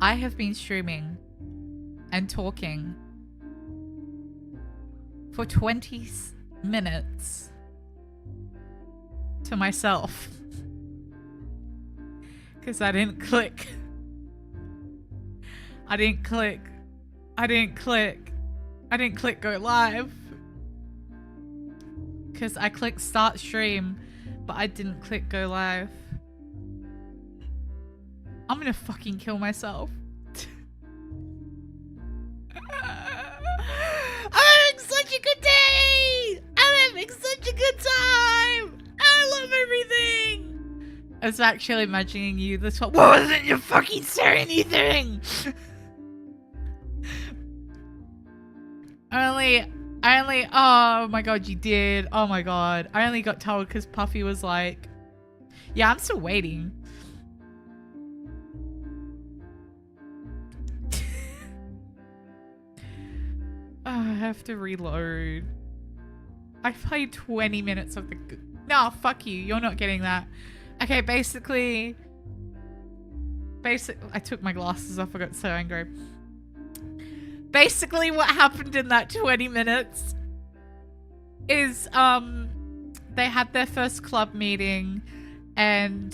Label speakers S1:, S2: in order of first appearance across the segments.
S1: I have been streaming and talking for 20 minutes to myself because I didn't click. I didn't click go live because I clicked start stream, but I didn't click go live. I'm gonna fucking kill myself. I'm having such a good day! I'm having such a good time! I love everything! I was actually imagining you this one. What wasn't you fucking say anything? I only, oh my god, you did. Oh my god. I only got told because Puffy was like, yeah, I'm still waiting. Oh, I have to reload. I played 20 minutes of the... No, fuck you. You're not getting that. Okay, basically... I took my glasses off. I got so angry. Basically, what happened in that 20 minutes is they had their first club meeting, and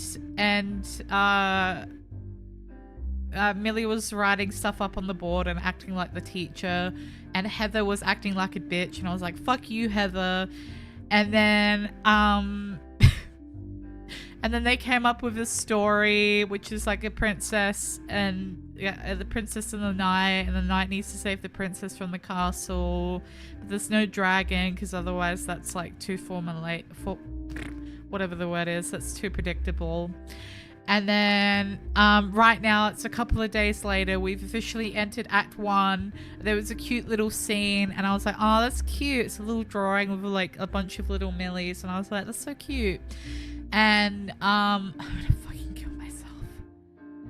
S1: Millie was writing stuff up on the board and acting like the teacher, and Heather was acting like a bitch, and I was like, fuck you, Heather. And then and then they came up with a story which is like a princess and the princess and the knight needs to save the princess from the castle, but there's no dragon because otherwise that's like too whatever the word is, that's too predictable. And then right now it's a couple of days later, we've officially entered Act 1. There was a cute little scene and I was like, oh, that's cute. It's a little drawing with like a bunch of little millies, and I was like, that's so cute. And I'm gonna fucking kill myself.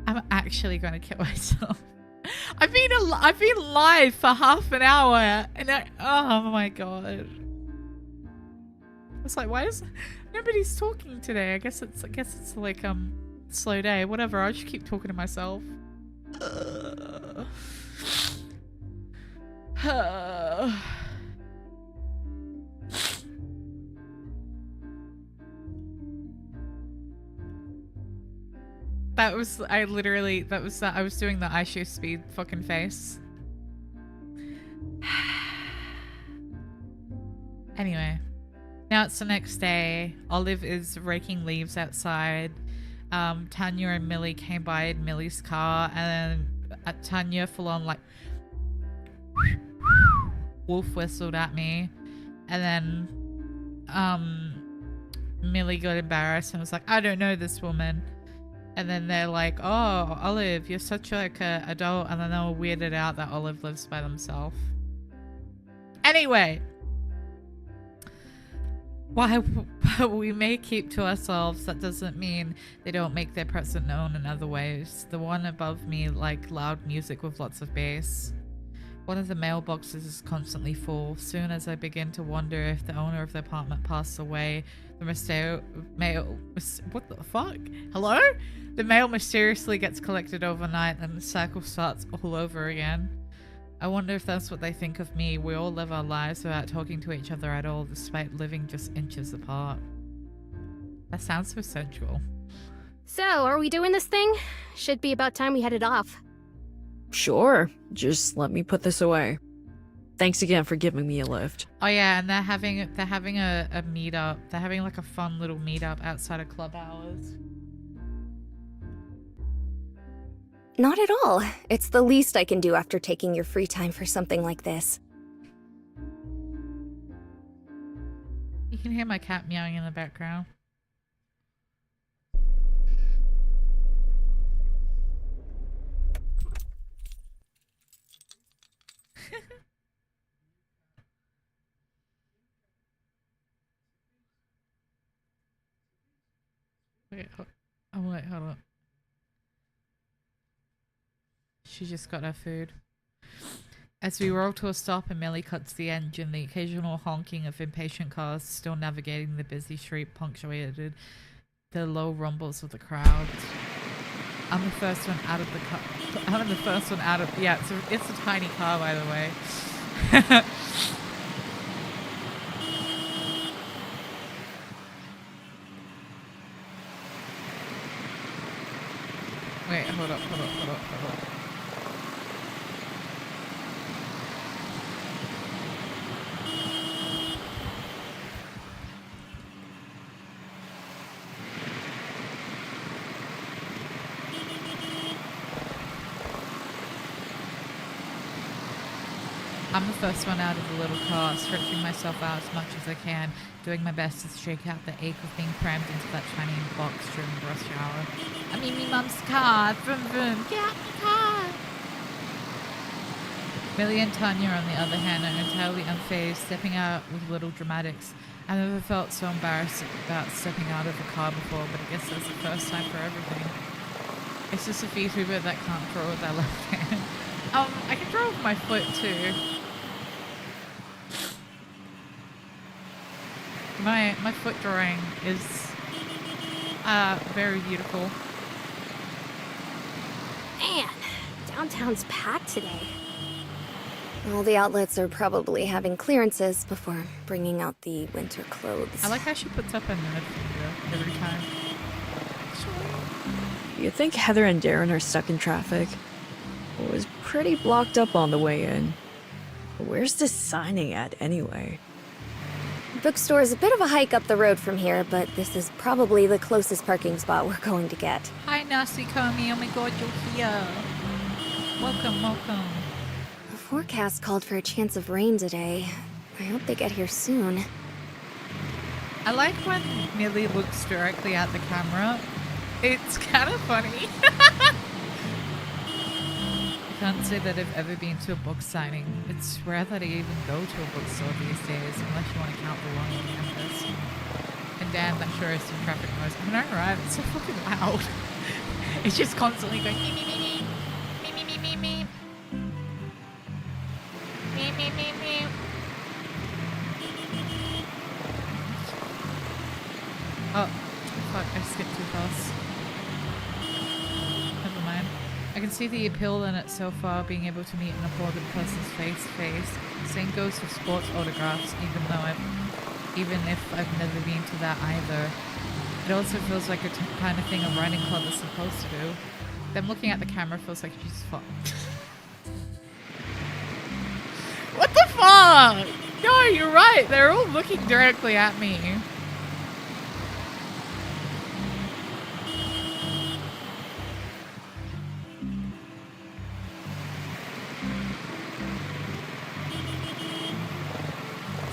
S1: I'm actually gonna kill myself. I've been live for half an hour and oh my god. It's like, why is nobody's talking today? I guess it's like slow day, whatever. I'll just keep talking to myself. I was doing the I show speed fucking face. Anyway, now it's the next day. Olive is raking leaves outside. Tanya and Millie came by in Millie's car, and then Tanya full on like wolf whistled at me, and then Millie got embarrassed and was like, I don't know this woman. And then they're like, oh, Olive, you're such like a adult, and then they were weirded out that Olive lives by themselves. Anyway, while we may keep to ourselves, that doesn't mean they don't make their presence known in other ways. The one above me like loud music with lots of bass. One of the mailboxes is constantly full. Soon as I begin to wonder if the owner of the apartment passed away, the what the fuck? Hello? The mail mysteriously gets collected overnight and the cycle starts all over again. I wonder if that's what they think of me. We all live our lives without talking to each other at all, despite living just inches apart. That sounds so sensual.
S2: So, are we doing this thing? Should be about time we headed off.
S3: Sure. Just let me put this away. Thanks again for giving me a lift.
S1: Oh yeah, and they're having a meetup. They're having like a fun little meetup outside of club hours.
S2: Not at all. It's the least I can do after taking your free time for something like this.
S1: You can hear my cat meowing in the background. Wait, hold on. She just got her food. As we roll to a stop and Millie cuts the engine, the occasional honking of impatient cars still navigating the busy street punctuated the low rumbles of the crowd. I'm the first one out of the car. I'm the first one out of. Yeah, it's a tiny car, by the way. Wait, hold up. I'm the first one out of the little car, stretching myself out as much as I can, doing my best to shake out the ache of being crammed into that tiny box during the rush hour. I'm in me mum's car, vroom vroom, get out my car! Millie and Tanya, on the other hand, are entirely unfazed, stepping out with little dramatics. I've never felt so embarrassed about stepping out of a car before, but I guess that's the first time for everything. It's just a vtuber that can't draw with their left hand. I can draw with my foot too. My foot drawing is very beautiful.
S2: Man, downtown's packed today. All the outlets are probably having clearances before bringing out the winter clothes.
S1: I like how she puts up a nerd finger every time.
S3: You think Heather and Darren are stuck in traffic? It was pretty blocked up on the way in. Where's this signing at anyway?
S2: Bookstore is a bit of a hike up the road from here, but this is probably the closest parking spot we're going to get.
S1: Hi, Nasty Komi. Oh my god, you're here. Welcome.
S2: The forecast called for a chance of rain today. I hope they get here soon.
S1: I like when Millie looks directly at the camera. It's kind of funny. I can't say that I've ever been to a book signing. It's rare that I even go to a bookstore these days, unless you want to count the one on campus. And damn, that sure is some traffic noise. I know, right? It's so fucking loud. It's just constantly going me, me, me, me. Me, me, me, me, me. Me, me, me, me. Oh, fuck, I skipped too fast. Never mind. I can see the appeal in it so far, being able to meet an important person's face to face. Same goes for sports autographs, even if I've never been to that either. It also feels like a kind of thing a writing club is supposed to do. Them looking at the camera feels like she's fucked. What the fuck? No, you're right. They're all looking directly at me.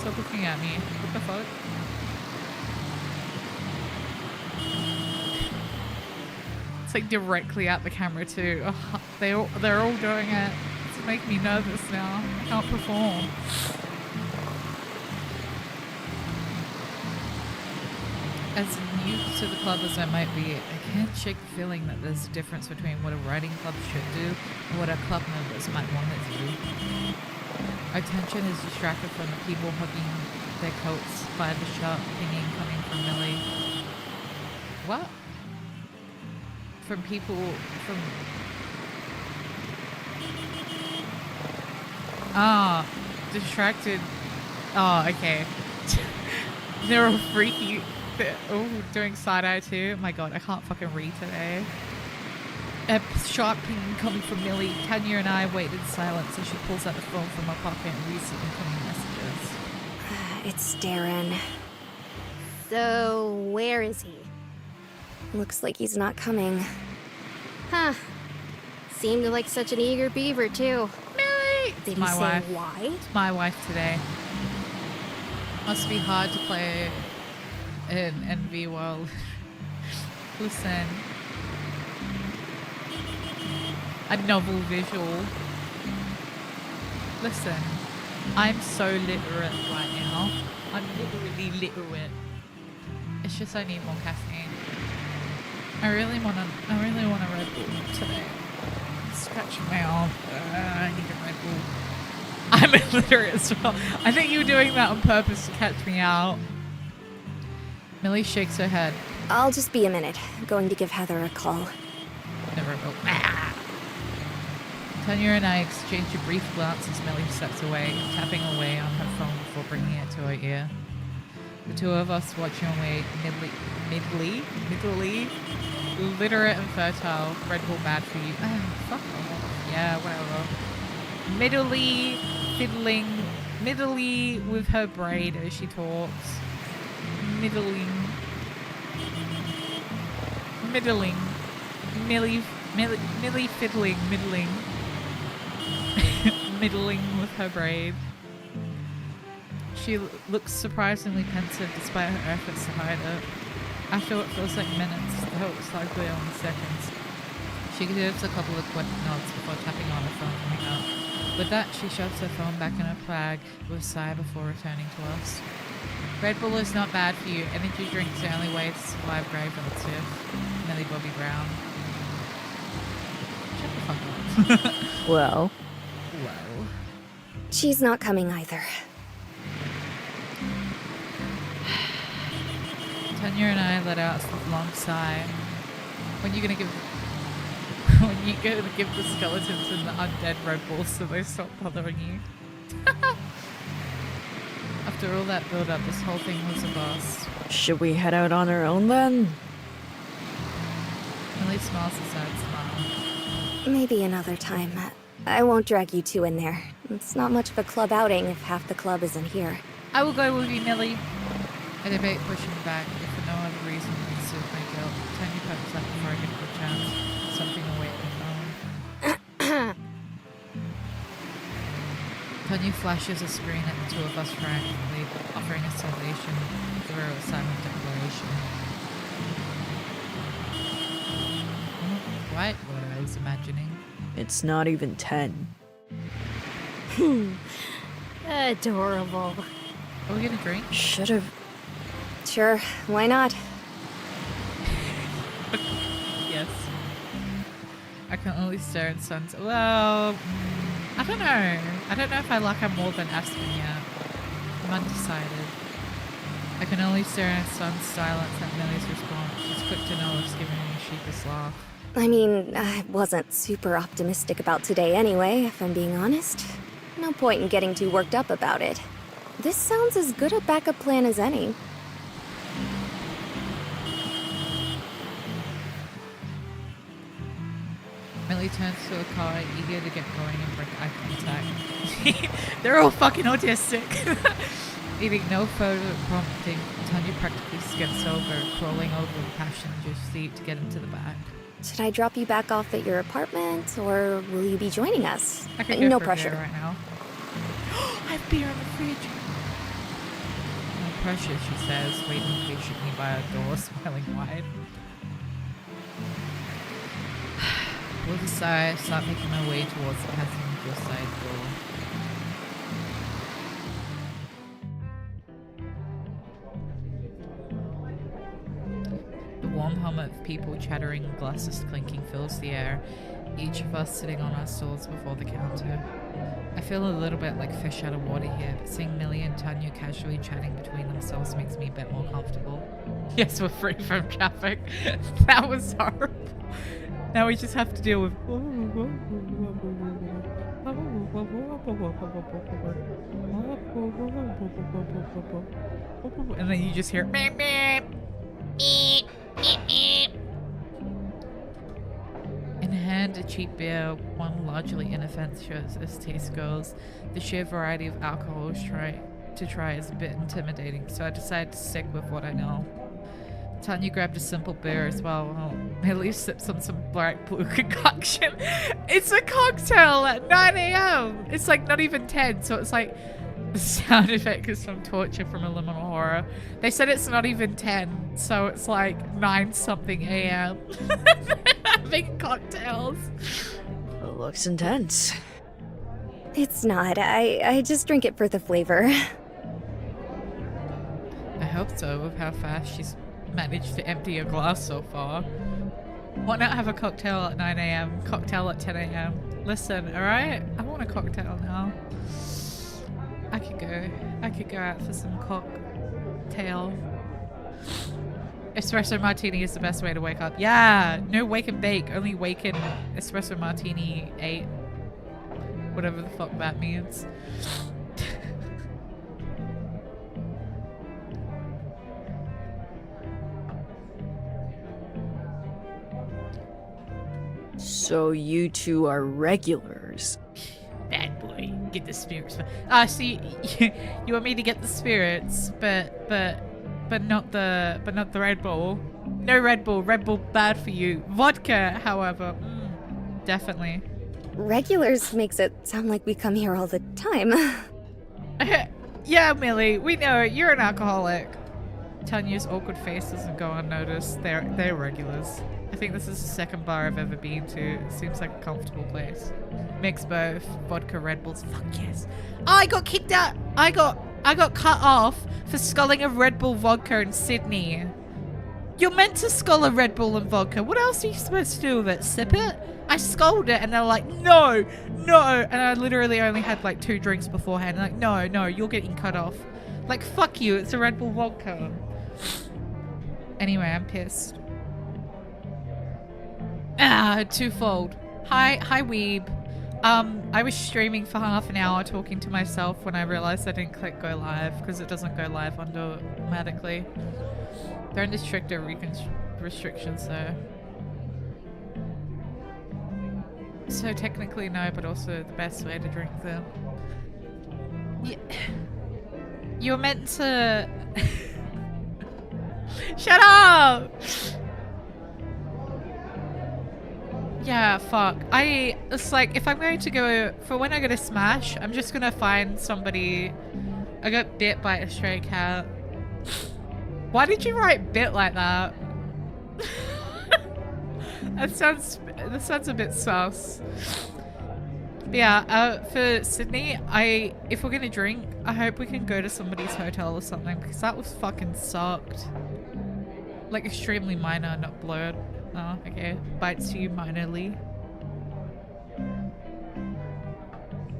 S1: Stop looking at me. What the fuck? It's like directly at the camera too. Ugh, they're all doing it. It's making me nervous now. I can't perform. As new to the club as I might be, I can't shake the feeling that there's a difference between what a writing club should do and what our club members might want it to do. Our attention is distracted from the people hugging their coats by the sharp pinging coming from Millie. What? From people from... Ah, distracted. Oh, okay. They're all freaky. They're all doing side-eye too. Oh my god, I can't fucking read today. A sharp ping coming from Millie. Tanya and I wait in silence as she pulls out the phone from her pocket and reads the incoming messages.
S2: It's Darren.
S4: So, where is he?
S2: Looks like he's not coming.
S4: Huh. Seemed like such an eager beaver, too.
S1: Millie!
S4: Did he
S1: my
S4: say
S1: wife.
S4: why?
S1: It's my wife today. Must be hard to play in NV world. Listen. A novel visual. Listen. I'm so literate right now. I'm literally literate. It's just I need more caffeine. I really want a Red Bull today. Scratching my arm. I need a Red Bull. I'm illiterate as well. I think you were doing that on purpose to catch me out. Millie shakes her head.
S2: I'll just be a minute. I'm going to give Heather a call.
S1: the rebel. Ah! Tanya and I exchange a brief glance as Millie steps away, tapping away on her phone before bringing it to her ear. The two of us watching away, middly, literate and fertile, Red Bull bad for you. Oh, fuck off. Yeah, whatever. Middly with her braid as she talks. Middling. Millie fiddling, middling. Middling with her braid. She looks surprisingly pensive despite her efforts to hide it. After what feels like minutes, though it's likely only seconds, she gives a couple of quick nods before tapping on her phone and hang up. With that, she shoves her phone back in her bag with a sigh before returning to us. Red Bull is not bad for you. Energy drinks are the only way to survive graveyard shift. Millie Bobby Brown. Shut the fuck up.
S3: Well,
S2: She's not coming either.
S1: Tanya and I let out a long sigh. When you gonna give the skeletons and the undead Red Bulls so they stop bothering you? After all that build up, this whole thing was a bust.
S3: should we head out on our own then?
S1: Millie smiles a sad smile.
S2: Maybe another time. I won't drag you two in there. It's not much of a club outing if half the club isn't here.
S1: I will go with you, Millie. I debate pushing back, if for no other reason than to soothe my guilt. Tanya pokes up before I get the chance. Something away from phone. Tanya flashes a screen at the two of us frantically, offering us salvation through a silent declaration. Quite what I was imagining.
S3: It's not even 10.
S4: Adorable.
S1: Are we gonna drink?
S3: Should've.
S2: Sure, why not?
S1: Yes. I can only stare at suns. Well, I don't know. I don't know if I like her more than Aspen yet. I'm undecided. I can only stare at sun's silence at Millie's response. She's quick to know it's giving me a sheepish laugh.
S2: I mean, I wasn't super optimistic about today anyway, if I'm being honest. No point in getting too worked up about it. This sounds as good a backup plan as any.
S1: Millie turns to her car, eager to get going and break eye contact. They're all fucking autistic. Needing no further prompting, Tanya practically skips over, crawling over the passenger seat to get into the back.
S2: Should I drop you back off at your apartment, or will you be joining us?
S1: I could go
S2: No
S1: for
S2: pressure.
S1: a beer right now. I have beer in the fridge. No pressure, she says, waiting patiently by her door, smiling wide. With a sigh, I start making my way towards the passenger side door. The warm hum of people chattering and glasses clinking fills the air, each of us sitting on our stools before the counter. I feel a little bit like fish out of water here, but seeing Millie and Tanya casually chatting between themselves makes me a bit more comfortable. Yes, we're free from traffic. That was horrible. Now we just have to deal with... And then you just hear... Beep, beep. In hand, a cheap beer, one largely inoffensive as taste goes. The sheer variety of alcohols to try is a bit intimidating, so I decided to stick with what I know. Tanya grabbed a simple beer as well. Millie sips on some bright blue concoction. It's a cocktail at 9 a.m. It's like not even 10, so it's like the sound effect is from torture from Elemental Horror. They said it's not even 10, so it's like 9 something a.m. Having cocktails.
S3: It looks intense.
S2: It's not. I just drink it for the flavor.
S1: I hope so, with how fast she's managed to empty a glass so far. Why not have a cocktail at 9 a.m., cocktail at 10 a.m.? Listen, alright? I want a cocktail now. I could go out for some cocktail. Espresso martini is the best way to wake up. Yeah, no wake and bake, only wake and espresso martini 8. Whatever the fuck that means.
S3: So you two are regulars.
S1: Bad boy, get the spirits. See, you want me to get the spirits, but not the Red Bull. No Red Bull. Red Bull bad for you. Vodka, however, definitely.
S2: Regulars makes it sound like we come here all the time.
S1: Yeah, Millie, we know you're an alcoholic. Tanya's awkward face doesn't go unnoticed. They're regulars. I think this is the second bar I've ever been to. It seems like a comfortable place. Mix both. Vodka, Red Bulls. Fuck yes. Oh, I got kicked out. I got cut off for sculling a Red Bull vodka in Sydney. You're meant to scull a Red Bull and vodka. What else are you supposed to do with it? Sip it? I sculled it and they're like, no. And I literally only had like 2 drinks beforehand. Like, no, you're getting cut off. Like, fuck you. It's a Red Bull vodka. Anyway, I'm pissed. Twofold. Hi Weeb. I was streaming for half an hour talking to myself when I realized I didn't click go live because it doesn't go live automatically. They're under stricter restrictions though. So technically no, but also the best way to drink them. You're meant to... Shut up! Yeah, fuck. It's like, if I'm going to go, for when I go to Smash, I'm just gonna find somebody. I got bit by a stray cat. Why did you write bit like that? That sounds a bit sus. But yeah, for Sydney, if we're gonna drink, I hope we can go to somebody's hotel or something, because that was fucking sucked. Like extremely minor, not blurred. Oh, okay. Bites you minorly.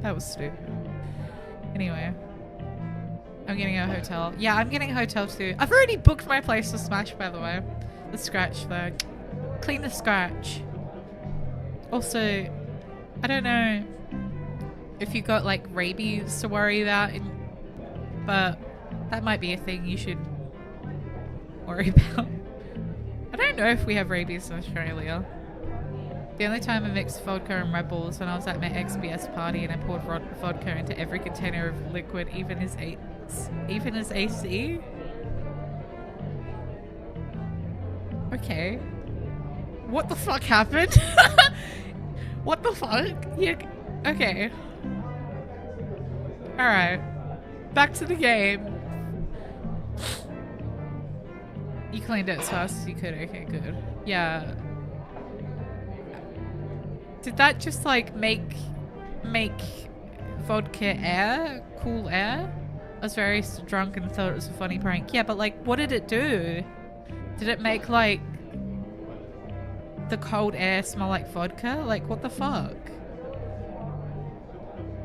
S1: That was stupid. Anyway. I'm getting a hotel. Yeah, I'm getting a hotel too. I've already booked my place to Smash, by the way. The scratch though. Clean the scratch. Also, I don't know if you got like rabies to worry about, but that might be a thing you should worry about. I don't know if we have rabies in Australia. The only time I mixed vodka and Red Bull was when I was at my XBS party and I poured vodka into every container of liquid, even as AC. Okay. What the fuck happened? What the fuck? Yeah. Okay. Alright. Back to the game. You cleaned it as fast as you could. Okay, good. Yeah. Did that just like make vodka air? Cool air? I was very drunk and thought it was a funny prank. Yeah, but like, what did it do? Did it make like the cold air smell like vodka? Like, what the fuck?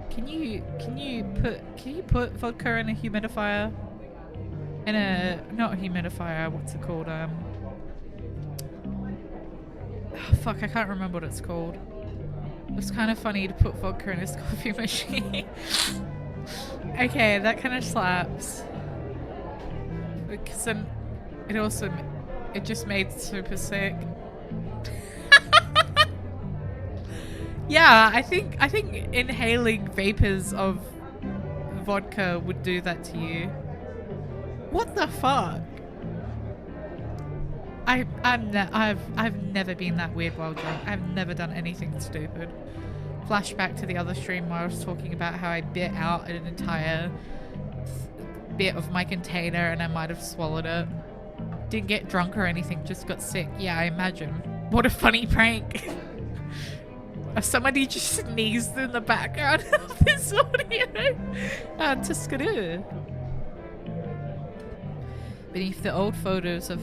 S1: Can you put vodka in a humidifier? In a, not a humidifier, what's it called? Oh, fuck, I can't remember what it's called. It was kind of funny to put vodka in his coffee machine. Okay, that kind of slaps. Because then it just made super sick. Yeah, I think inhaling vapors of vodka would do that to you. What the fuck? I've never been that weird while drunk. I've never done anything stupid. Flashback to the other stream where I was talking about how I bit out an entire bit of my container and I might have swallowed it. Didn't get drunk or anything, just got sick. Yeah, I imagine. What a funny prank. If somebody just sneezed in the background of this audio. Tuskadoo. Beneath the old photos of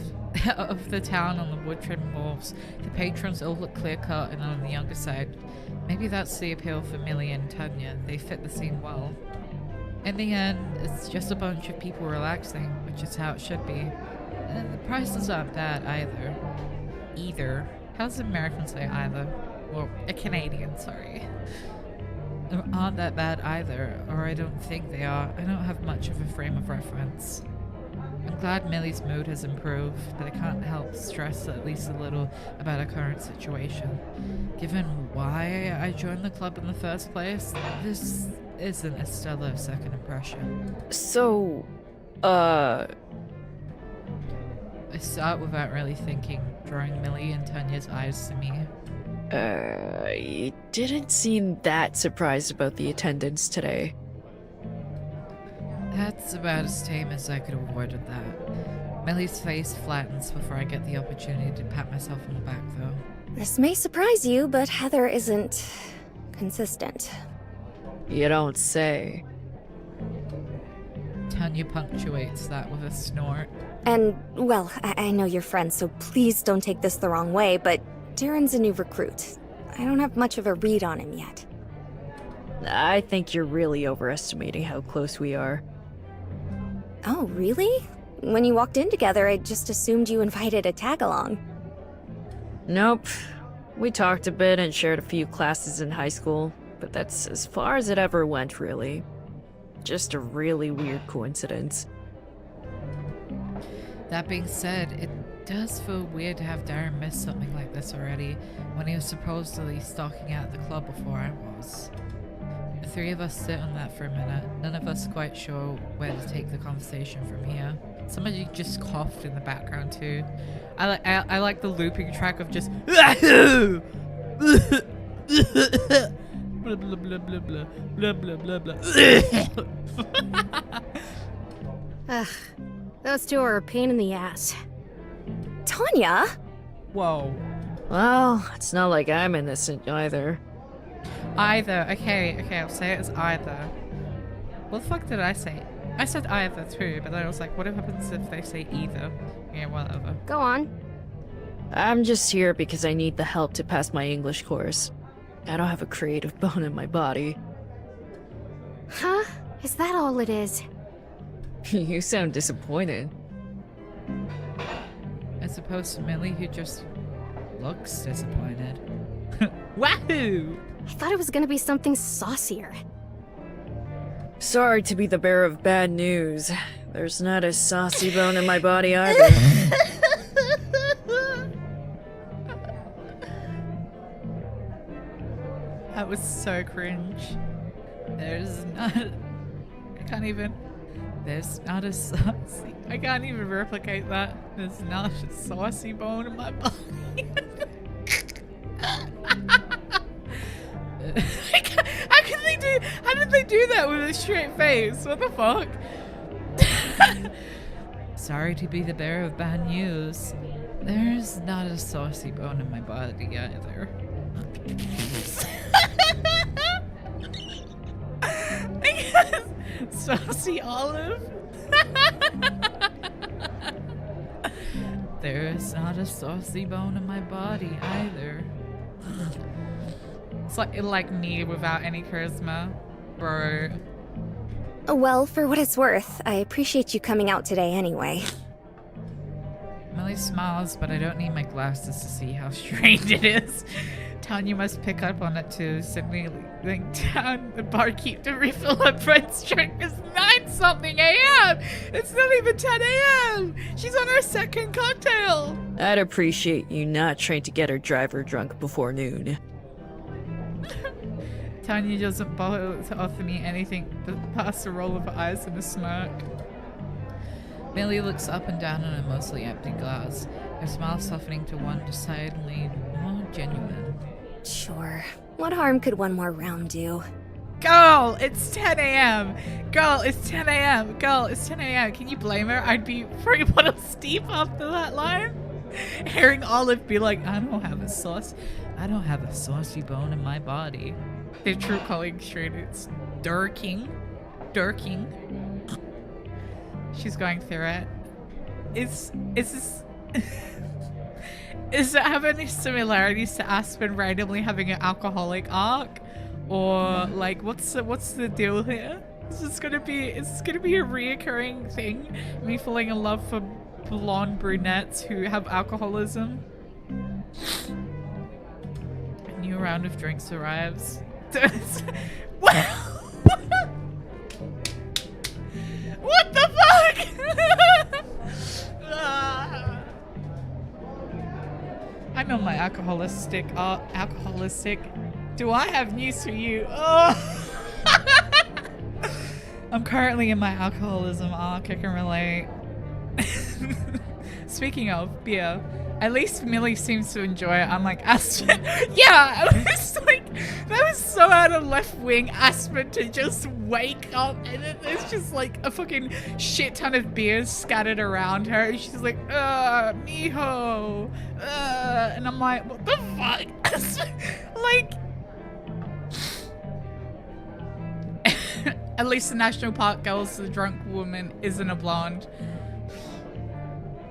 S1: the town on the wood trim wharves, the patrons all look clear-cut and on the younger side. Maybe that's the appeal for Millie and Tanya. They fit the scene well. In the end, it's just a bunch of people relaxing, which is how it should be. And the prices aren't bad either. Either. How's an American say either? Well, a Canadian, sorry. They aren't that bad either, or I don't think they are. I don't have much of a frame of reference. I'm glad Millie's mood has improved, but I can't help stress at least a little about our current situation. Given why I joined the club in the first place, this isn't a stellar second impression.
S3: So,
S1: I start without really thinking, drawing Millie and Tanya's eyes to me.
S3: You didn't seem that surprised about the attendance today.
S1: That's about as tame as I could have avoided that. Millie's face flattens before I get the opportunity to pat myself on the back, though.
S2: This may surprise you, but Heather isn't consistent.
S3: You don't say.
S1: Tanya punctuates that with a snort.
S2: And, well, I know you're friends, so please don't take this the wrong way, but Darren's a new recruit. I don't have much of a read on him yet.
S3: I think you're really overestimating how close we are.
S2: Oh, really? When you walked in together, I just assumed you invited a tag-along.
S3: Nope. We talked a bit and shared a few classes in high school, but that's as far as it ever went, really. Just a really weird coincidence.
S1: That being said, it does feel weird to have Darren miss something like this already, when he was supposedly stalking out the club before I was. The three of us sit on that for a minute, none of us quite sure where to take the conversation from here. Somebody just coughed in the background too. I like the looping track of just blah blah blah blah blah blah blah blah blah.
S4: Ugh, those two are a pain in the ass.
S2: Tanya?
S1: Whoa.
S3: Well, it's not like I'm innocent either.
S1: Either. Okay, I'll say it as either. What the fuck did I say? I said either too, but then I was like, what happens if they say either? Yeah, whatever.
S4: Go on.
S3: I'm just here because I need the help to pass my English course. I don't have a creative bone in my body.
S4: Huh? Is that all it is?
S3: You sound disappointed.
S1: As opposed to Millie, who just looks disappointed. Wahoo!
S4: I thought it was gonna be something saucier.
S3: Sorry to be the bearer of bad news. There's not a saucy bone in my body either.
S1: That was so cringe. There's not. I can't even. There's not a saucy. I can't even replicate that. There's not a saucy bone in my body. How did they do that with a straight face? What the fuck? Sorry to be the bearer of bad news. There's not a saucy bone in my body either. I guess saucy olive. There's not a saucy bone in my body either. It's like me without any charisma, bro.
S2: Well, for what it's worth, I appreciate you coming out today anyway.
S1: Millie smiles, but I don't need my glasses to see how strange it is. Tanya must pick up on it too, signaling down the barkeep to refill her friend's drink. It's 9-something a.m. It's not even 10 a.m. She's on her second cocktail.
S3: I'd appreciate you not trying to get her driver drunk before noon.
S1: Tanya doesn't bother to offer me anything but past a roll of her eyes and a smirk. Millie looks up and down on a mostly empty glass, her smile softening to one decidedly more genuine.
S2: Sure. What harm could one more round do?
S1: Girl, it's 10 a.m. Girl, it's 10 a.m. Girl, it's 10 a.m. Can you blame her? I'd be 3 bottles deep after that line. Hearing Olive be like, I don't have a saucy bone in my body. Their true calling straight, it's Durking. She's going through it. Is this Does it have any similarities to Aspen randomly having an alcoholic arc? Or like what's the deal here? Is this gonna be a reoccurring thing? Me falling in love for blonde brunettes who have alcoholism. A new round of drinks arrives. What? What the fuck? I'm on my alcoholistic. Do I have news for you? Oh. I'm currently in my alcoholism arc. I can relate. Speaking of beer, at least Millie seems to enjoy it. I'm like, Aspen. Yeah, I was like, that was so out of left wing. Aspen to just wake up and then there's just like a fucking shit ton of beers scattered around her. And she's like, mijo. And I'm like, what the fuck? Like, at least the National Park girl's the drunk woman isn't a blonde.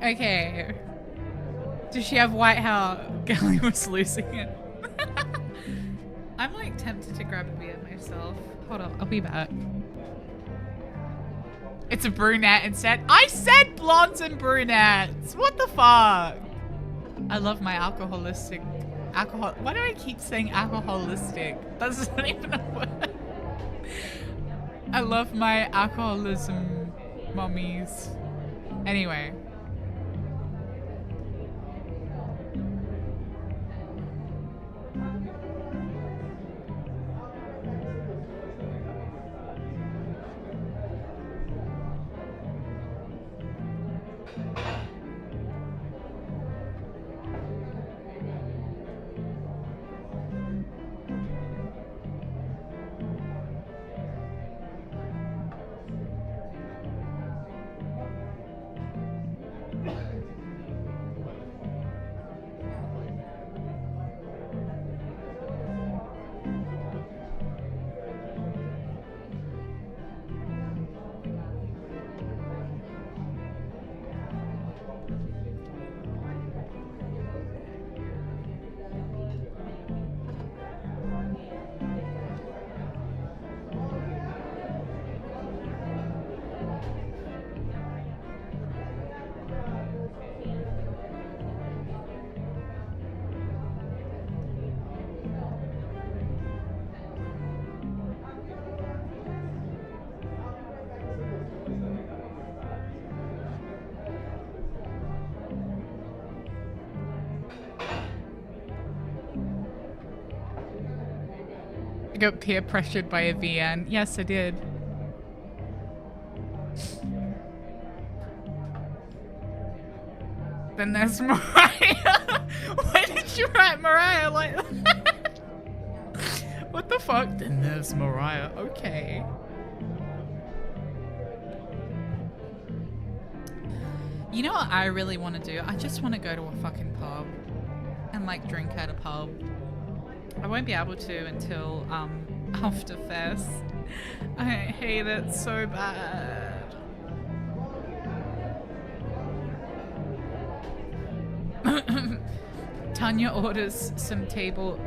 S1: Okay. Does she have white hair? Gally was losing it. I'm like tempted to grab a beer myself. Hold on, I'll be back. It's a brunette instead. I said blondes and brunettes. What the fuck? I love my alcoholistic. Why do I keep saying alcoholistic? That's not even a word. I love my alcoholism mummies. Anyway. Got peer pressured by a VN. Yes, I did. Then there's Mariah. Why did you write Mariah like that? What the fuck? Then there's Mariah. Okay. You know what I really want to do? I just want to go to a fucking pub and like drink at a pub. I won't be able to until after Fest. I hate it so bad. Tanya orders table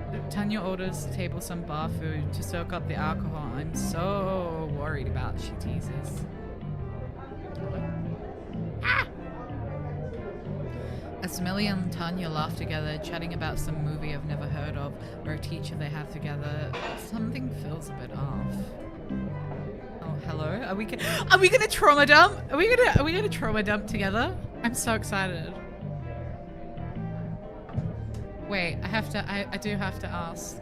S1: some bar food to soak up the alcohol. I'm so worried about, she teases. Ah! As Millie and Tanya laugh together, chatting about some movie I've never heard of or a teacher they have together, something feels a bit off. Oh, hello? Are we gonna trauma dump? Are we gonna trauma dump together? I'm so excited. Wait, I do have to ask.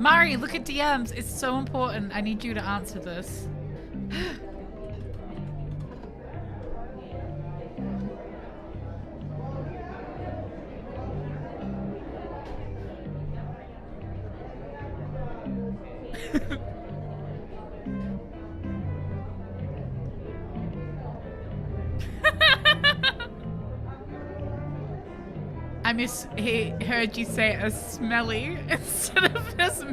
S1: Mari, look at DMs. It's so important. I need you to answer this. He heard you say a smelly instead of as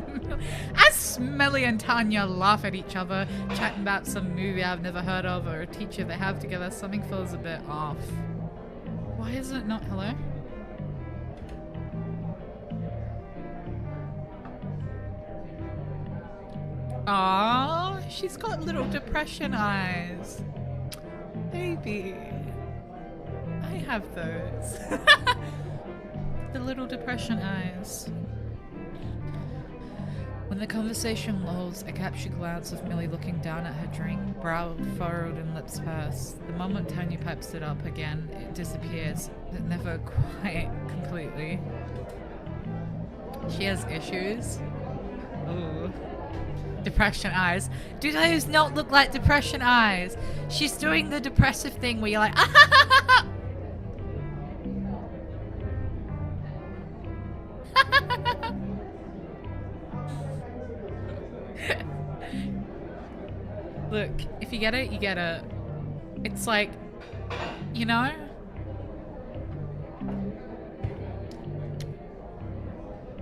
S1: Smelly and Tanya laugh at each other, chatting about some movie I've never heard of or a teacher they have together. Something feels a bit off. Why is it not hello? Aww, she's got little depression eyes. Baby. I have those. The little depression eyes. When the conversation lulls, I catch a glance of Millie looking down at her drink, brow furrowed and lips pursed. The moment Tanya pipes it up again, it disappears, but never quite completely. She has issues. Ooh. Depression eyes. Do those not look like depression eyes? She's doing the depressive thing where you're like, ah! Look, if you get it, you get it. It's like, you know?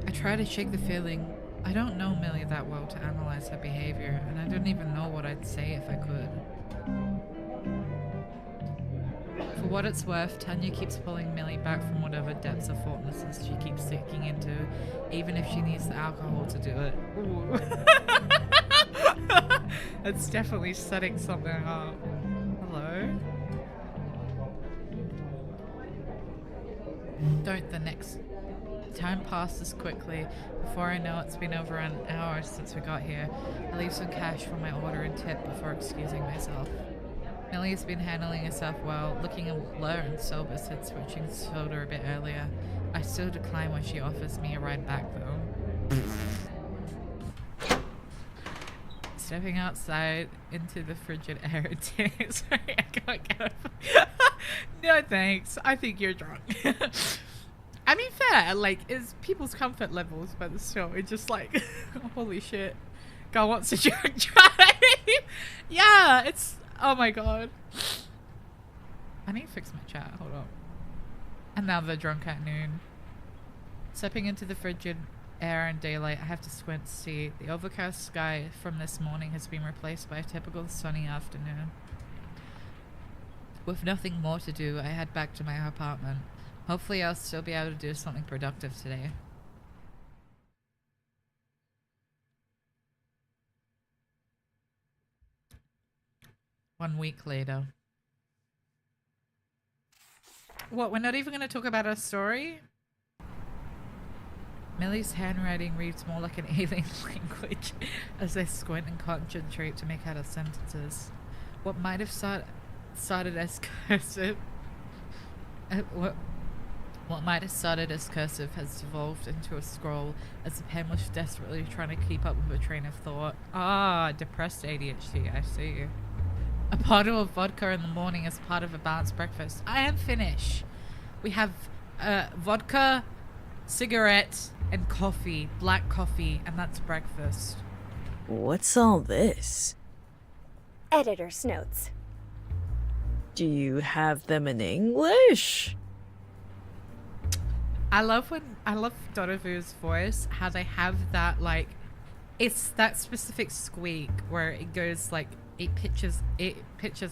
S1: I try to shake the feeling. I don't know Millie that well to analyze her behavior, and I don't even know what I'd say if I could. For what it's worth, Tanya keeps pulling Millie back from whatever depths of thoughtlessness she keeps sinking into, even if she needs the alcohol to do it. Ooh. That's definitely setting something up. Hello? Don't the next... Time passes quickly. Before I know it's been over an hour since we got here. I leave some cash for my order and tip before excusing myself. Millie's been handling herself well, looking alert and sober since switching soda a bit earlier. I still decline when she offers me a ride back though. Stepping outside into the frigid air. Sorry, I can't get up. No thanks. I think you're drunk. I mean, fair, like, it's people's comfort levels, but still, it's just like, holy shit. God wants a drunk drive. Yeah, it's, oh my god. I need to fix my chat, hold on. And now they're drunk at noon. Stepping into the frigid air and daylight, I have to squint to see. The overcast sky from this morning has been replaced by a typical sunny afternoon. With nothing more to do, I head back to my apartment. Hopefully I'll still be able to do something productive today. One week later. What, we're not even going to talk about our story? Millie's handwriting reads more like an alien language as I squint and concentrate to make out her sentences. What might have started as cursive... What might have started as cursive has evolved into a scroll as the pen was desperately trying to keep up with a train of thought. Ah, depressed ADHD, I see. A bottle of vodka in the morning as part of a balanced breakfast. I am finished. We have vodka, cigarette, and coffee. Black coffee, and that's breakfast.
S3: What's all this?
S2: Editor's notes.
S3: Do you have them in English?
S1: I love Donovu's voice, how they have that, like, it's that specific squeak where it goes like, it pitches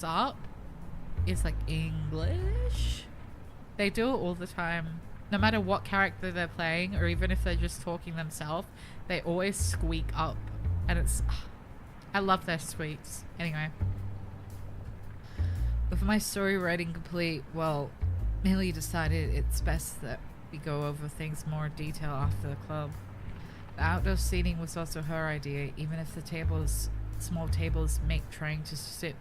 S1: up. It's like English. They do it all the time. No matter what character they're playing, or even if they're just talking themselves, they always squeak up. And it's, I love their squeaks. Anyway. With my story writing complete, well, Millie decided it's best that we go over things more in detail after the club. The outdoor seating was also her idea, even if the small tables make trying to sit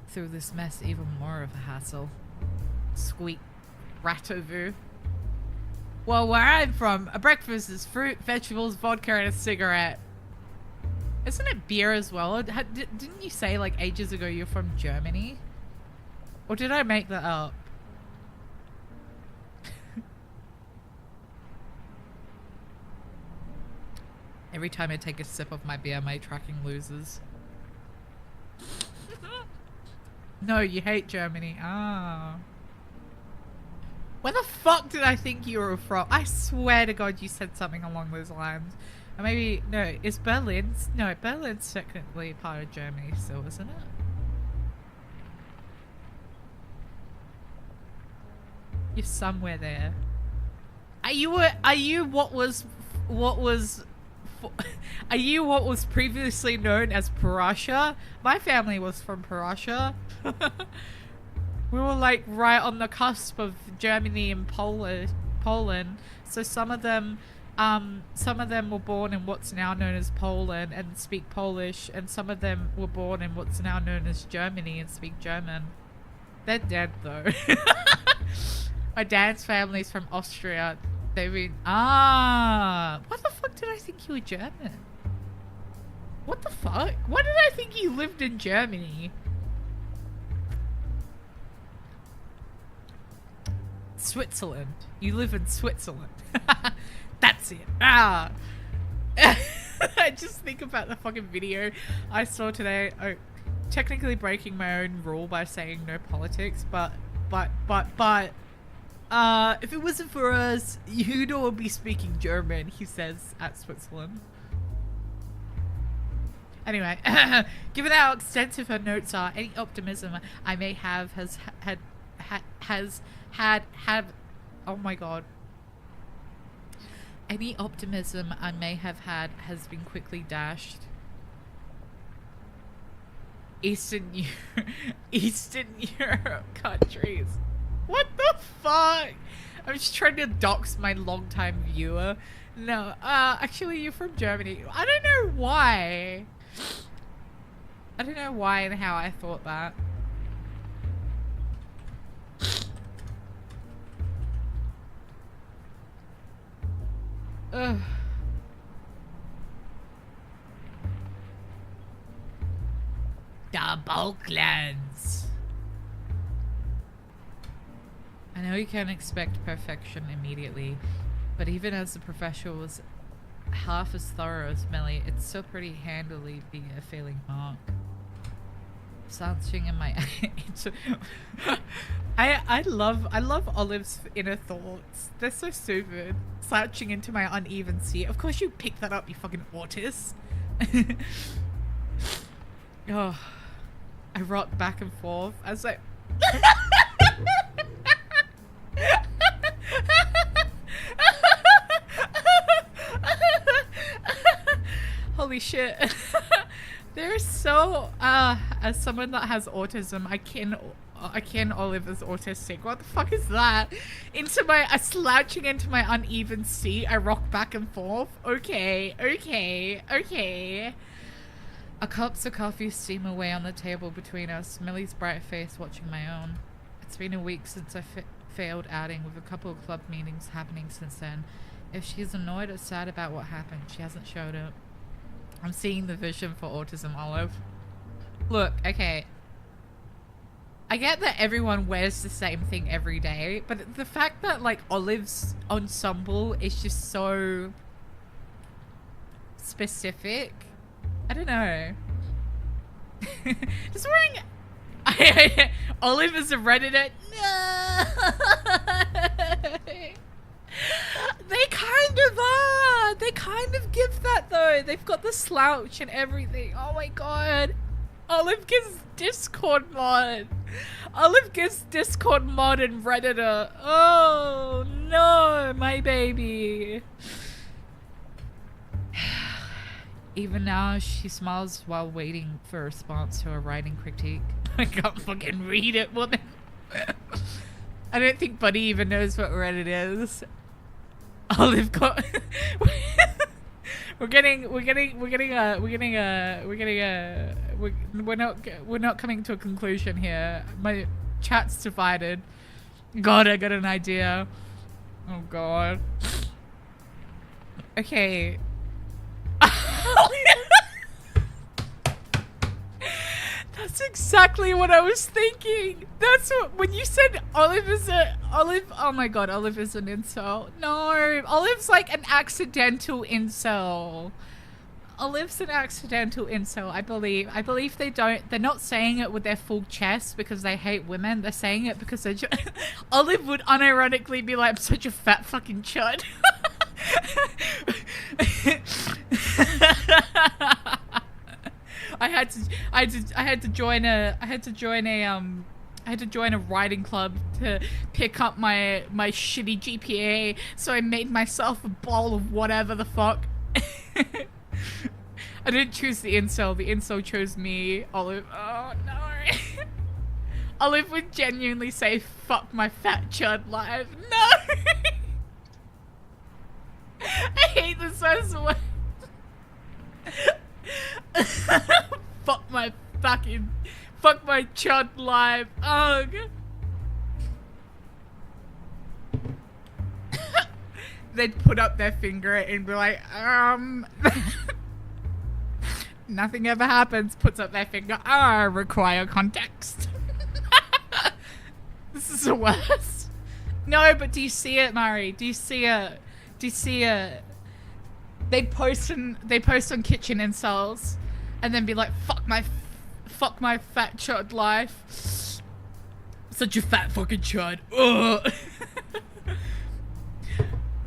S1: through this mess even more of a hassle. Squeak. Ratovu. Well, where I'm from, a breakfast is fruit, vegetables, vodka, and a cigarette. Isn't it beer as well? Didn't you say like ages ago you're from Germany? Or did I make that up? Every time I take a sip of my beer, my tracking loses. No, you hate Germany. Ah. Where the fuck did I think you were from? I swear to God you said something along those lines. Or maybe, no, is Berlin? No, Berlin's technically part of Germany still, isn't it? You're somewhere there. Are you what was are you what was previously known as Prussia? My family was from Prussia. We were like right on the cusp of Germany and Poland. So some of them were born in what's now known as Poland and speak Polish, and some of them were born in what's now known as Germany and speak German. They're dead though. My dad's family's from Austria. They've been what the fuck did I think you were German? What the fuck? Why did I think you lived in Germany? Switzerland. You live in Switzerland. That's it. I just think about the fucking video I saw today. Oh, technically breaking my own rule by saying no politics, but if it wasn't for us, you'd all be speaking German, he says at Switzerland. Anyway, given how extensive her notes are, any optimism I may have has oh my god. Any optimism I may have had has been quickly dashed. Eastern Europe countries. What the fuck? I'm just trying to dox my longtime viewer. No, actually you're from Germany. I don't know why. I don't know why and how I thought that. Ugh. The Balkans. I know you can't expect perfection immediately, but even as the professional was half as thorough as Millie, it's still pretty handily being a failing mark. Slouching in my I love Olive's inner thoughts. They're so stupid. Slouching into my uneven seat. Of course you picked that up, you fucking autist. Oh, I rock back and forth as I holy shit. They're so as someone that has autism, I can Olive is autistic. What the fuck is that? Slouching into my uneven seat, I rock back and forth. Okay. A cups of coffee steam away on the table between us, Millie's bright face watching my own. It's been a week since I failed outing, with a couple of club meetings happening since then. If she's annoyed or sad about what happened, she hasn't showed up. I'm seeing the vision for autism, Olive. Look, okay. I get that everyone wears the same thing every day, but the fact that, like, Olive's ensemble is just so specific. I don't know. Just wearing... Olive is a Redditor. No! They kind of are. They kind of give that though. They've got the slouch and everything. Oh my god. Olive gives Discord mod. Olive gives Discord mod and Redditor. Oh no, my baby. Even now, she smiles while waiting for a response to a writing critique. I can't fucking read it, woman. I don't think Buddy even knows what Reddit is. Olive got. We're not coming to a conclusion here. My chat's divided. God, I got an idea. Oh god. Okay. That's exactly what I was thinking. That's what, when you said Olive, oh my god, Olive is an incel. No, Olive's like an accidental incel. Olive's an accidental incel, I believe. I believe they're not saying it with their full chest because they hate women. They're saying it because they're Olive would unironically be like, I'm such a fat fucking chud. I had to join a writing club to pick up my shitty GPA, so I made myself a bowl of whatever the fuck. I didn't choose the incel chose me. Olive, oh no. Olive would genuinely say, fuck my fat chud life. No! I hate this first one. Fuck my chud life. Ugh. They'd put up their finger and be like, nothing ever happens. Puts up their finger, require context. This is the worst. No, but do you see it, Murray? Do you see it? Do you see it? They post on kitchen incels and then be like, fuck my fat chud life. Such a fat fucking chud. Ugh.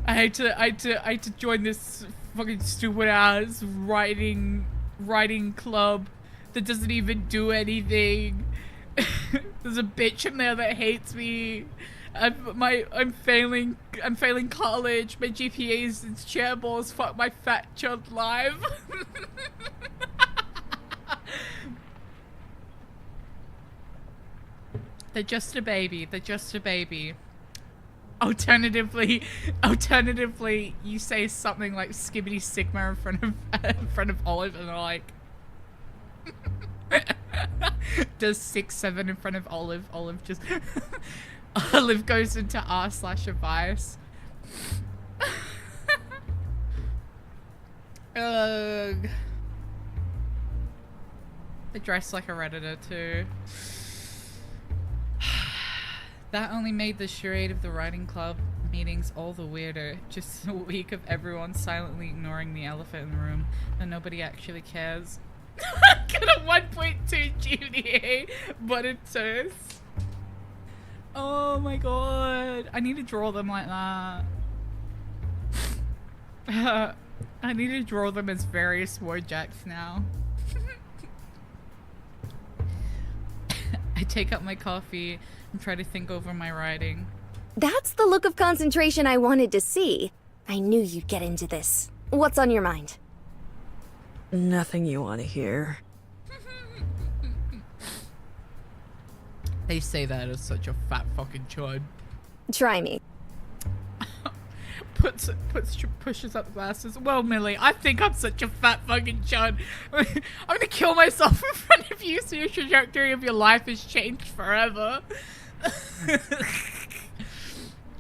S1: I hate to join this fucking stupid ass writing club that doesn't even do anything. There's a bitch in there that hates me. I'm failing college. My GPA is chair balls. Fuck my fat chud life. They're just a baby. They're just a baby. Alternatively, you say something like skibbity sigma in front of Olive, and they're like, does 6-7 in front of Olive. Olive just Olive goes into r/advice. Ugh. They dress like a Redditor too. That only made the charade of the writing club meetings all the weirder. Just a week of everyone silently ignoring the elephant in the room, and nobody actually cares. Got a 1.2 GPA buttered toast. Oh my god. I need to draw them like that. I need to draw them as various Wojaks now. I take up my coffee and try to think over my writing.
S2: That's the look of concentration I wanted to see. I knew you'd get into this. What's on your mind?
S3: Nothing you want to hear.
S1: They say that as such a fat fucking chud.
S2: Try me.
S1: Pushes up glasses. Well, Millie, I think I'm such a fat fucking chud. I'm gonna kill myself in front of you so your trajectory of your life has changed forever.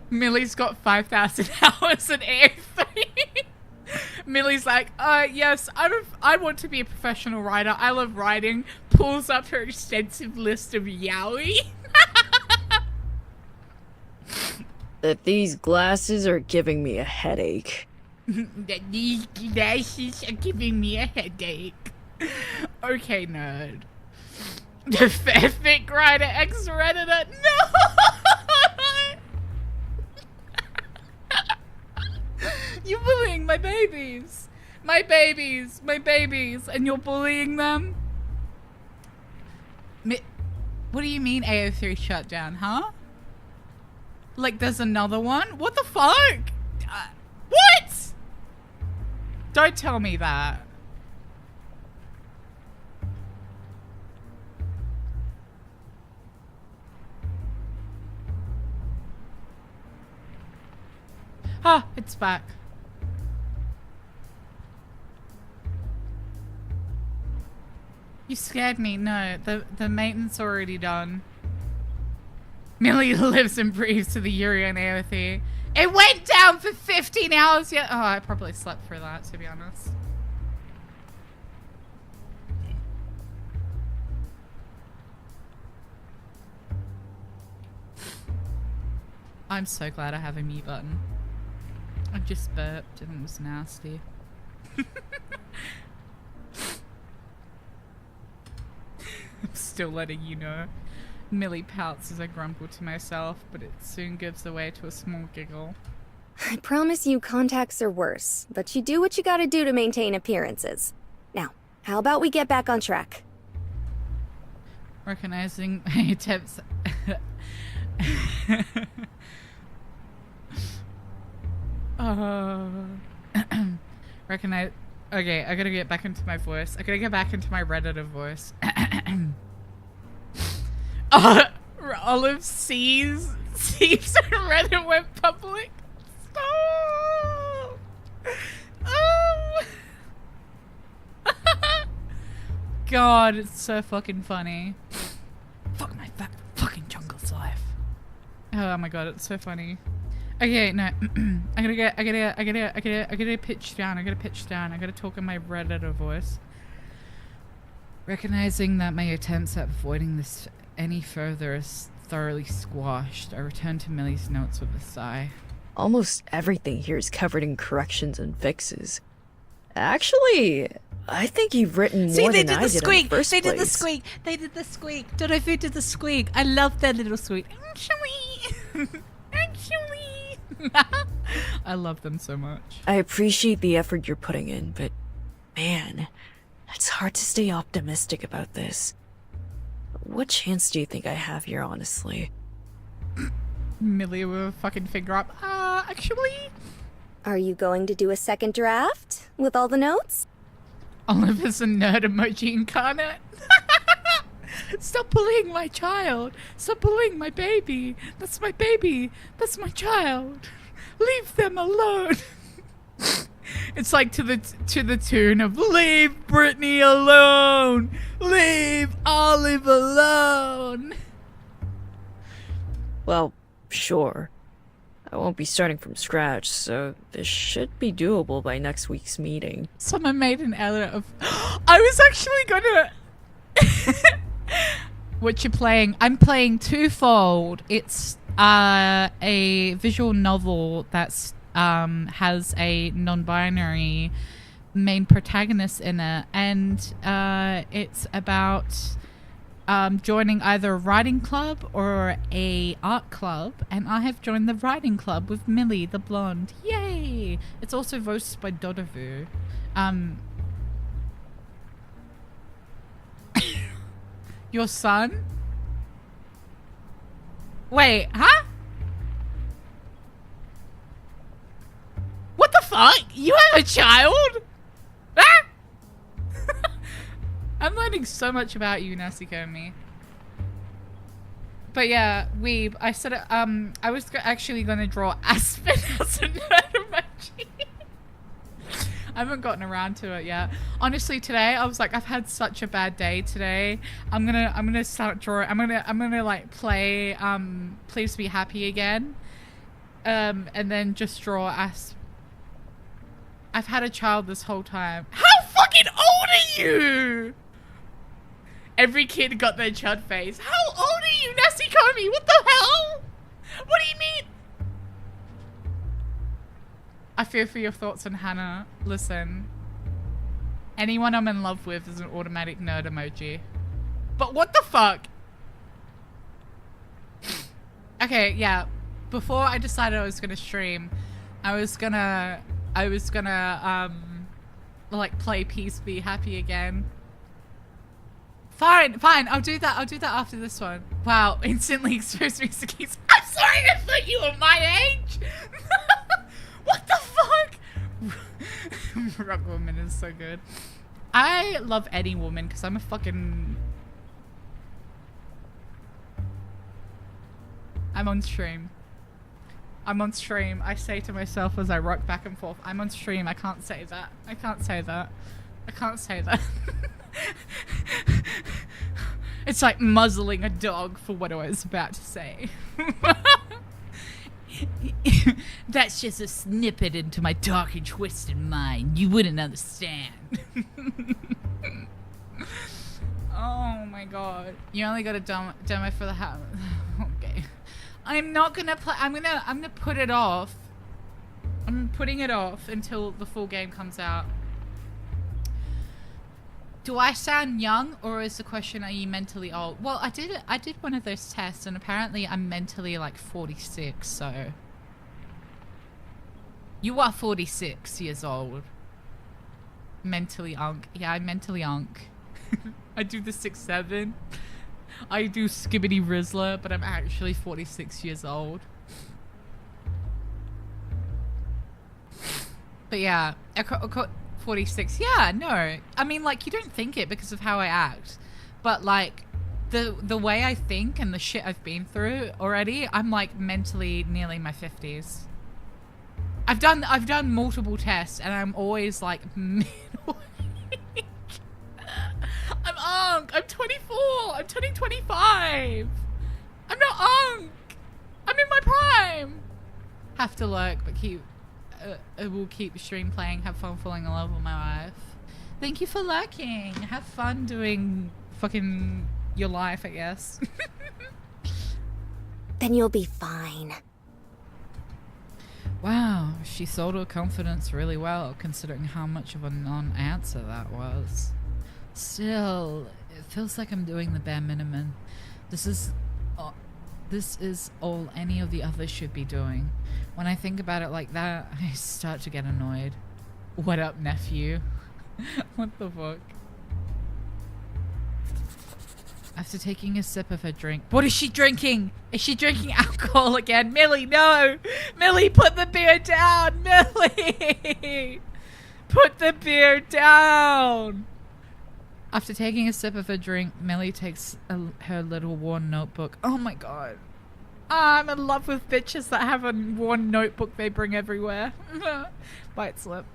S1: Millie's got 5,000 hours in AO3. Millie's like, yes, I want to be a professional writer. I love writing. Pulls up her extensive list of yaoi.
S3: That these glasses are giving me a headache.
S1: That these glasses are giving me a headache. Okay, nerd. The fanfic writer ex-redditor. No! You're bullying my babies. My babies. My babies. And you're bullying them? What do you mean AO3 shut down, huh? Like there's another one? What the fuck? What? Don't tell me that. Ah, it's back. You scared me. No, the maintenance already done. Millie lives and breathes to the Yuri and AOT. It went down for 15 hours yet. Oh, I probably slept through that, to be honest. I'm so glad I have a mute button. I just burped and it was nasty. I'm still letting you know. Millie pouts as I grumble to myself, but it soon gives way to a small giggle.
S2: I promise you contacts are worse, but you do what you gotta do to maintain appearances. Now, how about we get back on track?
S1: Recognizing my attempts Recognize. Okay, I gotta get back into my voice. I gotta get back into my Redditor voice. Olive sees Reddit went public. Stop! Oh! God, it's so fucking funny. Fuck my fucking jungle's life. Oh my god, it's so funny. Okay, no, I gotta pitch down. I gotta talk in my Redditor voice. Recognizing that my attempts at avoiding this any further is thoroughly squashed, I return to Millie's notes with a sigh.
S3: Almost everything here is covered in corrections and fixes. Actually, I think you've written more than I did in the first place.
S1: They did the squeak. They did the squeak. Twofold did the squeak. I love that little squeak. Actually. I love them so much.
S3: I appreciate the effort you're putting in, but man, it's hard to stay optimistic about this. What chance do you think I have here, honestly?
S1: Millie with a fucking finger up. Actually.
S2: Are you going to do a second draft with all the notes?
S1: Oliver's a nerd emoji incarnate. Stop bullying my child. Stop bullying my baby. That's my baby. That's my child. Leave them alone. It's like to the tune of "Leave Brittany alone. Leave Olive alone."
S3: Well, sure. I won't be starting from scratch, so this should be doable by next week's meeting.
S1: Someone made an edit of. I was actually gonna. What you playing? I'm playing Twofold. It's a visual novel that's has a non-binary main protagonist in it, and it's about joining either a writing club or a art club, and I have joined the writing club with Millie the blonde. Yay! It's also voiced by Dodovu. Your son? Wait, huh? What the fuck? You have a child? Ah! I'm learning so much about you, Nasikomi. But yeah, weeb. I said it, I was actually gonna draw Aspen as a nerd emoji. I haven't gotten around to it yet. Honestly, today I was like, I've had such a bad day today. I'm gonna start drawing. I'm gonna like play Please Be Happy again, and then just draw Aspen. I've had a child this whole time. How fucking old are you? Every kid got their chud face. How old are you, Nasikomi? What the hell? What do you mean? I fear for your thoughts on Hannah. Listen. Anyone I'm in love with is an automatic nerd emoji. But what the fuck? Okay, yeah. Before I decided I was gonna stream, I was gonna like play Peace Be Happy again. Fine, I'll do that after this one. Wow, instantly exposed me to keys. I'm sorry, I thought you were my age. What the fuck? Rock Woman is so good. I love any woman because I'm a fucking... I'm on stream. I say to myself as I rock back and forth, I'm on stream. I can't say that. It's like muzzling a dog for what I was about to say. That's just a snippet into my dark and twisted mind. You wouldn't understand. Oh my god. You only got a demo for the house. Okay. I'm not gonna play. I'm gonna put it off. I'm putting it off until the full game comes out. Do I sound young, or is the question, are you mentally old? Well, I did one of those tests, and apparently I'm mentally like 46, so... You are 46 years old. Mentally unk. Yeah, I'm mentally unk. I do the 6'7". I do skibbity Rizzler, but I'm actually 46 years old. But yeah, 46. Yeah, no. I mean, like, you don't think it because of how I act. But, like, the way I think and the shit I've been through already, I'm, like, mentally nearly my 50s. I've done multiple tests, and I'm always, like, middle-aged. I'm 24. I'm turning 25. I'm not I'm in my prime. Have to lurk, but we'll keep stream playing. Have fun falling in love with my wife. Thank you for lurking. Have fun doing fucking your life, I guess.
S2: Then you'll be fine.
S1: Wow, she sold her confidence really well, considering how much of a non-answer that was. Still, it feels like I'm doing the bare minimum. This is all any of the others should be doing. When I think about it like that, I start to get annoyed. What up, nephew? What the fuck? After taking a sip of her drink. What is she drinking? Is she drinking alcohol again? Millie, no! Millie, put the beer down! Millie! Put the beer down! After taking a sip of her drink, Millie takes her little worn notebook. Oh my god. I'm in love with bitches that have a worn notebook they bring everywhere. Bite slip.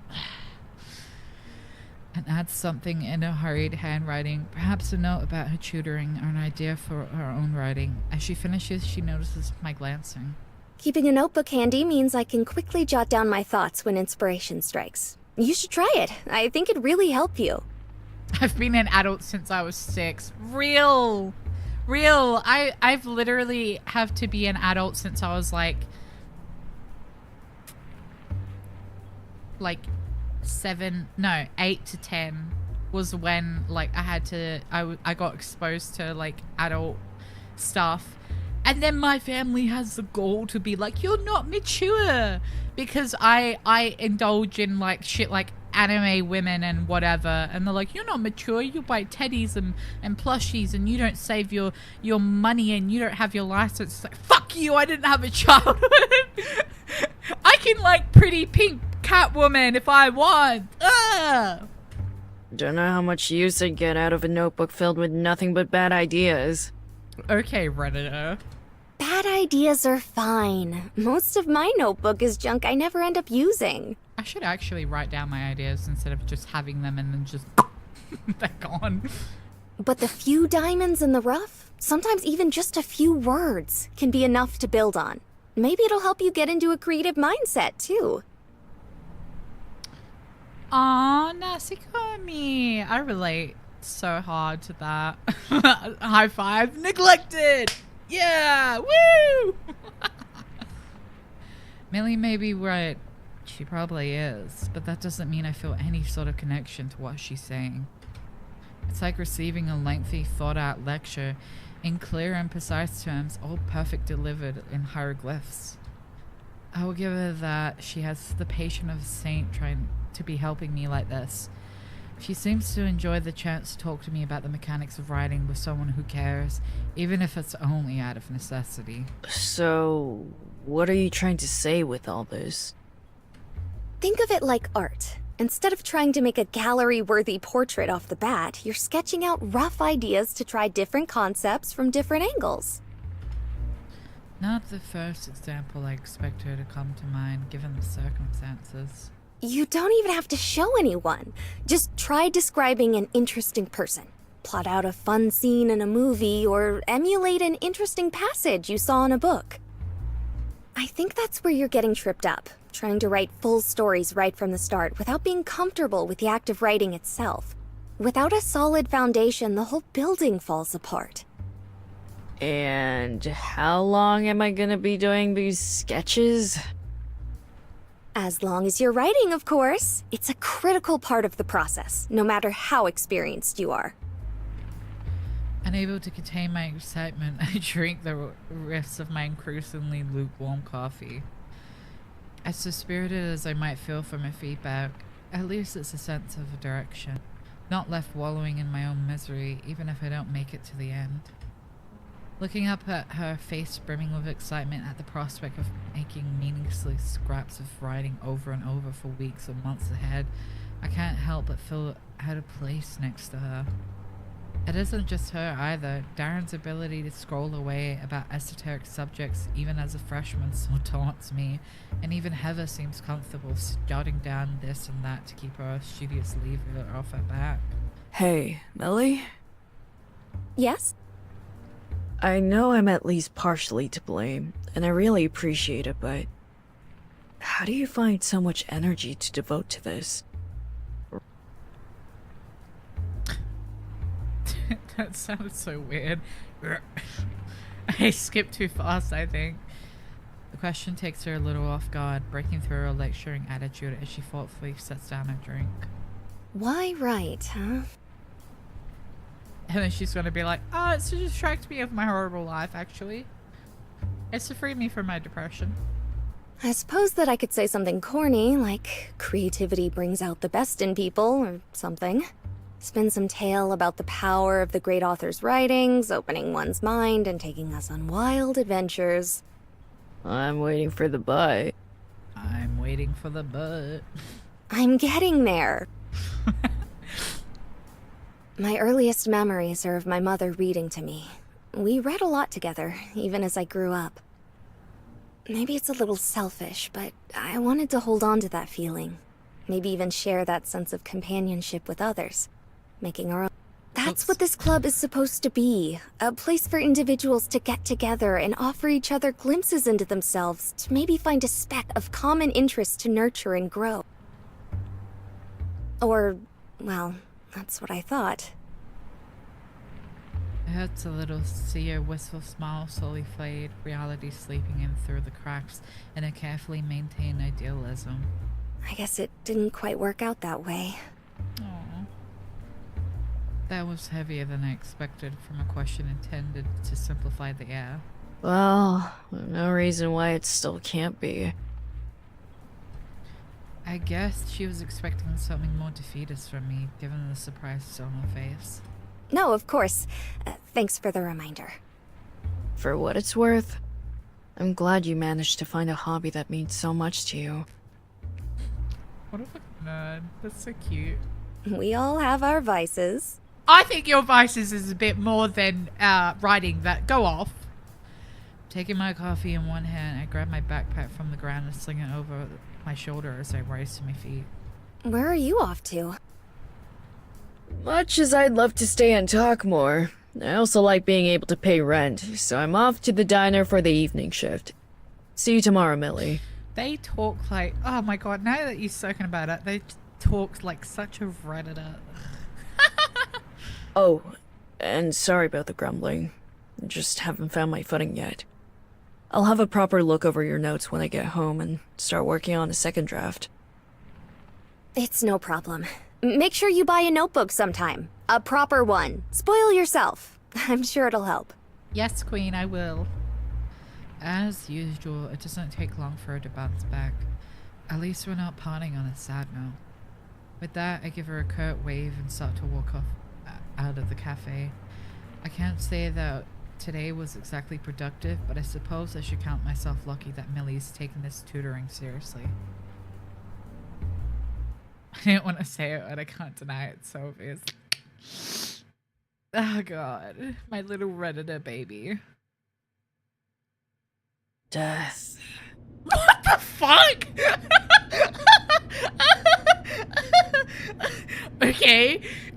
S1: And adds something in a hurried handwriting, perhaps a note about her tutoring or an idea for her own writing. As she finishes, she notices my glancing.
S2: Keeping a notebook handy means I can quickly jot down my thoughts when inspiration strikes. You should try it. I think it'd really help you.
S1: I've been an adult since I was 6. Real. I've literally have to be an adult since I was like 8 to 10 was when like I got exposed to like adult stuff. And then my family has the gall to be like, you're not mature, because I indulge in like shit like anime women and whatever, and they're like, you're not mature, you buy teddies and plushies and you don't save your money and you don't have your license. It's like, fuck you, I didn't have a childhood. I can like pretty pink Catwoman if I want. Ugh.
S3: Don't know how much use I'd get out of a notebook filled with nothing but bad ideas.
S1: Okay, Redditor.
S2: Bad ideas are fine. Most of my notebook is junk I never end up using.
S1: I should actually write down my ideas instead of just having them and then just they're gone.
S2: But the few diamonds in the rough, sometimes even just a few words, can be enough to build on. Maybe it'll help you get into a creative mindset, too.
S1: Aw, Nasikomi. I relate so hard to that. High five. Neglected. Yeah. Woo. Millie may be right. She probably is. But that doesn't mean I feel any sort of connection to what she's saying. It's like receiving a lengthy, thought-out lecture in clear and precise terms, all perfect delivered in hieroglyphs. I will give her that she has the patience of a saint trying to be helping me like this. She seems to enjoy the chance to talk to me about the mechanics of writing with someone who cares, even if it's only out of necessity.
S3: So, what are you trying to say with all this?
S2: Think of it like art. Instead of trying to make a gallery-worthy portrait off the bat, you're sketching out rough ideas to try different concepts from different angles.
S1: Not the first example I expect her to come to mind, given the circumstances.
S2: You don't even have to show anyone. Just try describing an interesting person. Plot out a fun scene in a movie, or emulate an interesting passage you saw in a book. I think that's where you're getting tripped up, trying to write full stories right from the start without being comfortable with the act of writing itself. Without a solid foundation, the whole building falls apart.
S3: And how long am I gonna be doing these sketches?
S2: As long as you're writing, of course. It's a critical part of the process, no matter how experienced you are.
S1: Unable to contain my excitement, I drink the rest of my increasingly lukewarm coffee. As dispirited as I might feel from her feedback, at least it's a sense of a direction. Not left wallowing in my own misery, even if I don't make it to the end. Looking up at her face brimming with excitement at the prospect of making meaningless scraps of writing over and over for weeks or months ahead, I can't help but feel out of place next to her. It isn't just her either. Darren's ability to scroll away about esoteric subjects even as a freshman still taunts me, and even Heather seems comfortable jotting down this and that to keep her studious lever off her back.
S3: Hey, Millie?
S2: Yes?
S3: I know I'm at least partially to blame, and I really appreciate it, but how do you find so much energy to devote to this?
S1: That sounded so weird. I skipped too fast, I think. The question takes her a little off guard, breaking through her lecturing attitude as she thoughtfully sets down a drink.
S2: Why right, huh?
S1: And then she's gonna be like, oh, it's to distract me of my horrible life, actually. It's to free me from my depression.
S2: I suppose that I could say something corny, like creativity brings out the best in people, or something. Spin some tale about the power of the great author's writings, opening one's mind and taking us on wild adventures.
S3: I'm waiting for the bite.
S1: I'm waiting for the butt.
S2: I'm getting there. My earliest memories are of my mother reading to me. We read a lot together, even as I grew up. Maybe it's a little selfish, but I wanted to hold on to that feeling. Maybe even share that sense of companionship with others. Making our own. That's what this club is supposed to be. A place for individuals to get together and offer each other glimpses into themselves, to maybe find a speck of common interest to nurture and grow. Or, well, that's what I thought.
S1: It hurts a little to see her wistful smile slowly fade, reality sleeping in through the cracks in a carefully maintained idealism.
S2: I guess it didn't quite work out that way.
S1: Aww. That was heavier than I expected from a question intended to simplify the air.
S3: Well, no reason why it still can't be.
S1: I guess she was expecting something more defeatist from me, given the surprise on her face.
S2: No, of course. Thanks for the reminder.
S3: For what it's worth, I'm glad you managed to find a hobby that means so much to you.
S1: What a fucking nerd. That's so cute.
S2: We all have our vices.
S1: I think your vices is a bit more than writing that. Go off. Taking my coffee in one hand, I grab my backpack from the ground and sling it over my shoulder as I rise to my feet.
S2: Where are you off to?
S3: Much as I'd love to stay and talk more, I also like being able to pay rent, so I'm off to the diner for the evening shift. See you tomorrow, Millie.
S1: They talk like, oh my god, now that you're talking about it, they talk like such a Redditor.
S3: Oh, and sorry about the grumbling. I just haven't found my footing yet. I'll have a proper look over your notes when I get home and start working on a second draft.
S2: It's no problem. Make sure you buy a notebook sometime. A proper one. Spoil yourself. I'm sure it'll help.
S1: Yes, Queen, I will. As usual, it doesn't take long for her to bounce back. At least we're not parting on a sad note. With that, I give her a curt wave and start to walk off out of the cafe. I can't say that today was exactly productive, but I suppose I should count myself lucky that Millie's taking this tutoring seriously. I didn't want to say it, but I can't deny it, so obvious. Oh god, my little Redditor baby.
S3: Death.
S1: What the fuck?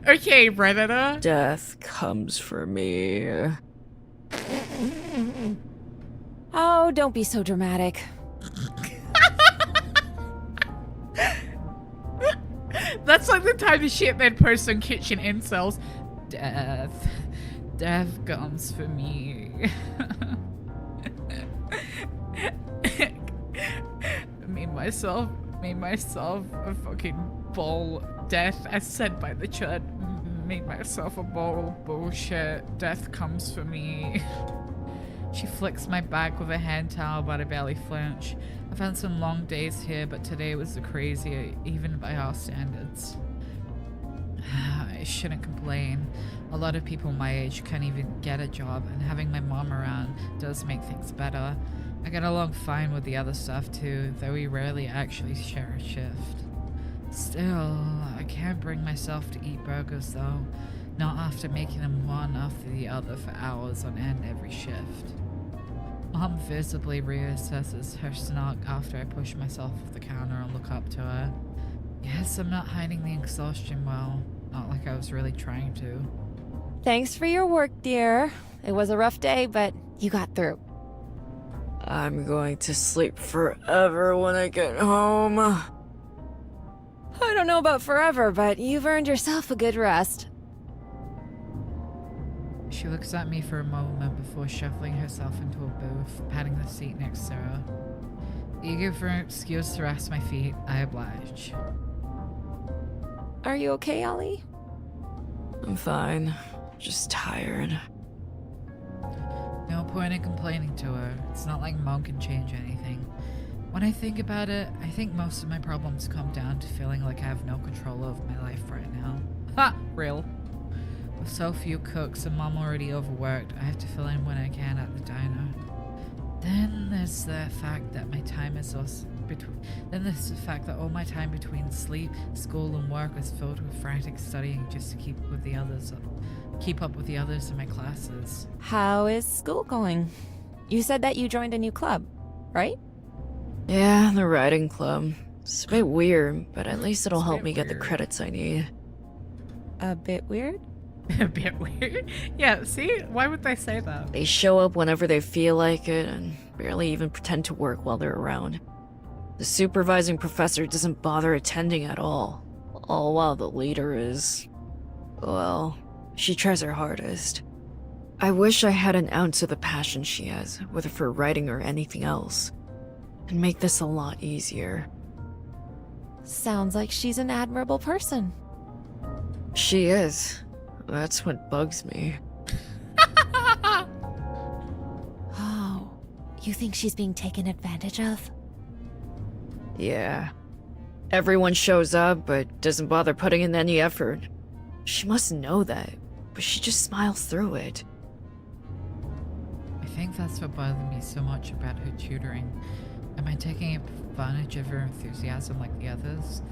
S1: Okay, Redditor.
S3: Death comes for me.
S5: Oh, don't be so dramatic.
S1: That's like the type of shit they'd post on Kitchen Incels. Death comes for me. made myself a fucking bowl. Death, as said by the church, made myself a bowl of bullshit. Death comes for me. She flicks my back with a hand towel, but I barely flinch. I've had some long days here, but today was the crazy, even by our standards. I shouldn't complain. A lot of people my age can't even get a job, and having my mom around does make things better. I get along fine with the other stuff too, though we rarely actually share a shift. Still, I can't bring myself to eat burgers though, not after making them one after the other for hours on end every shift. Mom visibly reassesses her snark after I push myself off the counter and look up to her. Yes, I'm not hiding the exhaustion well, not like I was really trying to.
S5: Thanks for your work, dear. It was a rough day, but you got through.
S3: I'm going to sleep forever when I get home.
S5: I don't know about forever, but you've earned yourself a good rest.
S1: She looks at me for a moment before shuffling herself into a booth, patting the seat next to her. Eager for an excuse to rest my feet, I oblige.
S5: Are you okay, Ollie?
S3: I'm fine. Just tired.
S1: No point in complaining to her. It's not like Mom can change anything. When I think about it, I think most of my problems come down to feeling like I have no control over my life right now. Ha! Real. With so few cooks and Mom already overworked, I have to fill in when I can at the diner. Then there's the fact that all my time between sleep, school, and work is filled with frantic studying just to keep up with the others in my classes.
S5: How is school going? You said that you joined a new club, right?
S3: Yeah, the writing club. It's a bit weird, but at least it'll help me get the credits I need.
S5: A bit weird?
S1: A bit weird? Yeah, see? Why would they say that?
S3: They show up whenever they feel like it and barely even pretend to work while they're around. The supervising professor doesn't bother attending at all while the leader is... well, she tries her hardest. I wish I had an ounce of the passion she has, whether for writing or anything else. It'd make this a lot easier.
S5: Sounds like she's an admirable person.
S3: She is. That's what bugs me.
S5: Oh, you think she's being taken advantage of?
S3: Yeah. Everyone shows up, but doesn't bother putting in any effort. She must know that, but she just smiles through it.
S1: I think that's what bothered me so much about her tutoring. Am I taking advantage of her enthusiasm like the others?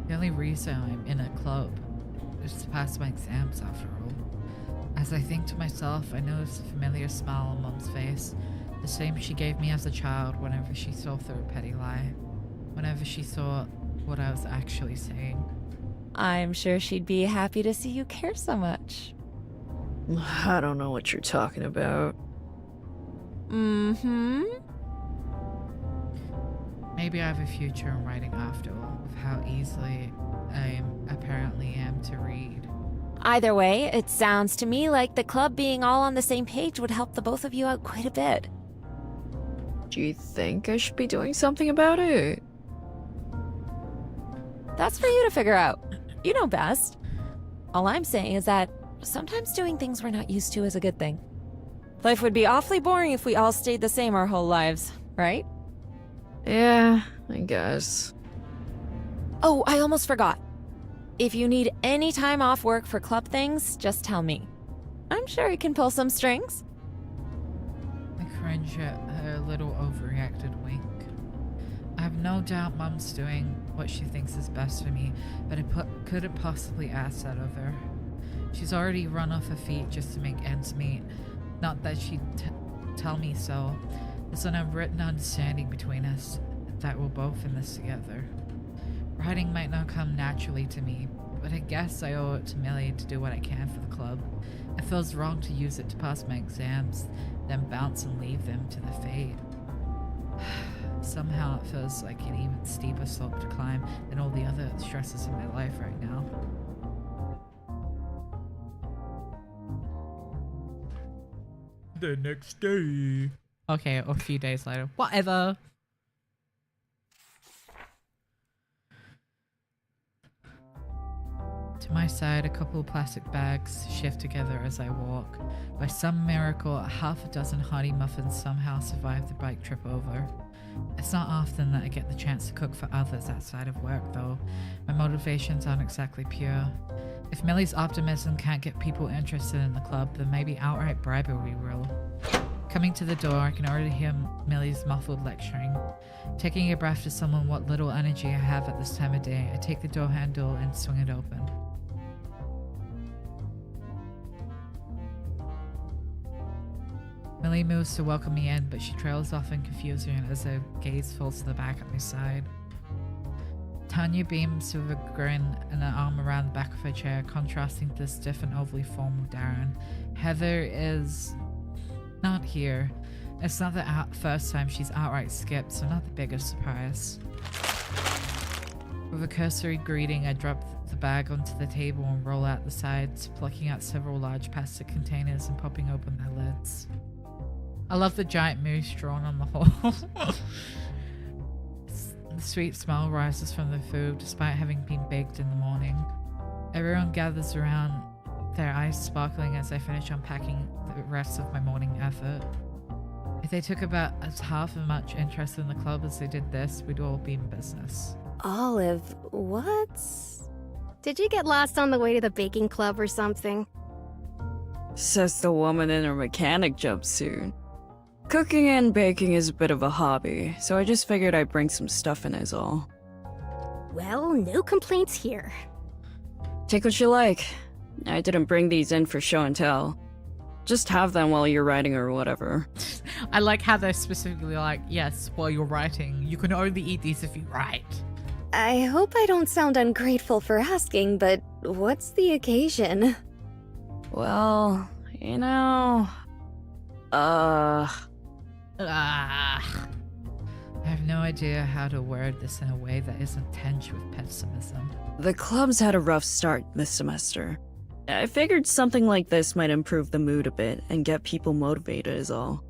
S1: The only reason I'm in a club is to pass my exams, after all. As I think to myself, I notice a familiar smile on Mum's face, the same she gave me as a child whenever she saw through a petty lie, whenever she saw what I was actually saying.
S5: I'm sure she'd be happy to see you care so much.
S3: I don't know what you're talking about.
S5: Mm-hmm.
S1: Maybe I have a future in writing after all, with how easily I apparently am to read.
S5: Either way, it sounds to me like the club being all on the same page would help the both of you out quite a bit.
S3: Do you think I should be doing something about it?
S5: That's for you to figure out. You know best. All I'm saying is that sometimes doing things we're not used to is a good thing. Life would be awfully boring if we all stayed the same our whole lives, right?
S3: Yeah, I guess.
S5: Oh, I almost forgot. If you need any time off work for club things, just tell me. I'm sure you can pull some strings.
S1: I cringe at her little overreacted wink. I have no doubt Mum's doing what she thinks is best for me, but I couldn't possibly ask that of her. She's already run off her feet just to make ends meet. Not that she'd tell me so. There's an unwritten understanding between us that we're both in this together. Writing might not come naturally to me, but I guess I owe it to Millie to do what I can for the club. It feels wrong to use it to pass my exams, then bounce and leave them to their fate. Somehow it feels like an even steeper slope to climb than all the other stresses in my life right now. The next day. Okay, a few days later. Whatever. To my side, a couple of plastic bags shift together as I walk. By some miracle, a half a dozen hearty muffins somehow survive the bike trip over. It's not often that I get the chance to cook for others outside of work, though. My motivations aren't exactly pure. If Millie's optimism can't get people interested in the club, then maybe outright bribery will. Coming to the door, I can already hear Millie's muffled lecturing. Taking a breath to summon what little energy I have at this time of day, I take the door handle and swing it open. Millie moves to welcome me in, but she trails off in confusion as her gaze falls to the back at my side. Tanya beams with a grin and an arm around the back of her chair, contrasting to the stiff and overly formal Darren. Heather is not here. It's not the first time she's outright skipped, so not the biggest surprise. With a cursory greeting, I drop the bag onto the table and roll out the sides, plucking out several large plastic containers and popping open their lids. I love the giant moose drawn on the whole. The sweet smell rises from the food, despite having been baked in the morning. Everyone gathers around, their eyes sparkling as I finish unpacking the rest of my morning effort. If they took about as half as much interest in the club as they did this, we'd all be in business.
S2: Olive, what?
S4: Did you get lost on the way to the baking club or something?
S3: Says the woman in her mechanic jumpsuit. Cooking and baking is a bit of a hobby, so I just figured I'd bring some stuff in is all.
S4: Well, no complaints here.
S3: Take what you like. I didn't bring these in for show and tell. Just have them while you're writing or whatever.
S1: I like how they're specifically like, yes, while you're writing. You can only eat these if you write.
S2: I hope I don't sound ungrateful for asking, but what's the occasion?
S3: Well, you know...
S1: I have no idea how to word this in a way that isn't tinged with pessimism.
S3: The club's had a rough start this semester. I figured something like this might improve the mood a bit and get people motivated is all.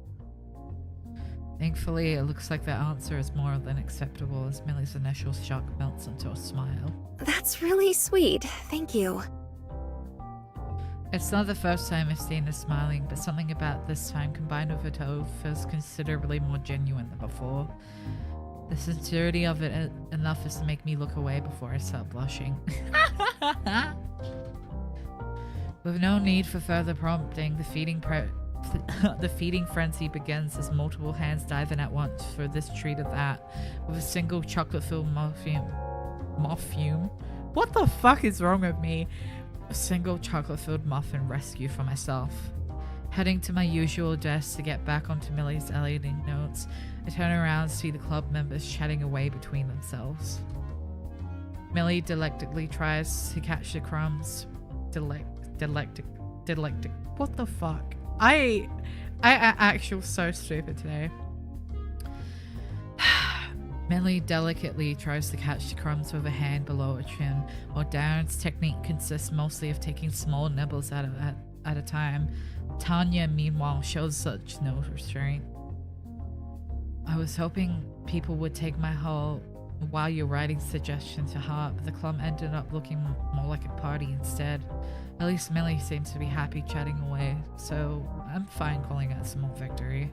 S1: Thankfully, it looks like the answer is more than acceptable as Millie's initial shock melts into a smile.
S2: That's really sweet. Thank you.
S1: It's not the first time I've seen her smiling, but something about this time combined with her tone feels considerably more genuine than before. The sincerity of it enough is to make me look away before I start blushing. With no need for further prompting, the feeding frenzy begins as multiple hands dive in at once for this treat of that, with a single chocolate-filled muffin. What the fuck is wrong with me? A single chocolate-filled muffin rescue for myself. Heading to my usual desk to get back onto Millie's editing notes, I turn around and see the club members chatting away between themselves. Millie delectably tries to catch the crumbs. What the fuck? I actually so stupid today. Millie delicately tries to catch the crumbs with a hand below her chin, while Darren's technique consists mostly of taking small nibbles at a time. Tanya, meanwhile, shows such no restraint. I was hoping people would take my whole while you're writing suggestion to heart, but the club ended up looking more like a party instead. At least Millie seems to be happy chatting away, so I'm fine calling it a small victory.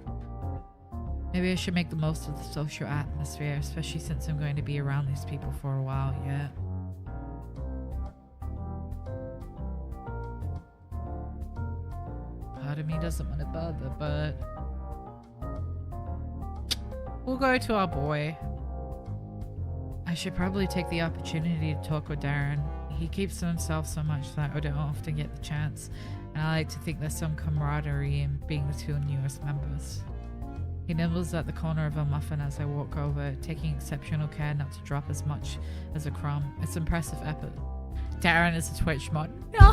S1: Maybe I should make the most of the social atmosphere, especially since I'm going to be around these people for a while yet. Part of me doesn't want to bother, but we'll go to our boy. I should probably take the opportunity to talk with Darren. He keeps to himself so much that I don't often get the chance, and I like to think there's some camaraderie in being the two newest members. He nibbles at the corner of a muffin as I walk over, taking exceptional care not to drop as much as a crumb. It's impressive effort. Darren is a Twitch mod. No!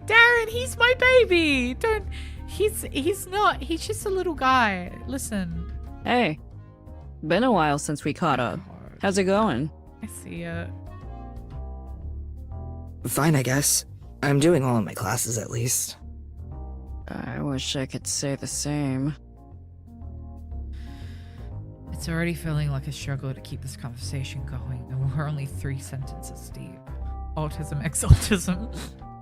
S1: Darren, he's my baby! Don't... He's not. He's just a little guy. Listen.
S3: Hey. Been a while since we caught up. How's it going?
S1: I see it.
S6: Fine, I guess. I'm doing all of my classes at least.
S3: I wish I could say the same.
S1: It's already feeling like a struggle to keep this conversation going, and we're only 3 sentences deep. Autism x autism.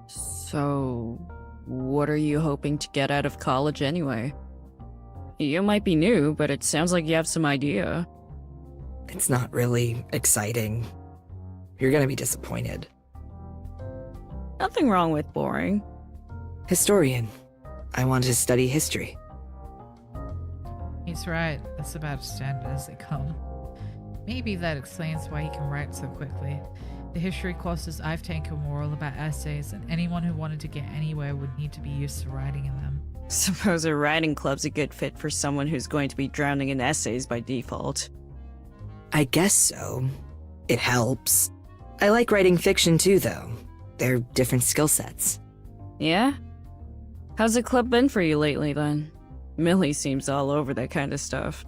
S3: So, what are you hoping to get out of college anyway? You might be new, but it sounds like you have some idea.
S6: It's not really exciting. You're gonna be disappointed.
S3: Nothing wrong with boring.
S6: Historian. I want to study history.
S1: He's right. That's about as standard as they come. Maybe that explains why he can write so quickly. The history courses I've taken were all about essays, and anyone who wanted to get anywhere would need to be used to writing in them.
S3: Suppose a writing club's a good fit for someone who's going to be drowning in essays by default.
S6: I guess so. It helps. I like writing fiction too, though. They're different skill sets.
S3: Yeah? How's the club been for you lately, then? Millie seems all over that kind of stuff.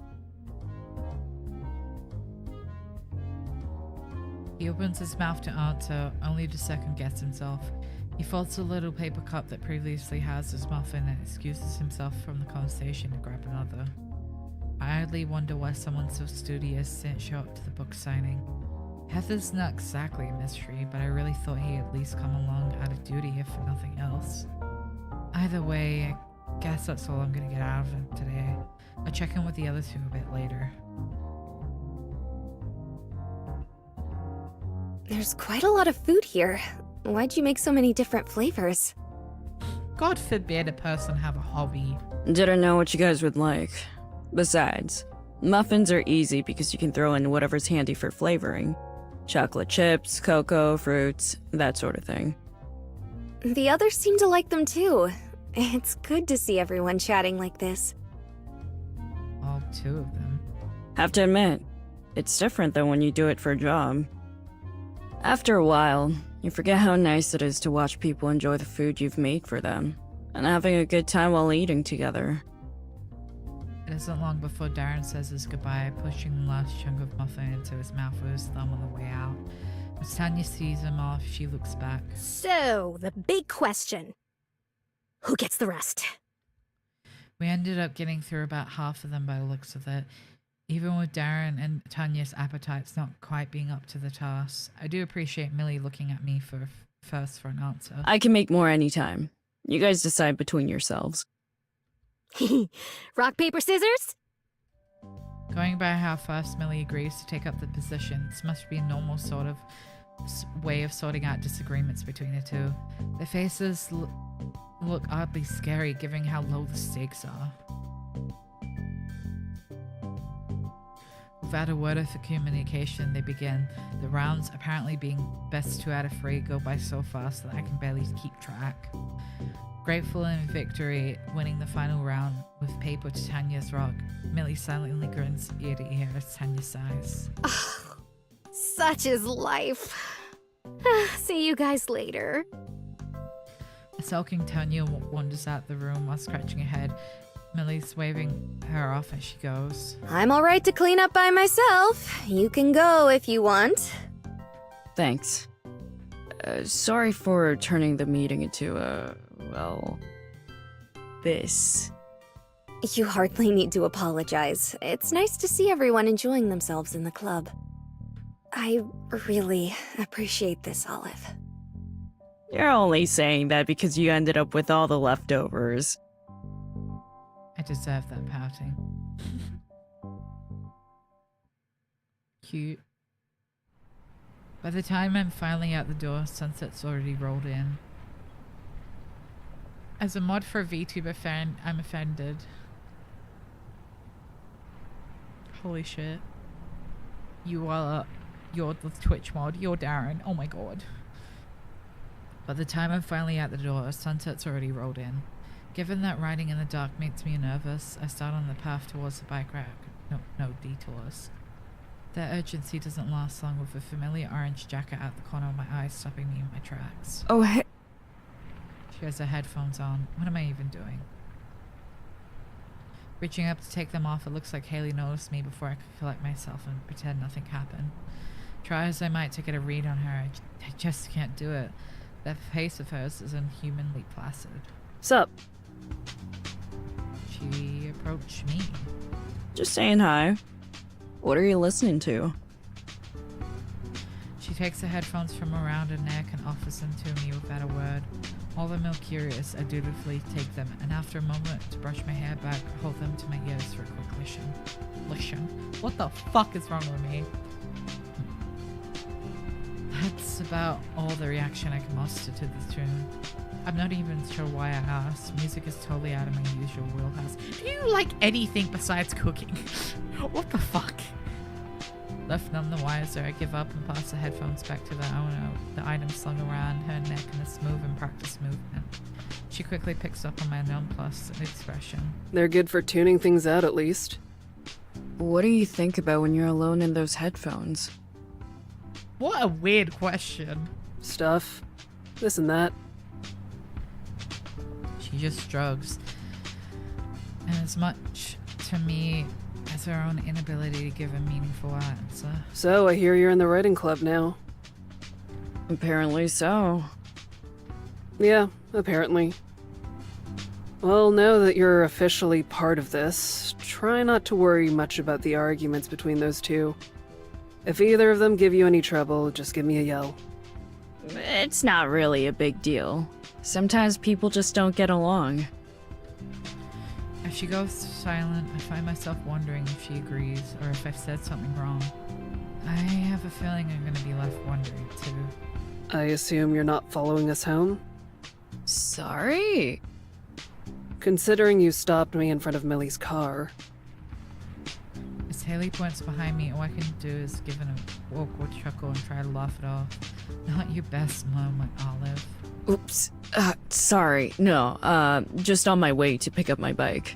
S1: He opens his mouth to answer, only to second guess himself. He folds a little paper cup that previously housed his muffin and excuses himself from the conversation to grab another. I idly wonder why someone so studious didn't show up to the book signing. Heather's not exactly a mystery, but I really thought he'd at least come along out of duty if for nothing else. Either way, I guess that's all I'm gonna get out of him today. I'll check in with the other two a bit later.
S2: There's quite a lot of food here. Why'd you make so many different flavors?
S1: God forbid a person have a hobby.
S3: Didn't know what you guys would like. Besides, muffins are easy because you can throw in whatever's handy for flavoring. Chocolate chips, cocoa, fruits, that sort of thing.
S2: The others seem to like them too. It's good to see everyone chatting like this.
S1: All two of them.
S3: Have to admit, it's different than when you do it for a job. After a while, you forget how nice it is to watch people enjoy the food you've made for them, and having a good time while eating together.
S1: It isn't long before Darren says his goodbye, pushing the last chunk of muffin into his mouth with his thumb on the way out. As Tanya sees him off, she looks back.
S7: So, the big question. Who gets the rest?
S1: We ended up getting through about half of them by the looks of it, even with Darren and Tanya's appetites not quite being up to the task. I do appreciate Millie looking at me first for an answer.
S3: I can make more anytime. You guys decide between yourselves.
S7: Rock, paper, scissors?
S1: Going by how fast Millie agrees to take up the position, this must be a normal sort of way of sorting out disagreements between the two. Their faces look oddly scary given how low the stakes are. Without a word of communication, they begin. The rounds, apparently being best 2 out of 3, go by so fast that I can barely keep track. Grateful in victory, winning the final round with paper to Tanya's rock, Millie silently grins ear to ear as Tanya sighs.
S7: Such is life. See you guys later.
S1: A sulking Tanya wanders out the room while scratching her head. Millie's waving her off as she goes.
S2: I'm all right to clean up by myself. You can go if you want.
S3: Thanks. Sorry for turning the meeting into this.
S2: You hardly need to apologize. It's nice to see everyone enjoying themselves in the club. I really appreciate this, Olive.
S3: You're only saying that because you ended up with all the leftovers.
S1: I deserve that pouting. Cute. By the time I'm finally out the door, sunset's already rolled in. As a mod for a VTuber fan, I'm offended. Holy shit. You're the Twitch mod. You're Darren. Oh my god. By the time I'm finally out the door, sunset's already rolled in. Given that riding in the dark makes me nervous, I start on the path towards the bike rack. No detours. That urgency doesn't last long, with a familiar orange jacket out the corner of my eye stopping me in my tracks.
S3: Oh, hey.
S1: She has her headphones on. What am I even doing? Reaching up to take them off, it looks like Haley noticed me before I could collect myself and pretend nothing happened. Try as I might to get a read on her, I just can't do it. That face of hers is inhumanly placid.
S3: Sup?
S1: She approached me.
S3: Just saying hi. What are you listening to?
S1: She takes the headphones from around her neck and offers them to me without a word. All the more curious, I dutifully take them, and after a moment to brush my hair back, hold them to my ears for a quick listen. Listen? What the fuck is wrong with me? That's about all the reaction I can muster to this tune. I'm not even sure why I asked. Music is totally out of my usual wheelhouse. Do you like anything besides cooking? What the fuck? Left none the wiser, I give up and pass the headphones back to the owner, the item slung around her neck in a smooth and practiced movement. She quickly picks up on my nonplussed expression.
S8: They're good for tuning things out, at least.
S3: What do you think about when you're alone in those headphones?
S1: What a weird question.
S8: Stuff. This and that.
S1: She just shrugs. And as much to me as her own inability to give a meaningful answer.
S8: So, I hear you're in the writing club now.
S3: Apparently so.
S8: Yeah, apparently. Well, now that you're officially part of this, try not to worry much about the arguments between those two. If either of them give you any trouble, just give me a yell.
S3: It's not really a big deal. Sometimes people just don't get along.
S1: As she goes silent, I find myself wondering if she agrees or if I've said something wrong. I have a feeling I'm going to be left wondering too.
S8: I assume you're not following us home?
S3: Sorry?
S8: Considering you stopped me in front of Millie's car.
S1: As Haley points behind me, all I can do is give an awkward chuckle and try to laugh it off. Not your best moment, Olive.
S3: Oops. Sorry. No, just on my way to pick up my bike.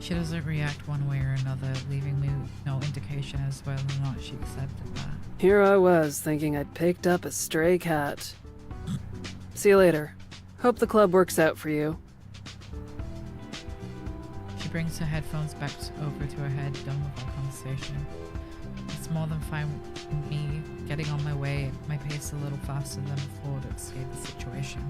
S1: She doesn't react one way or another, leaving me no indication as whether or not she accepted that.
S8: Here I was, thinking I'd picked up a stray cat. See you later. Hope the club works out for you.
S1: She brings her headphones back over to her head, done with our conversation. It's more than fine with me getting on my way, my pace a little faster than before to escape the situation.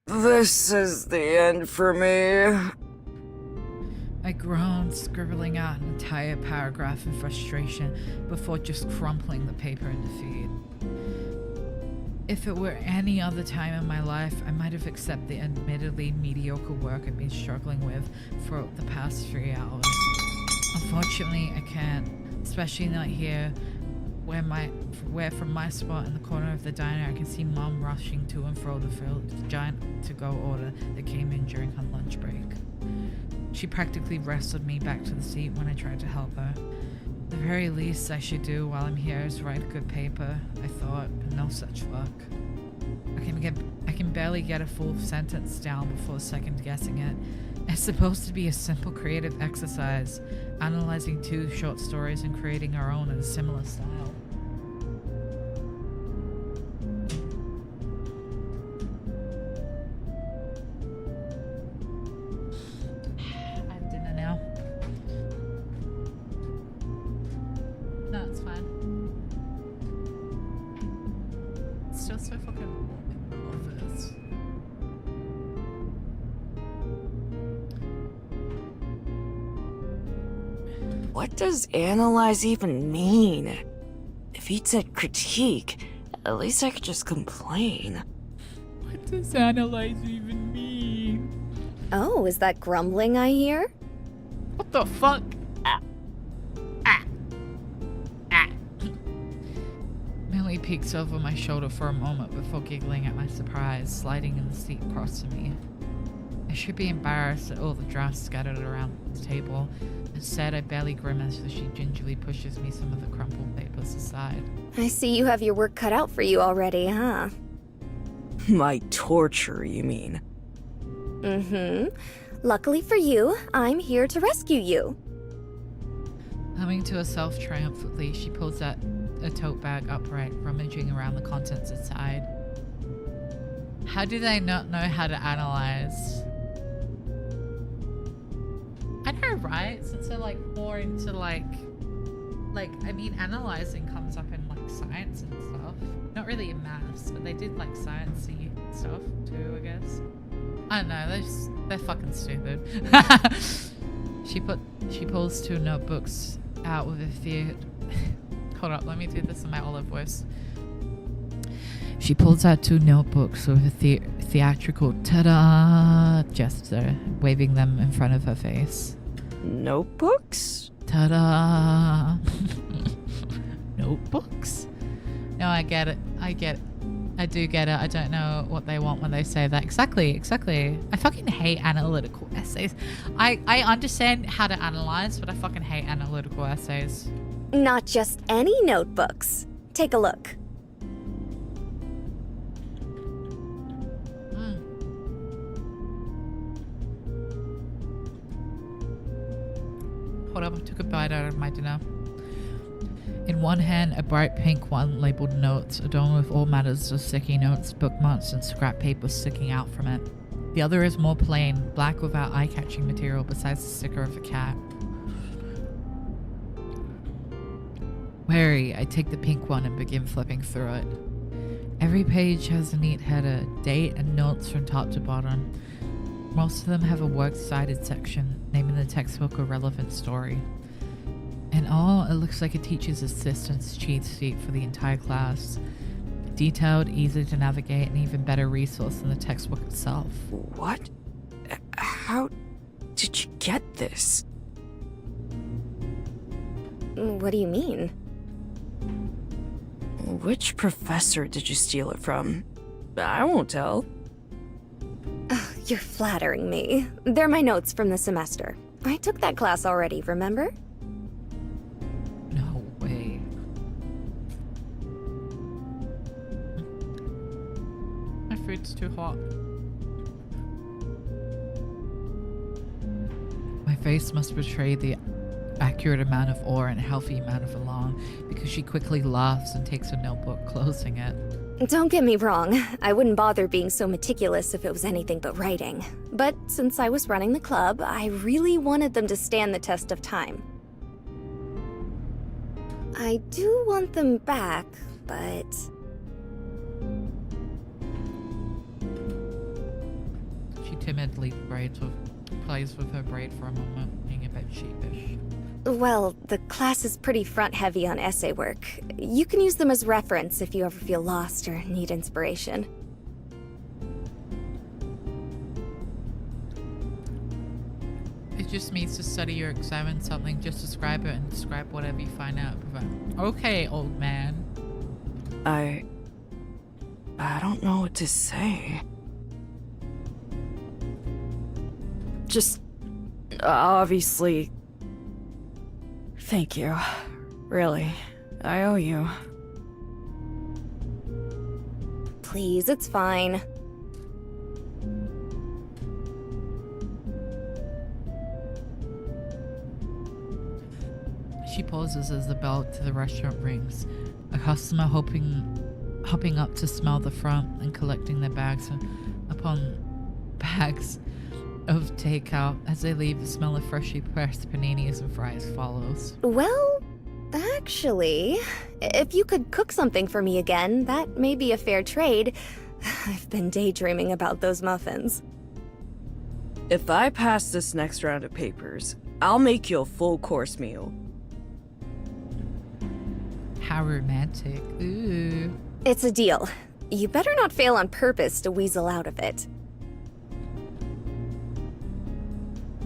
S3: This is the end for me.
S1: I groaned, scribbling out an entire paragraph in frustration before just crumpling the paper in defeat. If it were any other time in my life, I might have accepted the admittedly mediocre work I've been struggling with for the past 3 hours. Unfortunately, I can't, especially not here, where from my spot in the corner of the diner I can see Mom rushing to and fro to fill the giant to-go order that came in during her lunch break. She practically wrestled me back to the seat when I tried to help her. The very least I should do while I'm here is write a good paper, I thought, but no such luck. I can barely get a full sentence down before second guessing it. It's supposed to be a simple creative exercise, analyzing 2 short stories and creating our own in a similar style. I have dinner now. No, it's fine. It's still so fucking warm in the office.
S3: What does analyze even mean? If he'd said critique, at least I could just complain.
S1: What does analyze even mean?
S2: Oh, is that grumbling I hear?
S1: What the fuck? Millie peeks over my shoulder for a moment before giggling at my surprise, sliding in the seat across to me. I should be embarrassed at all the drafts scattered around the table. Instead, I barely grimace as she gingerly pushes me some of the crumpled papers aside.
S2: I see you have your work cut out for you already, huh?
S3: My torture, you mean?
S2: Mm-hmm. Luckily for you, I'm here to rescue you.
S1: Humming to herself triumphantly, she pulls out a tote bag upright, rummaging around the contents inside. How do they not know how to analyze? I know, right? Since they're like more into like I mean, analyzing comes up in like like science and stuff. Not really in maths, but they did like sciencey stuff too, I guess. I don't know, they're fucking stupid. She pulls 2 notebooks out with a fear. Hold up, let me do this in my Olive voice. She pulls out 2 notebooks with a theatrical ta-da gesture, waving them in front of her face.
S3: Notebooks?
S1: Ta-da! Notebooks? No, I get it. I do get it. I don't know what they want when they say that. Exactly. I fucking hate analytical essays. I understand how to analyze, but I fucking hate analytical essays.
S2: Not just any notebooks. Take a look.
S1: Hold up, I took a bite out of my dinner. In one hand, a bright pink one labeled notes, adorned with all matters of sticky notes, bookmarks, and scrap paper sticking out from it. The other is more plain, black without eye-catching material besides the sticker of a cat. Wary, I take the pink one and begin flipping through it. Every page has a neat header, date, and notes from top to bottom. Most of them have a works cited section, naming the textbook a relevant story. In all, it looks like a teacher's assistant's cheat sheet for the entire class. Detailed, easy to navigate, and even better resource than the textbook itself.
S3: What? How did you get this?
S2: What do you mean?
S3: Which professor did you steal it from? I won't tell.
S2: You're flattering me. They're my notes from the semester. I took that class already, remember?
S1: No way. My food's too hot. My face must betray the accurate amount of awe and healthy amount of alarm, because she quickly laughs and takes a notebook, closing it.
S2: Don't get me wrong, I wouldn't bother being so meticulous if it was anything but writing. But since I was running the club, I really wanted them to stand the test of time. I do want them back, but...
S1: She timidly plays with her braid for a moment, being a bit sheepish.
S2: Well, the class is pretty front-heavy on essay work. You can use them as reference if you ever feel lost or need inspiration.
S1: It just means to study or examine something, just describe it and describe whatever you find out about it. Okay, old man.
S3: I don't know what to say. Just, obviously... Thank you. Really. I owe you.
S2: Please, it's fine.
S1: She pauses as the bell to the restaurant rings. A customer hopping up to smell the front and collecting their bags upon bags of takeout. As they leave, the smell of freshly pressed paninis and fries follows.
S2: Well, actually, if you could cook something for me again, that may be a fair trade. I've been daydreaming about those muffins.
S3: If I pass this next round of papers, I'll make you a full course meal.
S1: How romantic. Ooh.
S2: It's a deal. You better not fail on purpose to weasel out of it.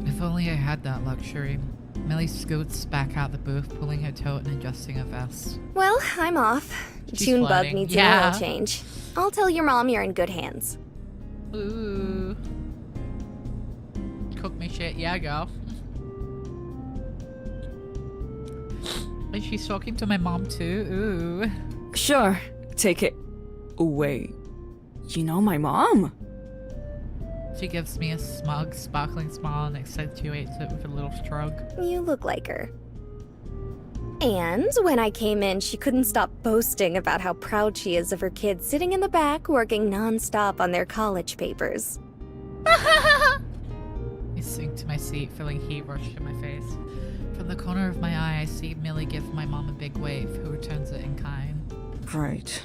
S1: If only I had that luxury. Millie scoots back out the booth, pulling her tote and adjusting her vest.
S2: Well, I'm off.
S1: She's
S2: Junebug
S1: flirting.
S2: needs
S1: Yeah.
S2: an oil change. I'll tell your mom you're in good hands.
S1: Ooh. Cook me shit. Yeah, girl. And she's talking to my mom too. Ooh.
S3: Sure. Take it. Wait. You know my mom?
S1: She gives me a smug, sparkling smile and accentuates it with a little shrug.
S2: You look like her. And when I came in, she couldn't stop boasting about how proud she is of her kids sitting in the back working non-stop on their college papers.
S1: I sink to my seat, feeling heat rush to my face. From the corner of my eye, I see Millie give my mom a big wave, who returns it in kind.
S3: Right.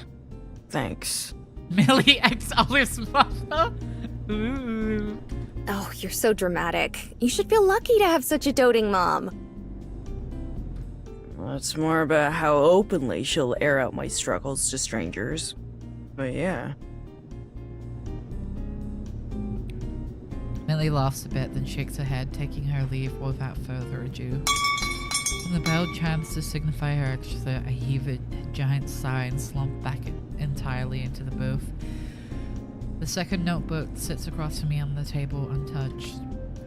S3: Thanks.
S1: Millie ex Olive's mother. Ooh.
S2: Oh, you're so dramatic. You should feel lucky to have such a doting mom.
S3: Well, it's more about how openly she'll air out my struggles to strangers. But yeah.
S1: Millie laughs a bit, then shakes her head, taking her leave without further ado. When the bell chimes to signify her exit, I heave a giant sigh and slump back entirely into the booth. The second notebook sits across from me on the table, untouched.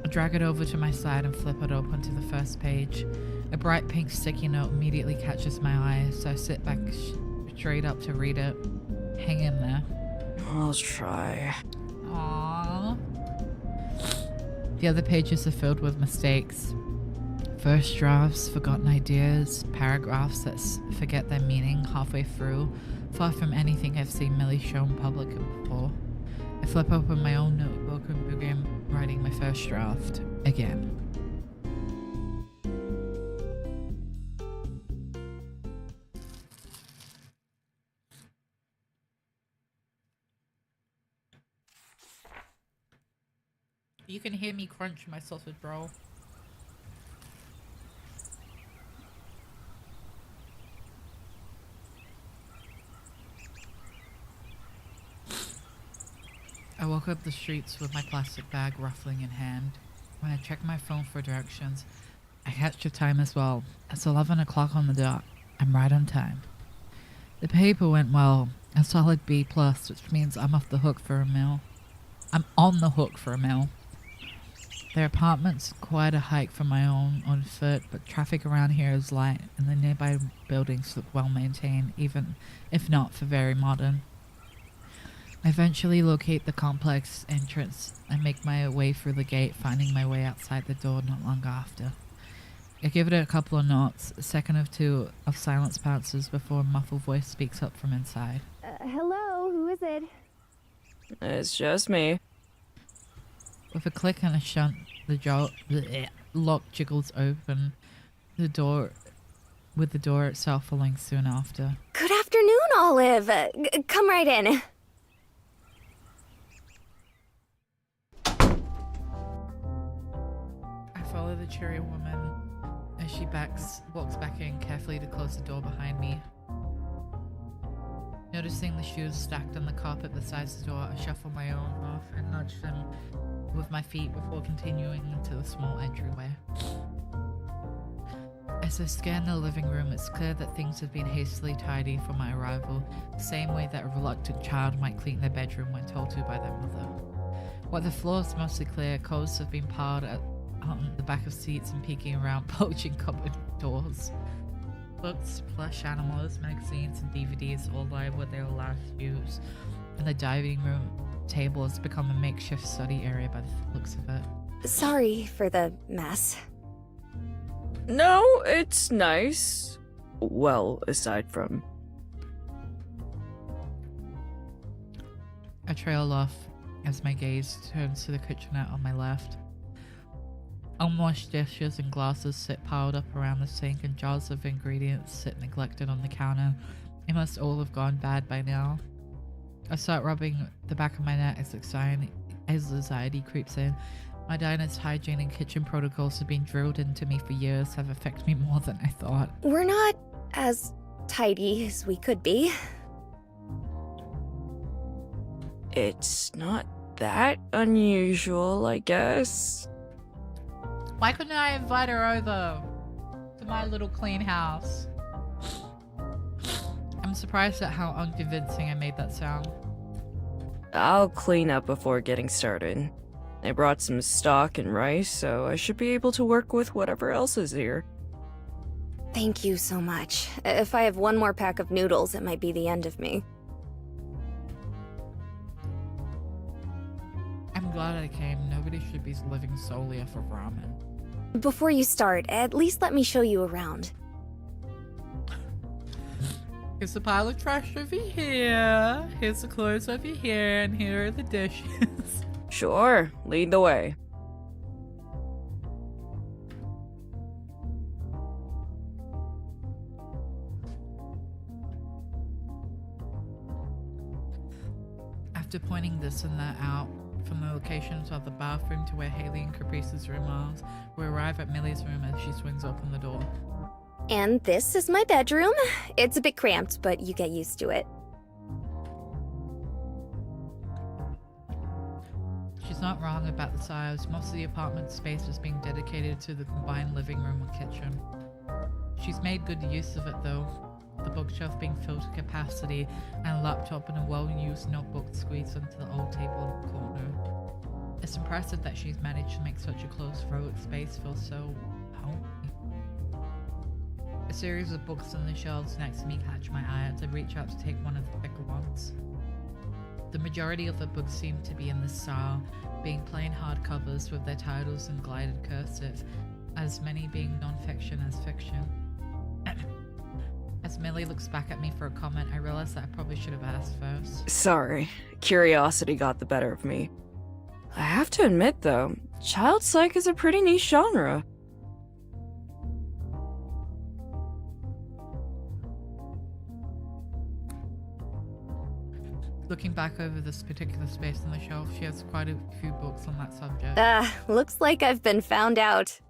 S1: I drag it over to my side and flip it open to the first page. A bright pink sticky note immediately catches my eye, so I sit back straight up to read it. Hang in there.
S3: I'll try.
S1: Aww. The other pages are filled with mistakes. First drafts, forgotten ideas, paragraphs that forget their meaning halfway through, far from anything I've seen Millie show in public before. I flip open my own notebook and begin writing my first draft again. You can hear me crunch my sausage roll. I walk up the streets with my plastic bag ruffling in hand. When I check my phone for directions, I catch the time as well. It's 11 o'clock on the dot. I'm right on time. The paper went well, a solid B+, which means I'm off the hook for a meal. I'm on the hook for a meal. Their apartment's quite a hike from my own on foot, but traffic around here is light, and the nearby buildings look well maintained, even if not for very modern. I eventually locate the complex entrance and make my way through the gate, finding my way outside the door not long after. I give it a couple of knocks, a second or two of silence passes before a muffled voice speaks up from inside.
S7: Hello, who is it?
S3: It's just me.
S1: With a click and a shunt, the lock jiggles open, with the door itself following soon after.
S2: Good afternoon, Olive. Come right in.
S1: I follow the cheery woman as she walks back in carefully to close the door behind me. Noticing the shoes stacked on the carpet beside the door, I shuffle my own off and nudge them with my feet before continuing into the small entryway. As I scan the living room, it's clear that things have been hastily tidied for my arrival, the same way that a reluctant child might clean their bedroom when told to by their mother. While the floor is mostly clear, clothes have been piled on the back of seats and peeking around bulging cupboard doors. Books, plush animals, magazines, and DVDs all lie where they were last used, and the dining room table has become a makeshift study area by the looks of it.
S2: Sorry for the mess.
S3: No, it's nice. Well, aside from...
S1: I trail off as my gaze turns to the kitchenette on my left. Unwashed dishes and glasses sit piled up around the sink, and jars of ingredients sit neglected on the counter. They must all have gone bad by now. I start rubbing the back of my neck as anxiety creeps in. My diner's hygiene and kitchen protocols have been drilled into me for years, have affected me more than I thought.
S2: We're not as tidy as we could be.
S3: It's not that unusual, I guess.
S1: Why couldn't I invite her over to my little clean house? I'm surprised at how unconvincing I made that sound.
S3: I'll clean up before getting started. I brought some stock and rice, so I should be able to work with whatever else is here.
S2: Thank you so much. If I have one more pack of noodles, it might be the end of me.
S1: I'm glad I came. Nobody should be living solely off of ramen.
S2: Before you start, at least let me show you around.
S1: Here's a pile of trash over here. Here's the clothes over here, and here are the dishes.
S3: Sure, lead the way.
S1: After pointing this and that out, from the locations of the bathroom to where Haley and Caprice's room are, we arrive at Millie's room as she swings open the door.
S2: And this is my bedroom. It's a bit cramped, but you get used to it.
S1: She's not wrong about the size. Most of the apartment space is being dedicated to the combined living room and kitchen. She's made good use of it though, the bookshelf being filled to capacity and a laptop and a well-used notebook squeezed into the old table in the corner. It's impressive that she's managed to make such a close-row space feel so homey. A series of books on the shelves next to me catch my eye as I reach out to take one of the thicker ones. The majority of the books seem to be in this style, being plain hardcovers with their titles in glided cursive, as many being non-fiction as fiction. As Millie looks back at me for a comment, I realize that I probably should have asked first.
S3: Sorry, curiosity got the better of me. I have to admit, though, child psych is a pretty niche genre.
S1: Looking back over this particular space on the shelf, she has quite a few books on that subject.
S2: Looks like I've been found out.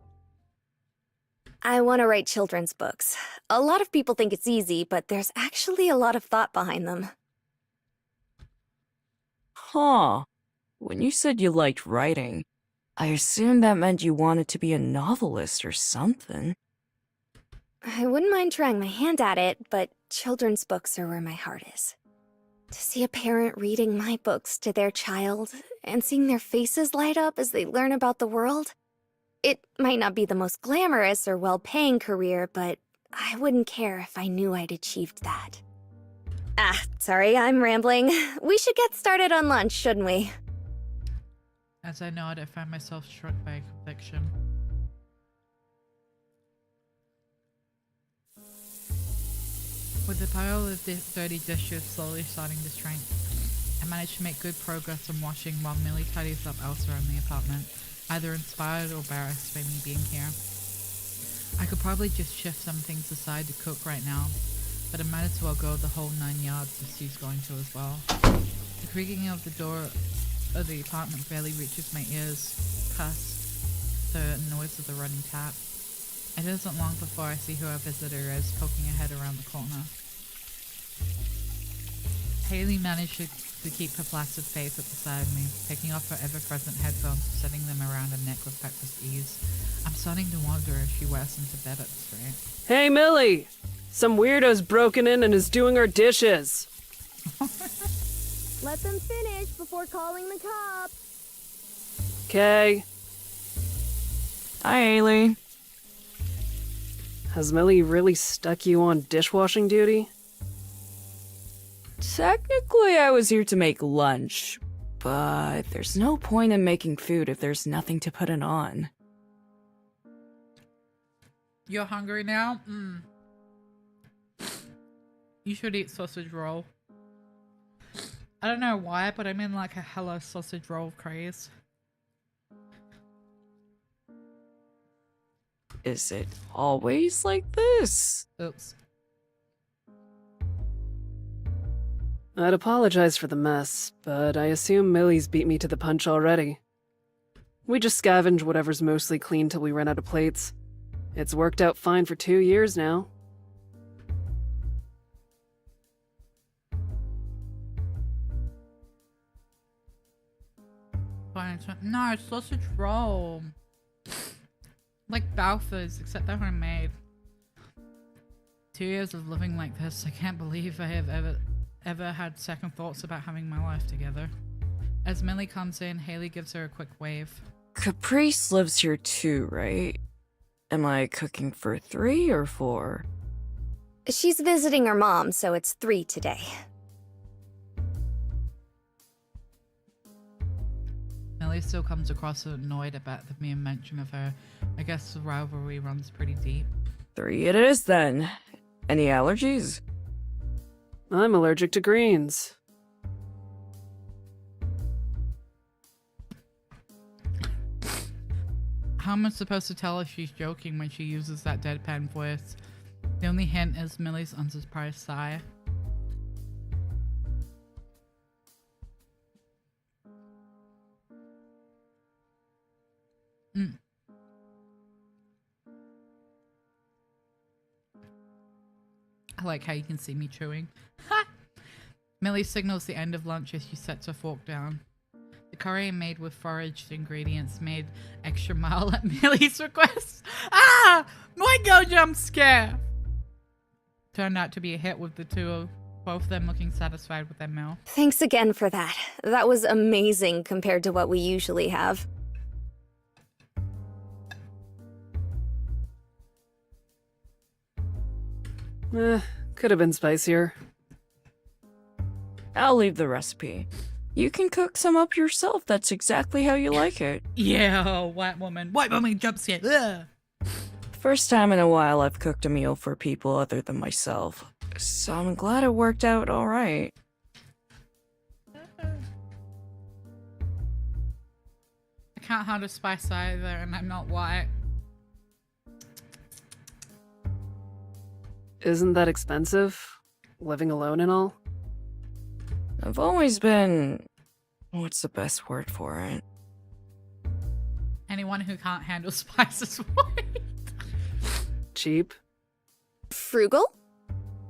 S2: I want to write children's books. A lot of people think it's easy, but there's actually a lot of thought behind them.
S3: Huh. When you said you liked writing, I assumed that meant you wanted to be a novelist or something.
S2: I wouldn't mind trying my hand at it, but children's books are where my heart is. To see a parent reading my books to their child and seeing their faces light up as they learn about the world. It might not be the most glamorous or well-paying career, but I wouldn't care if I knew I'd achieved that. Sorry, I'm rambling. We should get started on lunch, shouldn't we?
S1: As I nod, I find myself struck by a conviction. With the pile of dirty dishes slowly starting to shrink, I manage to make good progress on washing while Millie tidies up elsewhere in the apartment, either inspired or embarrassed by me being here. I could probably just shift some things aside to cook right now, but I might as well go the whole 9 yards if she's going to as well. The creaking of the door of the apartment barely reaches my ears, past the noise of the running tap. It isn't long before I see who our visitor is, poking her head around the corner. Haley managed to keep her placid face at the side of me, picking off her ever-present headphones and setting them around her neck with practiced ease. I'm starting to wonder if she wears them to bed at this rate.
S8: Hey, Millie! Some weirdo's broken in and is doing our dishes.
S7: Let them finish before calling the cops.
S8: Okay.
S3: Hi, Haley.
S8: Has Millie really stuck you on dishwashing duty?
S3: Technically, I was here to make lunch, but there's no point in making food if there's nothing to put it on.
S1: You're hungry now? You should eat sausage roll. I don't know why, but I'm in like a hello sausage roll craze.
S3: Is it always like this?
S1: Oops.
S8: I'd apologize for the mess, but I assume Millie's beat me to the punch already. We just scavenge whatever's mostly clean till we run out of plates. It's worked out fine for 2 years now.
S1: Fine. No, it's sausage roll. Like Balfour's, except they're homemade. 2 years of living like this, I can't believe I have ever had second thoughts about having my life together. As Millie comes in, Haley gives her a quick wave.
S3: Caprice lives here too, right? Am I cooking for 3 or 4?
S2: She's visiting her mom, so it's 3 today.
S1: Millie still comes across annoyed about the mere mention of her. I guess the rivalry runs pretty deep.
S3: 3 it is then. Any allergies?
S8: I'm allergic to greens.
S1: How am I supposed to tell if she's joking when she uses that deadpan voice? The only hint is Millie's unsurprised sigh. like how you can see me chewing. Ha! Millie signals the end of lunch as she sets her fork down. The curry made with foraged ingredients made extra mild at Millie's request. Ah! My go jump scare! Turned out to be a hit with the two of both of them looking satisfied with their meal.
S2: Thanks again for that. That was amazing compared to what we usually have.
S8: Could have been spicier.
S3: I'll leave the recipe. You can cook some up yourself. That's exactly how you like it.
S1: Yeah, white woman jump scare. Ugh.
S3: First time in a while I've cooked a meal for people other than myself. So I'm glad it worked out alright.
S1: I can't handle spice either, and I'm not white.
S8: Isn't that expensive? Living alone and all?
S3: I've always been... what's the best word for it?
S1: Anyone who can't handle spice is white.
S8: Cheap?
S2: Frugal?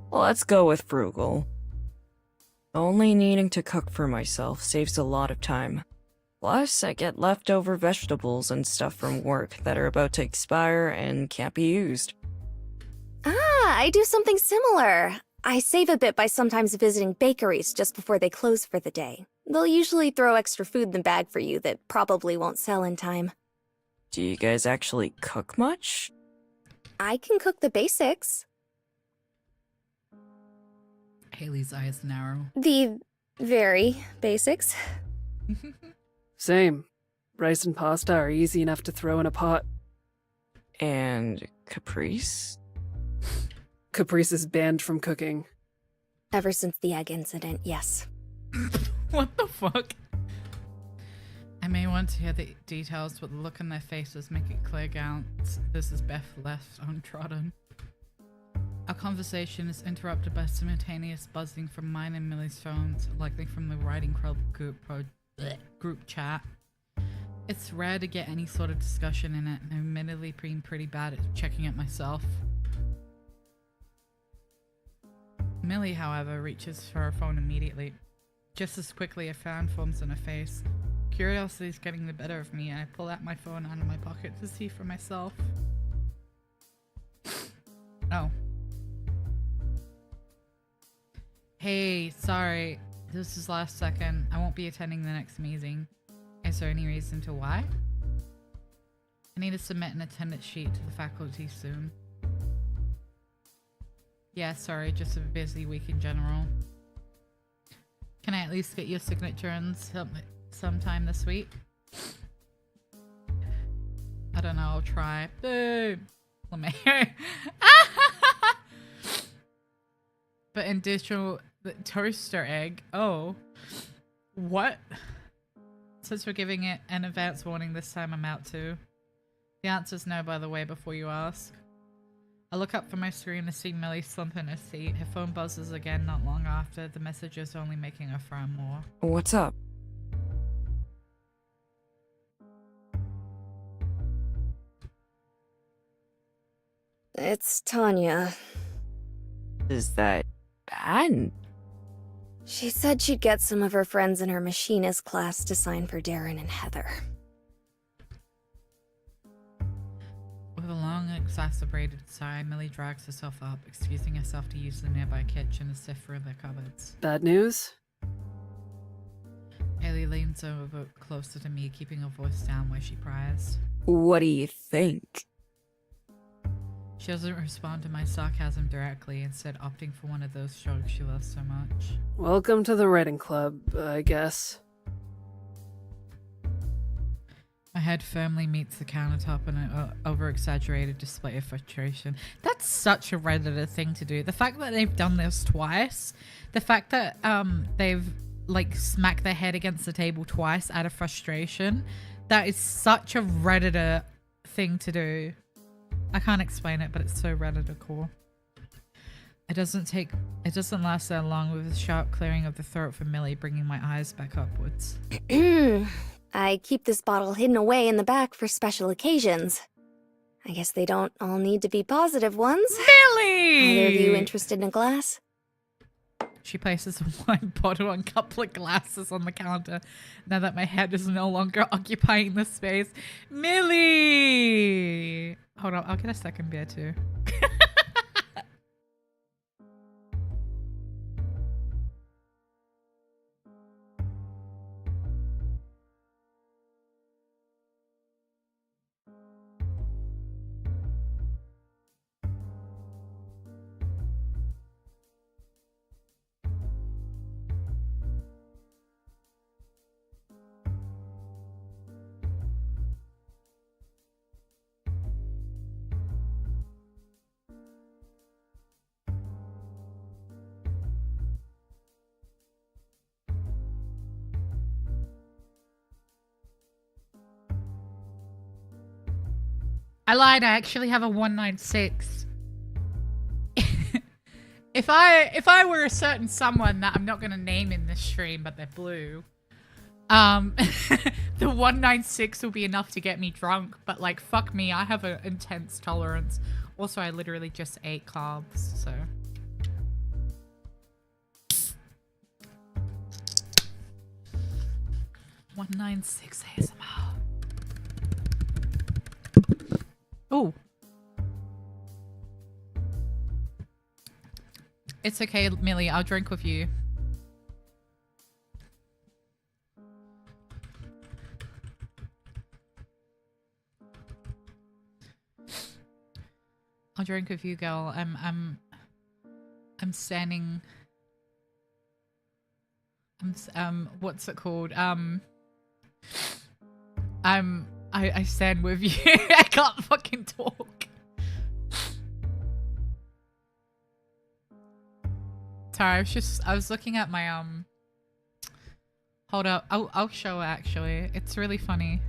S3: Let's go with frugal. Only needing to cook for myself saves a lot of time. Plus, I get leftover vegetables and stuff from work that are about to expire and can't be used.
S2: I do something similar. I save a bit by sometimes visiting bakeries just before they close for the day. They'll usually throw extra food in the bag for you that probably won't sell in time.
S3: Do you guys actually cook much?
S2: I can cook the basics.
S1: Haley's eyes narrow.
S2: The very basics.
S8: Same. Rice and pasta are easy enough to throw in a pot.
S3: And Caprice?
S8: Caprice is banned from cooking.
S2: Ever since the egg incident, yes.
S1: What the fuck? I may want to hear the details, but the look on their faces make it clear this is Beth left untrodden. Our conversation is interrupted by simultaneous buzzing from mine and Millie's phones, likely from the writing club group chat. It's rare to get any sort of discussion in it, and I'm admittedly being pretty bad at checking it myself. Millie, however, reaches for her phone immediately. Just as quickly, a frown forms on her face. Curiosity is getting the better of me, and I pull out my phone out of my pocket to see for myself. Oh. Hey, sorry. This is last second. I won't be attending the next meeting. Is there any reason to why? I need to submit an attendance sheet to the faculty soon. Yeah, sorry, just a busy week in general. Can I at least get your signature in sometime this week? I don't know, I'll try. Boom! Let me hear. But in digital, the toaster egg. Oh. What? Since we're giving it an advance warning this time, I'm out too. The answer's no, by the way, before you ask. I look up from my screen to see Millie slump in her seat. Her phone buzzes again not long after. The message is only making her frown more.
S3: What's up?
S2: It's Tanya.
S3: Is that bad?
S2: She said she'd get some of her friends in her machinist class to sign for Darren and Heather.
S1: With a long, exacerbated sigh, Millie drags herself up, excusing herself to use the nearby kitchen to sift through their cupboards.
S8: Bad news?
S1: Haley leans over closer to me, keeping her voice down while she pries.
S3: What do you think?
S1: She doesn't respond to my sarcasm directly, instead opting for one of those shrugs she loves so much.
S8: Welcome to the writing club, I guess.
S1: My head firmly meets the countertop in an over-exaggerated display of frustration. That's such a Redditor thing to do. The fact that they've done this twice, the fact that they've like smacked their head against the table twice out of frustration, that is such a Redditor thing to do. I can't explain it, but it's so Redditor core. It doesn't last that long, with a sharp clearing of the throat from Millie bringing my eyes back upwards.
S2: I keep this bottle hidden away in the back for special occasions. I guess they don't all need to be positive ones.
S1: Millie!
S2: Either of you interested in a glass?
S1: She places a wine bottle and a couple of glasses on the counter now that my head is no longer occupying the space. Millie! Hold on, I'll get a second beer too. I lied, I actually have a 196. If I were a certain someone that I'm not gonna name in this stream, but they're blue, the 196 will be enough to get me drunk, but like fuck me, I have an intense tolerance. Also, I literally just ate carbs, so. $196 ASMR. Oh. It's okay, Millie. I'll drink with you. I'll drink with you, girl. I'm standing. What's it called? I stand with you. I can't fucking talk. Sorry, I was looking at my hold up. I'll show it actually. It's really funny.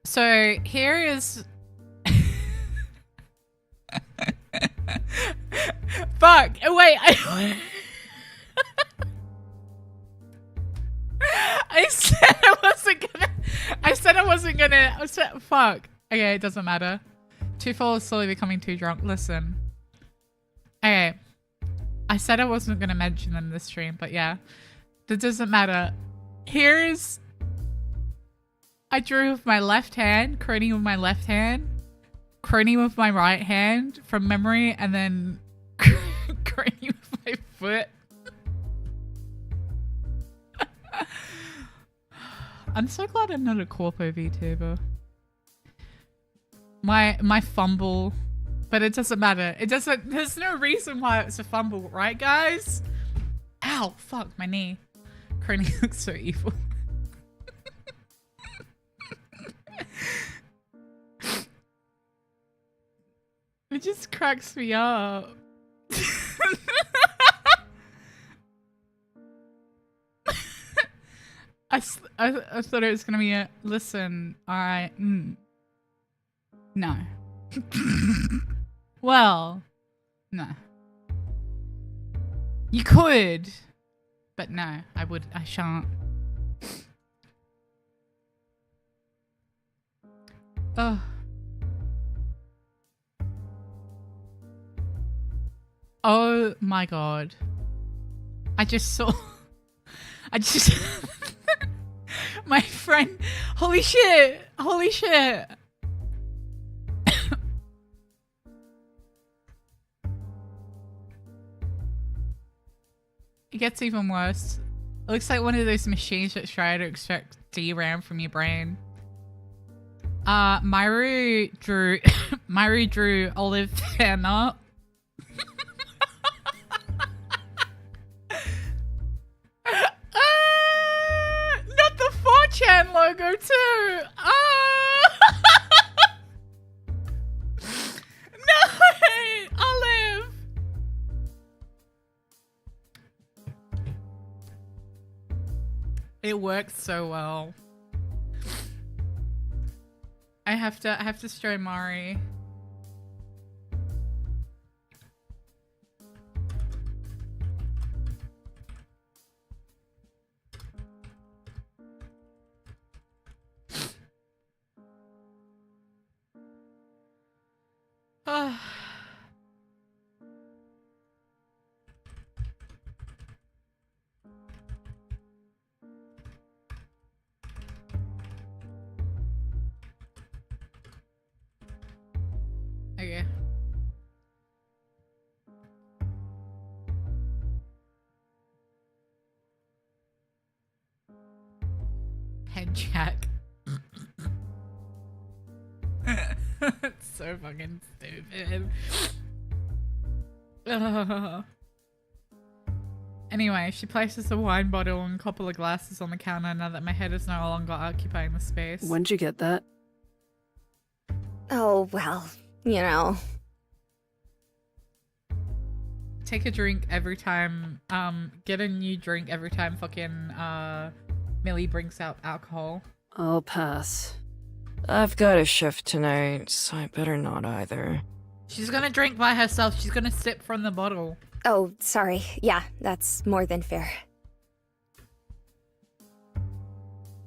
S1: So here is fuck. Wait, I said I wasn't gonna fuck. Okay, it doesn't matter. Twofold is slowly becoming too drunk. Listen. Okay. I said I wasn't gonna mention them in this stream, but yeah. That doesn't matter. Here's I drew with my left hand, crony with my left hand, crony with my right hand from memory, and then crony with my foot. I'm so glad I'm not a corpo VTuber. My fumble, but it doesn't matter. It doesn't. There's no reason why it's a fumble, right, guys? Ow! Fuck my knee. Crony looks so evil. It just cracks me up. I thought it was gonna be a listen. Alright. No. Well, no. You could, but no, I shan't. Oh. Oh my god. I just my friend, holy shit, holy shit. It gets even worse. It looks like one of those machines that try to extract DRAM from your brain. Myri drew Olive fan up. Not the 4chan logo too. No, Olive. It works so well. I have to show Mari. Okay. Head check. It's so fucking stupid. Anyway, she places a wine bottle and a couple of glasses on the counter now that my head is no longer occupying the space.
S8: When'd you get that?
S2: Oh, well, you know.
S1: Take a drink every time, get a new drink every time fucking, Millie brings out alcohol.
S8: I'll pass.
S3: I've got a shift tonight, so I better not either.
S1: She's gonna drink by herself. She's gonna sip from the bottle.
S2: Oh, sorry. Yeah, that's more than fair.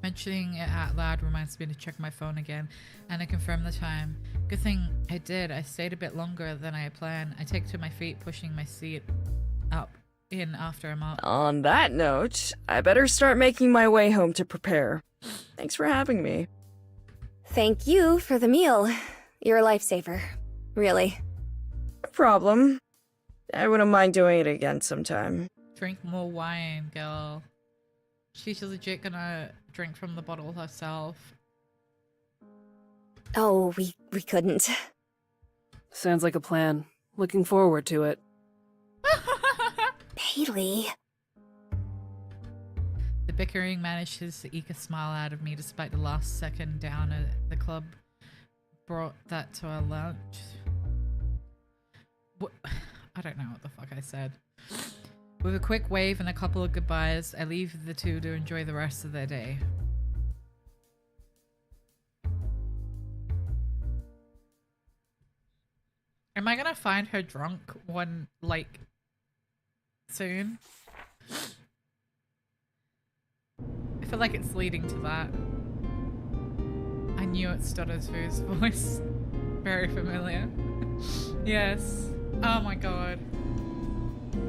S1: Mentioning it out loud reminds me to check my phone again, and I confirm the time. Good thing I did. I stayed a bit longer than I had planned. I take to my feet, pushing my seat up in after I'm up.
S3: On that note, I better start making my way home to prepare. Thanks for having me.
S2: Thank you for the meal. You're a lifesaver. Really.
S3: No problem. I wouldn't mind doing it again sometime.
S1: Drink more wine, girl. She's legit gonna drink from the bottle herself.
S2: Oh, we couldn't.
S8: Sounds like a plan. Looking forward to it.
S2: Haley.
S1: The bickering manages to eke a smile out of me despite the last second down at the club brought that to our lunch. What? I don't know what the fuck I said. With a quick wave and a couple of goodbyes, I leave the two to enjoy the rest of their day. Am I gonna find her drunk one, like, soon? I feel like it's leading to that. I knew it stutters for his voice. Very familiar. Yes. Oh my god.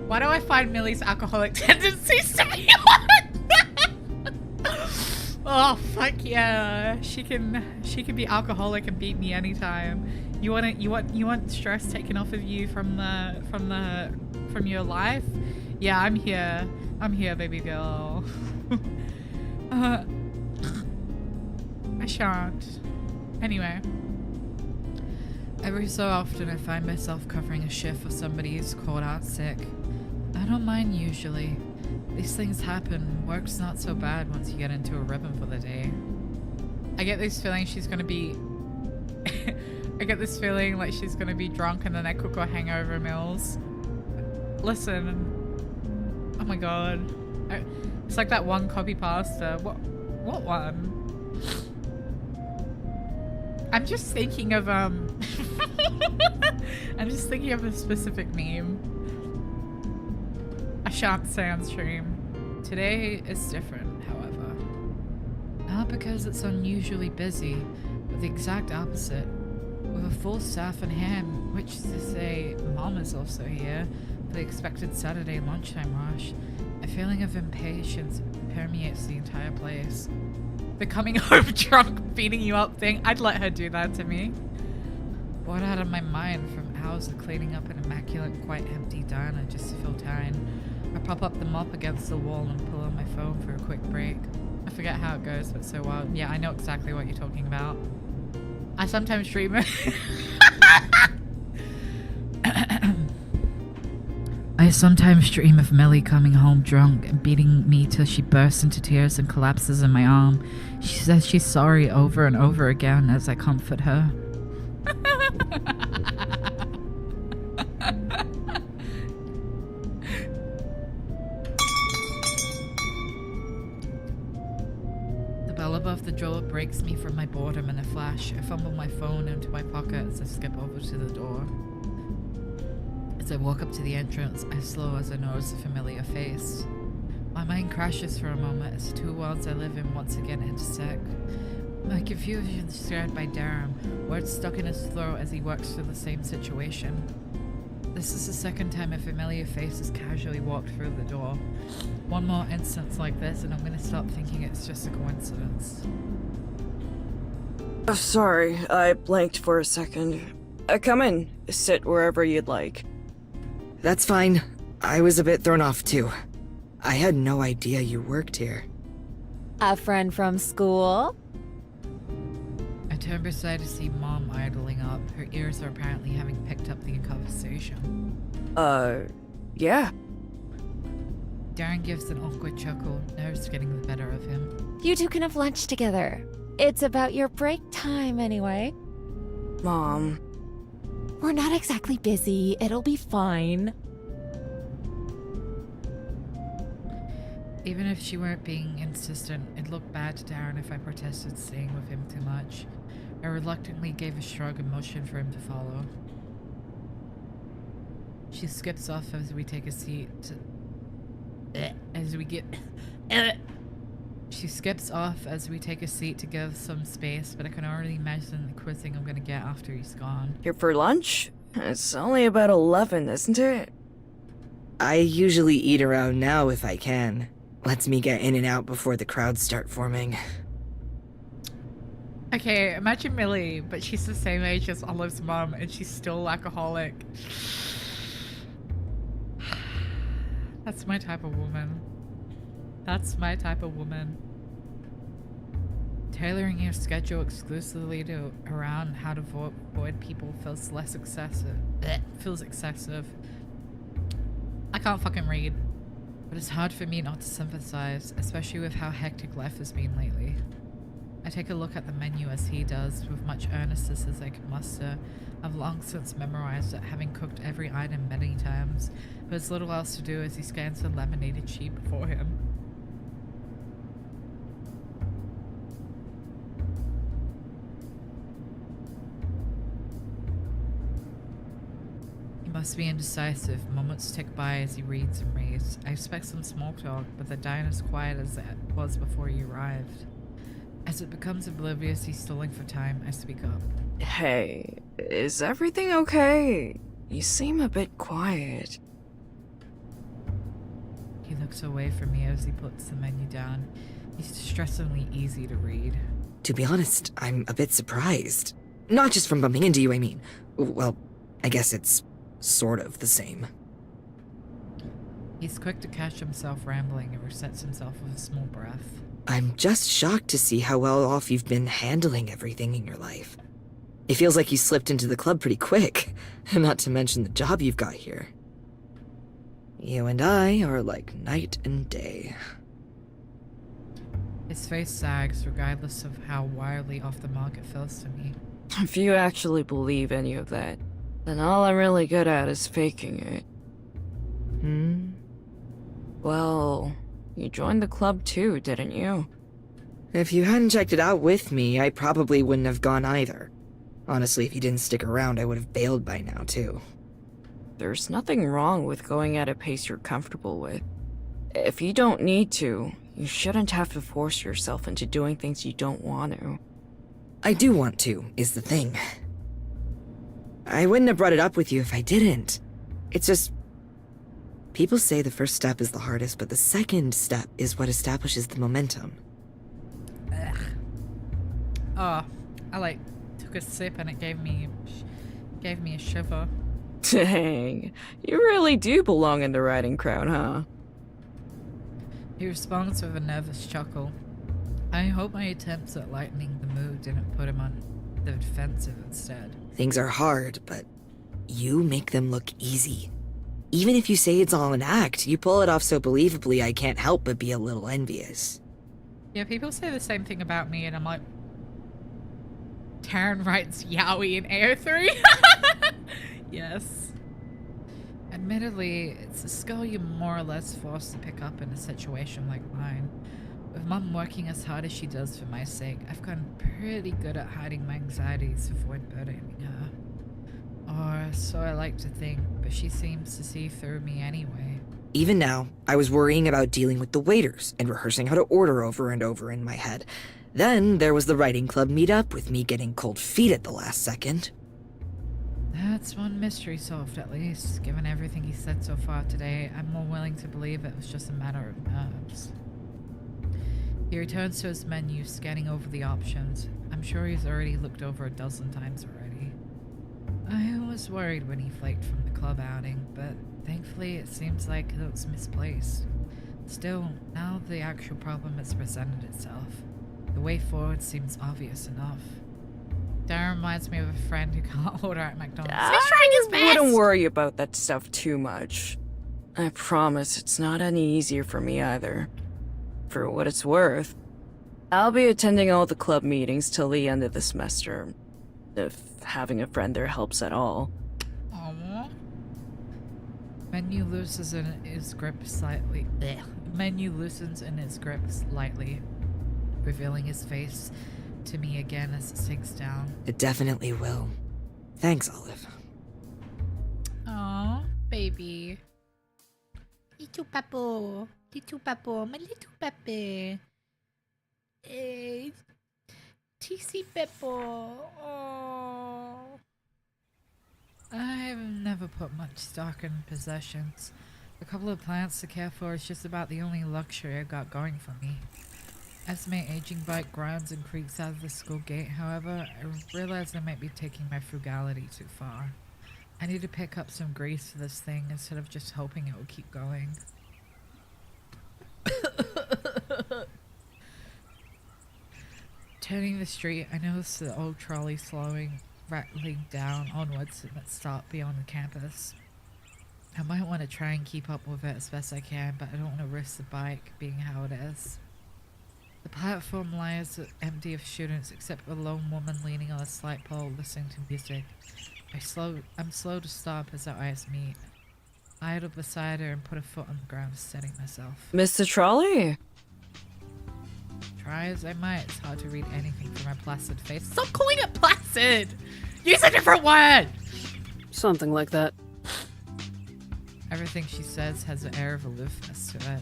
S1: Why do I find Millie's alcoholic tendencies to be on? Oh fuck yeah. She can be alcoholic and beat me anytime. You want stress taken off of you from your life? Yeah, I'm here. I'm here, baby girl. I shan't. Anyway. Every so often I find myself covering a shift for somebody who's called out sick. I don't mind usually. These things happen. Work's not so bad once you get into a rhythm for the day. I get this feeling she's gonna be... I get this feeling like she's gonna be drunk and then I cook her hangover meals. Listen. Oh my god. It's like that one copy pasta. What one? I'm just thinking of I'm just thinking of a specific meme. I shan't say on stream. Today is different, however. Not because it's unusually busy, but the exact opposite. With a full staff on hand, which is to say, Mom is also here for the expected Saturday lunchtime rush. A feeling of impatience permeates the entire place. The coming home drunk, beating you up thing, I'd let her do that to me. Bored out of my mind from hours of cleaning up an immaculate, quite empty diner just to fill time. I prop up the mop against the wall and pull on my phone for a quick break. I forget how it goes, but so wild. Yeah, I know exactly what you're talking about. I sometimes dream of Millie coming home drunk and beating me till she bursts into tears and collapses in my arm. She says she's sorry over and over again as I comfort her. The bell above the door breaks me from my boredom in a flash. I fumble my phone into my pocket as I skip over to the door. As I walk up to the entrance, I slow as I notice a familiar face. My mind crashes for a moment as the two worlds I live in once again intersect. My confusion is shared by Darren, words stuck in his throat as he works through the same situation. This is the second time a familiar face has casually walked through the door. One more instance like this and I'm gonna stop thinking it's just a coincidence.
S3: Sorry, I blanked for a second. Come in. Sit wherever you'd like.
S6: That's fine. I was a bit thrown off too. I had no idea you worked here.
S5: A friend from school?
S1: I turn beside to see Mom idling up. Her ears are apparently having picked up the conversation.
S3: Yeah.
S1: Darren gives an awkward chuckle, nerves getting the better of him.
S5: You two can have lunch together. It's about your break time anyway.
S3: Mom.
S5: We're not exactly busy. It'll be fine.
S1: Even if she weren't being insistent, it looked bad to Darren if I protested staying with him too much. I reluctantly gave a shrug and motioned for him to follow. She skips off as we take a seat She skips off as we take a seat to give some space, but I can already imagine the quizzing I'm gonna get after he's gone.
S3: Here for lunch? It's only about 11, isn't it?
S6: I usually eat around now if I can. Lets me get in and out before the crowds start forming.
S1: Okay, imagine Millie, but she's the same age as Olive's mom and she's still alcoholic. That's my type of woman. That's my type of woman. Tailoring your schedule exclusively around how to avoid people feels less excessive. Feels excessive. I can't fucking read, but it's hard for me not to sympathize, especially with how hectic life has been lately. I take a look at the menu as he does, with much earnestness as I can muster. I've long since memorized it, having cooked every item many times, but there's little else to do as he scans the laminated sheet before him. He must be indecisive. Moments tick by as he reads and reads. I expect some small talk, but the diner's quiet as it was before he arrived. As it becomes oblivious he's stalling for time, I speak up.
S3: Hey, is everything okay? You seem a bit quiet.
S1: He looks away from me as he puts the menu down. He's distressingly easy to read.
S6: To be honest, I'm a bit surprised. Not just from bumping into you, I mean. Well, I guess it's sort of the same.
S1: He's quick to catch himself rambling and resets himself with a small breath.
S6: I'm just shocked to see how well off you've been handling everything in your life. It feels like you slipped into the club pretty quick, not to mention the job you've got here. You and I are like night and day.
S1: His face sags regardless of how wildly off the mark it feels to me.
S3: If you actually believe any of that, then all I'm really good at is faking it. Well, you joined the club too, didn't you?
S6: If you hadn't checked it out with me, I probably wouldn't have gone either. Honestly, if you didn't stick around, I would have bailed by now too.
S3: There's nothing wrong with going at a pace you're comfortable with. If you don't need to, you shouldn't have to force yourself into doing things you don't want to.
S6: I do want to, is the thing. I wouldn't have brought it up with you if I didn't. It's just... people say the first step is the hardest, but the second step is what establishes the momentum.
S1: Ugh. Oh, I took a sip and it gave me a shiver.
S3: Dang, you really do belong in the riding crowd, huh?
S1: He responds with a nervous chuckle. I hope my attempts at lightening the mood didn't put him on the defensive instead.
S6: Things are hard, but you make them look easy. Even if you say it's all an act, you pull it off so believably I can't help but be a little envious.
S1: Yeah, people say the same thing about me and I'm like... Taryn writes yaoi in AO3? Yes. Admittedly, it's a skill you're more or less forced to pick up in a situation like mine. With Mum working as hard as she does for my sake, I've gotten pretty good at hiding my anxieties to avoid burdening her. Or so I like to think, but she seems to see through me anyway.
S6: Even now, I was worrying about dealing with the waiters and rehearsing how to order over and over in my head. Then there was the writing club meetup with me getting cold feet at the last second.
S1: That's one mystery solved, at least. Given everything he said so far today, I'm more willing to believe it was just a matter of nerves. He returns to his menu, scanning over the options. I'm sure he's already looked over a dozen times already. I was worried when he flaked from the club outing, but thankfully it seems like it was misplaced. Still, now the actual problem has presented itself. The way forward seems obvious enough. Darren reminds me of a friend who can't order at McDonald's. He's trying his best!
S3: Wouldn't worry about that stuff too much. I promise it's not any easier for me either. For what it's worth, I'll be attending all the club meetings till the end of the semester. If having a friend there helps at all.
S1: Aww. Menu loosens in his grip slightly. Blech. Menu loosens in his grip slightly, revealing his face to me again as it sinks down.
S6: It definitely will. Thanks, Olive.
S1: Aww, baby. Little papo, my little papi. TC Peppo. Oh. I've never put much stock in possessions. A couple of plants to care for is just about the only luxury I've got going for me. As my aging bike grinds and creaks out of the school gate, however, I realize I might be taking my frugality too far. I need to pick up some grease for this thing instead of just hoping it will keep going. Turning the street, I notice the old trolley slowing, rattling down onwards at its stop beyond the campus. I might want to try and keep up with it as best I can, but I don't want to risk the bike being how it is. The platform lies empty of students except for a lone woman leaning on a slight pole listening to music. I'm slow to stop as our eyes meet. I idle beside her and put a foot on the ground, steadying myself.
S3: Mr. Trolley?
S1: Try as I might, it's hard to read anything from her placid face. Stop calling it placid! Use a different word!
S8: Something like that.
S1: Everything she says has an air of aloofness to it.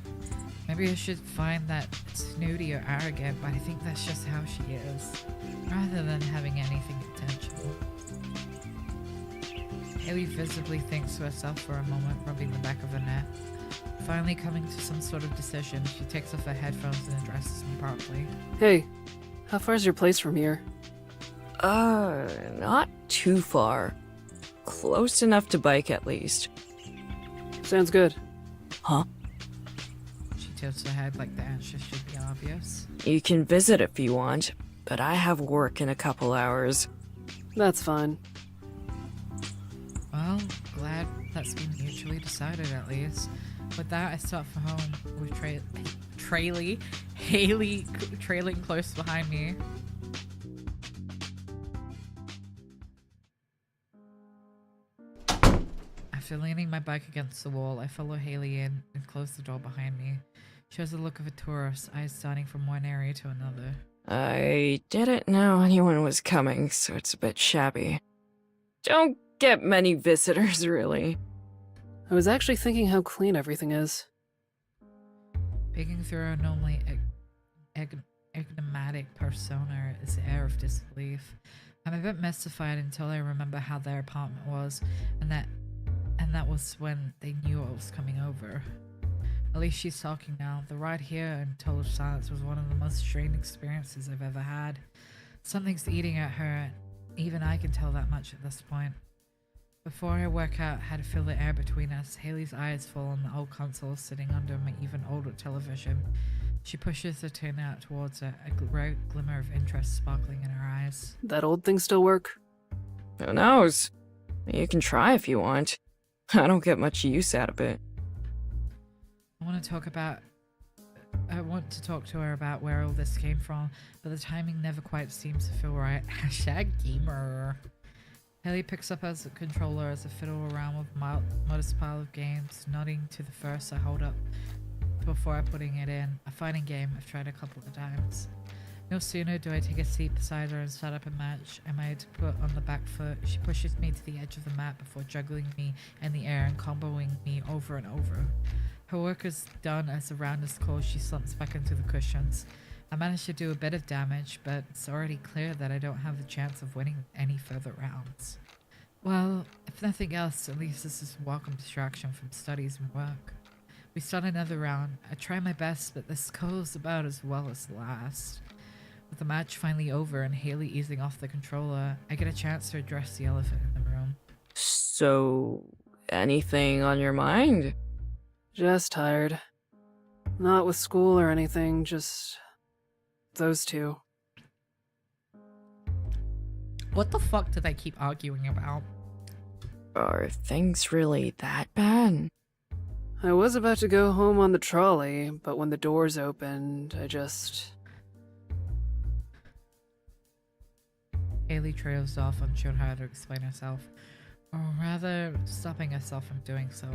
S1: Maybe I should find that snooty or arrogant, but I think that's just how she is, rather than having anything intentional. Haley visibly thinks to herself for a moment, rubbing the back of her neck. Finally coming to some sort of decision, she takes off her headphones and addresses me properly.
S8: Hey, how far is your place from here?
S3: Not too far. Close enough to bike at least.
S8: Sounds good.
S3: Huh?
S1: She tilts her head like the answer should be obvious.
S3: You can visit if you want, but I have work in a couple hours.
S8: That's fine.
S1: Well, glad that's been mutually decided at least. With that, I start for home with Haley trailing close behind me. After leaning my bike against the wall, I follow Haley in and close the door behind me. She has the look of a tourist, eyes darting from one area to another.
S3: I didn't know anyone was coming, so it's a bit shabby. Don't get many visitors, really.
S8: I was actually thinking how clean everything is.
S1: Peeking through her normally enigmatic persona is the air of disbelief. I'm a bit mystified until I remember how their apartment was, and that was when they knew I was coming over. At least she's talking now. The ride here in total silence was one of the most strange experiences I've ever had. Something's eating at her. Even I can tell that much at this point. Before I work out how to fill the air between us, Haley's eyes fall on the old console sitting under my even older television. She pushes the tin out towards her, a rare glimmer of interest sparkling in her eyes.
S8: That old thing still work?
S3: Who knows? You can try if you want. I don't get much use out of it.
S1: I want to talk to her about where all this came from, but the timing never quite seems to feel right. Hashtag gamer. Haley picks up as a controller as I fiddle around with my modest pile of games, nodding to the first I hold up before putting it in. A fighting game I've tried a couple of times. No sooner do I take a seat beside her and start up a match, am I to put on the back foot. She pushes me to the edge of the mat before juggling me in the air and comboing me over and over. Her work is done as the round is closed, she slumps back into the cushions. I managed to do a bit of damage, but it's already clear that I don't have a chance of winning any further rounds. Well, if nothing else, at least this is a welcome distraction from studies and work. We start another round. I try my best, but this goes about as well as the last. With the match finally over and Haley easing off the controller, I get a chance to address the elephant in the room.
S3: So, anything on your mind?
S8: Just tired. Not with school or anything, just those two.
S1: What the fuck do they keep arguing about?
S3: Are things really that bad?
S8: I was about to go home on the trolley, but when the doors opened, I just...
S1: Haley trails off, unsure how to explain herself, or rather, stopping herself from doing so.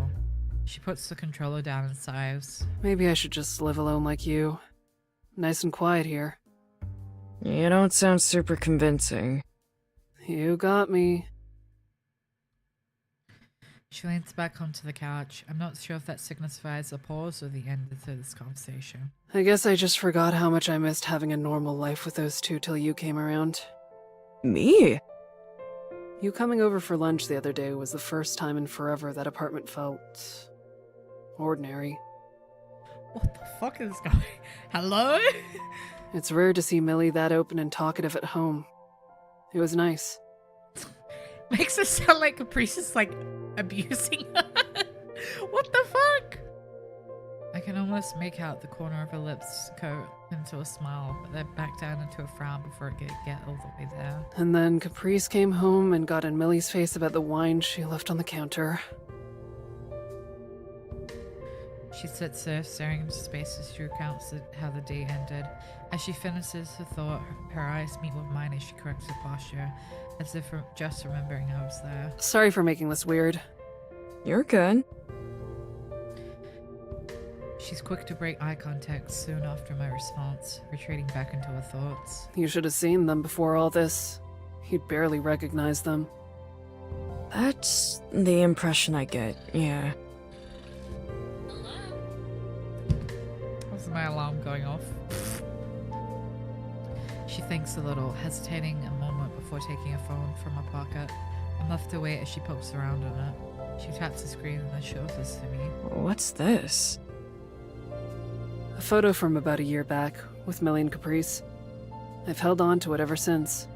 S1: She puts the controller down and sighs.
S8: Maybe I should just live alone like you. Nice and quiet here.
S3: You don't sound super convincing.
S8: You got me.
S1: She leans back onto the couch. I'm not sure if that signifies a pause or the end to this conversation.
S8: I guess I just forgot how much I missed having a normal life with those two till you came around.
S3: Me?
S8: You coming over for lunch the other day was the first time in forever that apartment felt... ordinary.
S1: What the fuck is going? Hello?
S8: It's rare to see Millie that open and talkative at home. It was nice.
S1: Makes it sound like Caprice is like abusing her. What the fuck? I can almost make out the corner of her lips go into a smile, but then back down into a frown before it could get all the way there.
S8: And then Caprice came home and got in Millie's face about the wine she left on the counter.
S1: She sits there staring into space as she recounts how the day ended. As she finishes her thought, her eyes meet with mine as she corrects her posture, as if just remembering I was there.
S8: Sorry for making this weird.
S3: You're good.
S1: She's quick to break eye contact soon after my response, retreating back into her thoughts.
S8: You should have seen them before all this. You'd barely recognize them.
S3: That's the impression I get, yeah.
S1: Was my alarm going off? She thinks a little, hesitating a moment before taking her phone from her pocket. I'm left to wait as she pokes around on it. She taps the screen and then shows this to me.
S3: What's this?
S8: A photo from about a year back, with Millie and Caprice. I've held on to it ever since.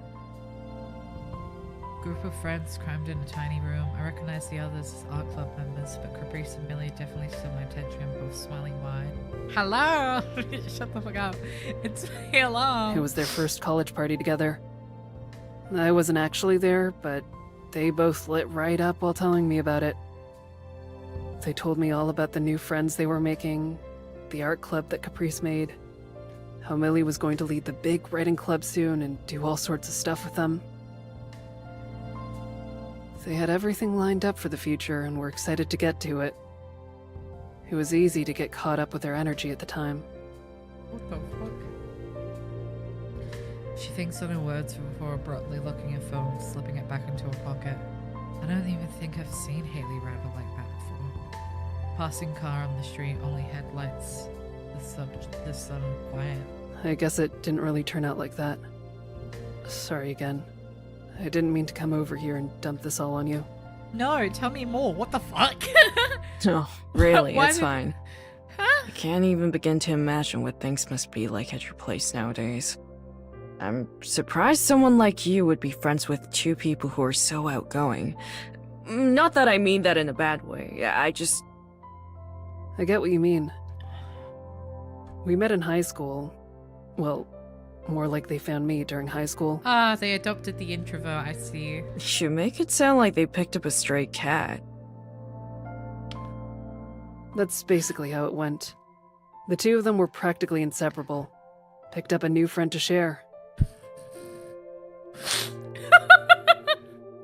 S1: Group of friends crammed in a tiny room. I recognize the others as art club members, but Caprice and Millie definitely stood my attention, both smiling wide. Hello! Shut the fuck up. It's me, hello!
S8: It was their first college party together. I wasn't actually there, but they both lit right up while telling me about it. They told me all about the new friends they were making, the art club that Caprice made, how Millie was going to lead the big writing club soon and do all sorts of stuff with them. They had everything lined up for the future and were excited to get to it. It was easy to get caught up with their energy at the time.
S1: What the fuck? She thinks on her words before abruptly looking at her phone, slipping it back into her pocket. I don't even think I've seen Haley rattle like that before. Passing car on the street, only headlights. The sudden quiet.
S8: I guess it didn't really turn out like that. Sorry again. I didn't mean to come over here and dump this all on you.
S1: No, tell me more. What the fuck?
S3: No, really,
S1: Why
S3: it's
S1: did-
S3: fine.
S1: Huh?
S3: I can't even begin to imagine what things must be like at your place nowadays. I'm surprised someone like you would be friends with two people who are so outgoing. Not that I mean that in a bad way, I
S8: I get what you mean. We met in high school. Well, more like they found me during high school.
S1: Ah, they adopted the introvert, I see.
S3: You make it sound like they picked up a stray cat.
S8: That's basically how it went. The two of them were practically inseparable. Picked up a new friend to share.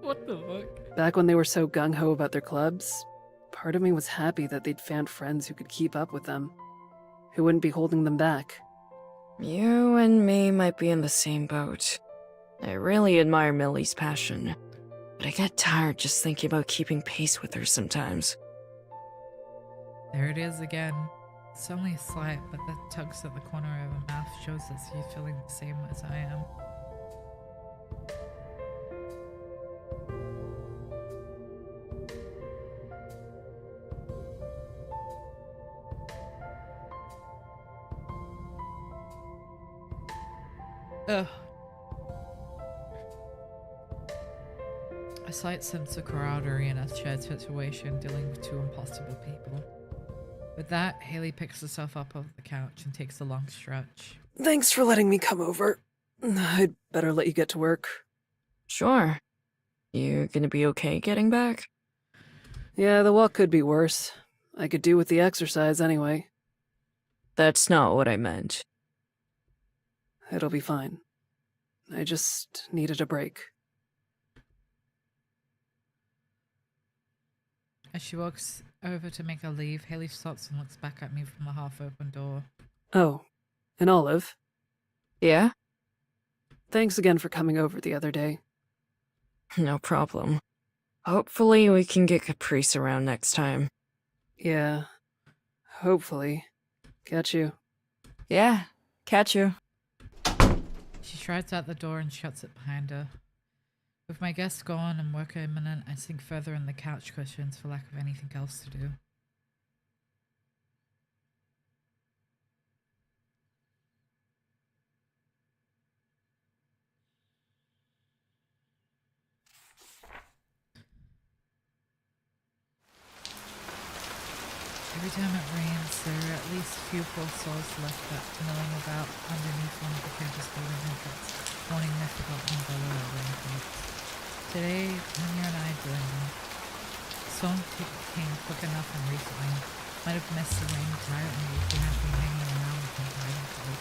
S1: What the fuck?
S8: Back when they were so gung-ho about their clubs, part of me was happy that they'd found friends who could keep up with them, who wouldn't be holding them back.
S3: You and me might be in the same boat. I really admire Millie's passion, but I get tired just thinking about keeping pace with her sometimes.
S1: There it is again. It's only slight, but the tugs at the corner of her mouth shows that she's feeling the same as I am. Ugh. A slight sense of camaraderie in a shared situation dealing with two impossible people. With that, Haley picks herself up off the couch and takes a long stretch.
S8: Thanks for letting me come over. I'd better let you get to work.
S3: Sure. You gonna be okay getting back?
S8: Yeah, the walk could be worse. I could do with the exercise anyway.
S3: That's not what I meant.
S8: It'll be fine. I just needed a break.
S1: As she walks over to make her leave, Haley stops and looks back at me from the half-open door.
S8: Oh, an olive.
S3: Yeah?
S8: Thanks again for coming over the other day.
S3: No problem. Hopefully we can get Caprice around next time.
S8: Yeah, hopefully. Catch you.
S3: Yeah, catch you.
S1: She strides out the door and shuts it behind her. With my guest gone and work imminent, I sink further in the couch cushions for lack of anything else to do. Every time it rains, there are at least a few poor souls left that milling about underneath one of the campus building entrance, wanting their forgotten umbrella or raincoats. Today, Anya and I joined them. The storm came quick enough and recently. Might have missed the rain entirely if we hadn't been hanging around with them hiding cold.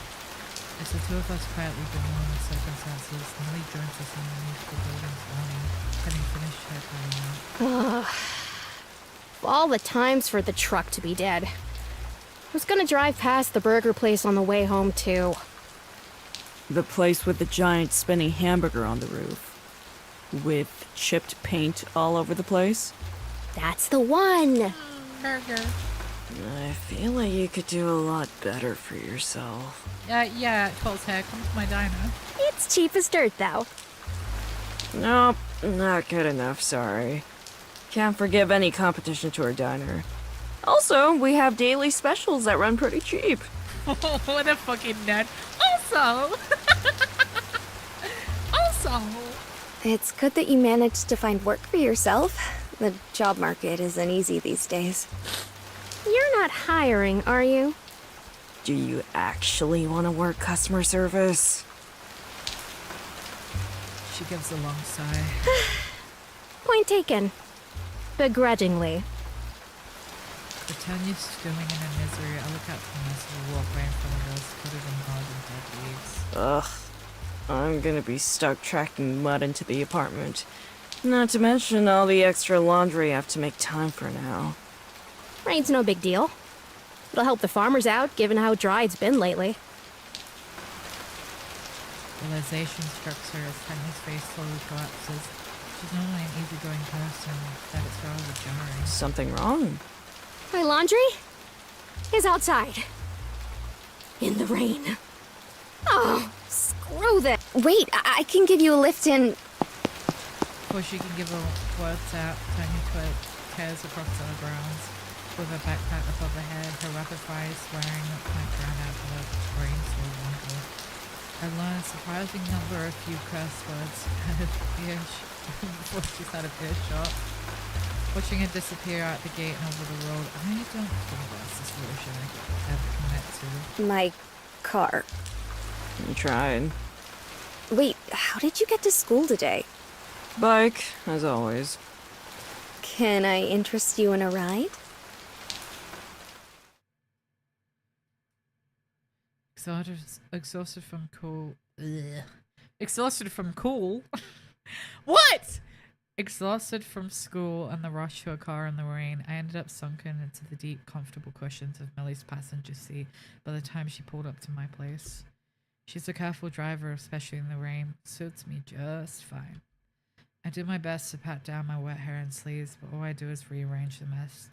S1: As the two of us quietly bemoan the circumstances, Millie joins us underneath the building's awning, having finished her tidying up.
S4: Ugh. All the times for the truck to be dead. I was gonna drive past the burger place on the way home, too.
S3: The place with the giant spinning hamburger on the roof. With chipped paint all over the place?
S4: That's the one!
S1: Burger.
S3: I feel like you could do a lot better for yourself.
S1: Yeah, Toll's hair. Come to my diner.
S7: It's cheap as dirt, though.
S3: Nope, not good enough, sorry. Can't forgive any competition to our diner. Also, we have daily specials that run pretty cheap.
S1: What a fucking nut. Also!
S2: It's good that you managed to find work for yourself. The job market isn't easy these days.
S7: You're not hiring, are you?
S3: Do you actually want to work customer service?
S1: She gives a long sigh.
S7: Point taken. Begrudgingly.
S1: The 10 used to doing in her misery, I look out from this little walkway in front of us, coated in mud and dead leaves.
S3: Ugh. I'm gonna be stuck tracking mud into the apartment. Not to mention all the extra laundry I have to make time for now.
S7: Rain's no big deal. It'll help the farmers out, given how dry it's been lately.
S1: Realization strikes her as Tanya's face slowly collapses. She's normally an easygoing person, that it's rather jarring.
S3: Something wrong?
S7: My laundry is outside. In the rain. Oh, screw this.
S2: Wait, I can give you a lift in.
S1: Before she can give her words out, Tanya tears across the grounds. With her backpack above her head, her rapid fire swearing might drown out her brain so longer. I learned a surprising number of few curse words before she's out of earshot. Watching her disappear out the gate and over the road, I don't think that's the solution I could ever commit to.
S2: My car.
S3: You tried.
S2: Wait, how did you get to school today?
S3: Bike, as always.
S2: Can I interest you in a ride?
S1: Exhausted from cool. Ugh. Exhausted from cool? What? Exhausted from school and the rush to a car in the rain, I ended up sunken into the deep, comfortable cushions of Millie's passenger seat by the time she pulled up to my place. She's a careful driver, especially in the rain. Suits me just fine. I do my best to pat down my wet hair and sleeves, but all I do is rearrange the mess.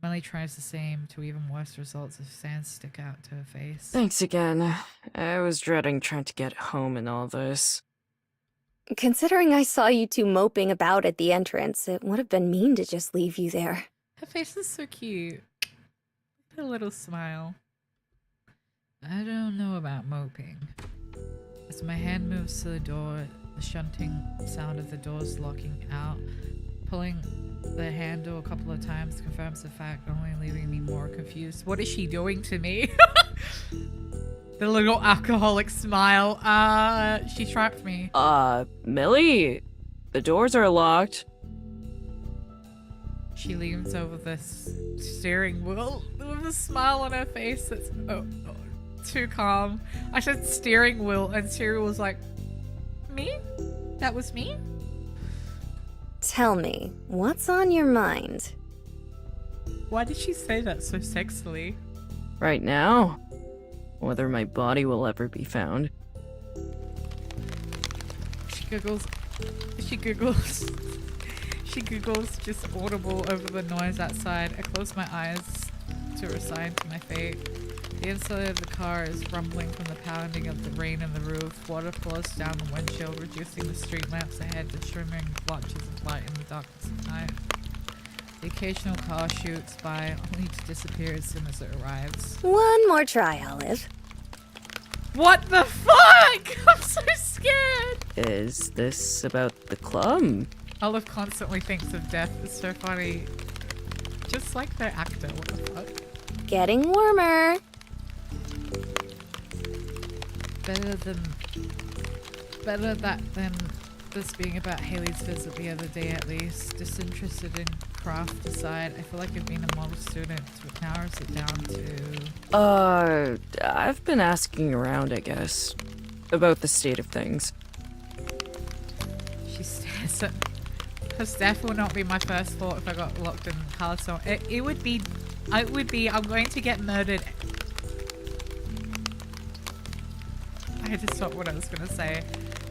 S1: Millie tries the same, to even worse results as sands stick out to her face.
S3: Thanks again. I was dreading trying to get home in all this.
S2: Considering I saw you two moping about at the entrance, it would have been mean to just leave you there.
S1: Her face is so cute. A little smile. I don't know about moping. As my hand moves to the door, the shunting sound of the doors locking out, pulling the handle a couple of times confirms the fact, only leaving me more confused. What is she doing to me? The little alcoholic smile. She trapped me.
S3: Millie, the doors are locked.
S1: She leans over the steering wheel with a smile on her face that's too calm. I said steering wheel and Siri was like, me? That was me?
S2: Tell me, what's on your mind?
S1: Why did she say that so sexily?
S3: Right now, whether my body will ever be found.
S1: She giggles. She giggles. She giggles, just audible over the noise outside. I close my eyes to resign to my fate. The inside of the car is rumbling from the pounding of the rain on the roof. Water pours down the windshield, reducing the street lamps ahead to shimmering blotches of light in the darkness of night. The occasional car shoots by, only to disappear as soon as it arrives.
S2: One more try, Olive.
S1: What the fuck? I'm so scared!
S3: Is this about the club?
S1: Olive constantly thinks of death. It's so funny. Just like their actor, what the fuck?
S2: Getting warmer.
S1: Better that than this being about Haley's visit the other day at least. Disinterested in craft aside, I feel like I've been a model student, which narrows it down to...
S3: I've been asking around, I guess, about the state of things.
S1: She stares at... Because death will not be my first thought if I got locked in Haliso. It would be... I'm going to get murdered. I had to stop what I was going to say.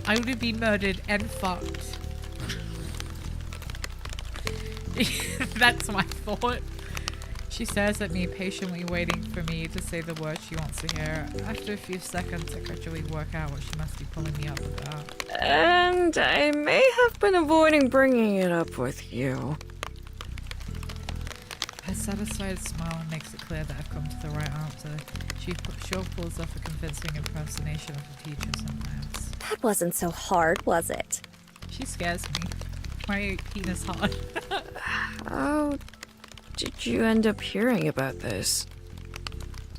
S1: I would be murdered and fucked. That's my thought. She stares at me, patiently waiting for me to say the words she wants to hear. After a few seconds, I gradually work out what she must be pulling me up about.
S3: And I may have been avoiding bringing it up with you.
S1: Her satisfied smile makes it clear that I've come to the right answer. She sure pulls off a convincing impersonation of a teacher sometimes.
S2: That wasn't so hard, was it?
S1: She scares me. My penis hard.
S3: How did you end up hearing about this?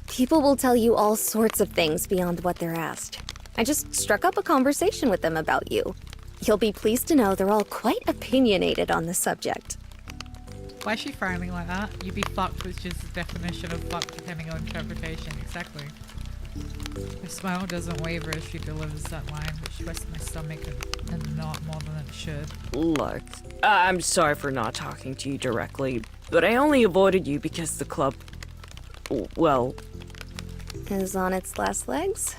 S2: People will tell you all sorts of things beyond what they're asked. I just struck up a conversation with them about you. You'll be pleased to know they're all quite opinionated on the subject.
S1: Why is she frowning like that? You be fucked, which is the definition of fucked depending on interpretation. Exactly. Her smile doesn't waver as she delivers that line, which twists my stomach and not more than it should.
S3: Look, I'm sorry for not talking to you directly, but I only avoided you because the club... well...
S2: is on its last legs?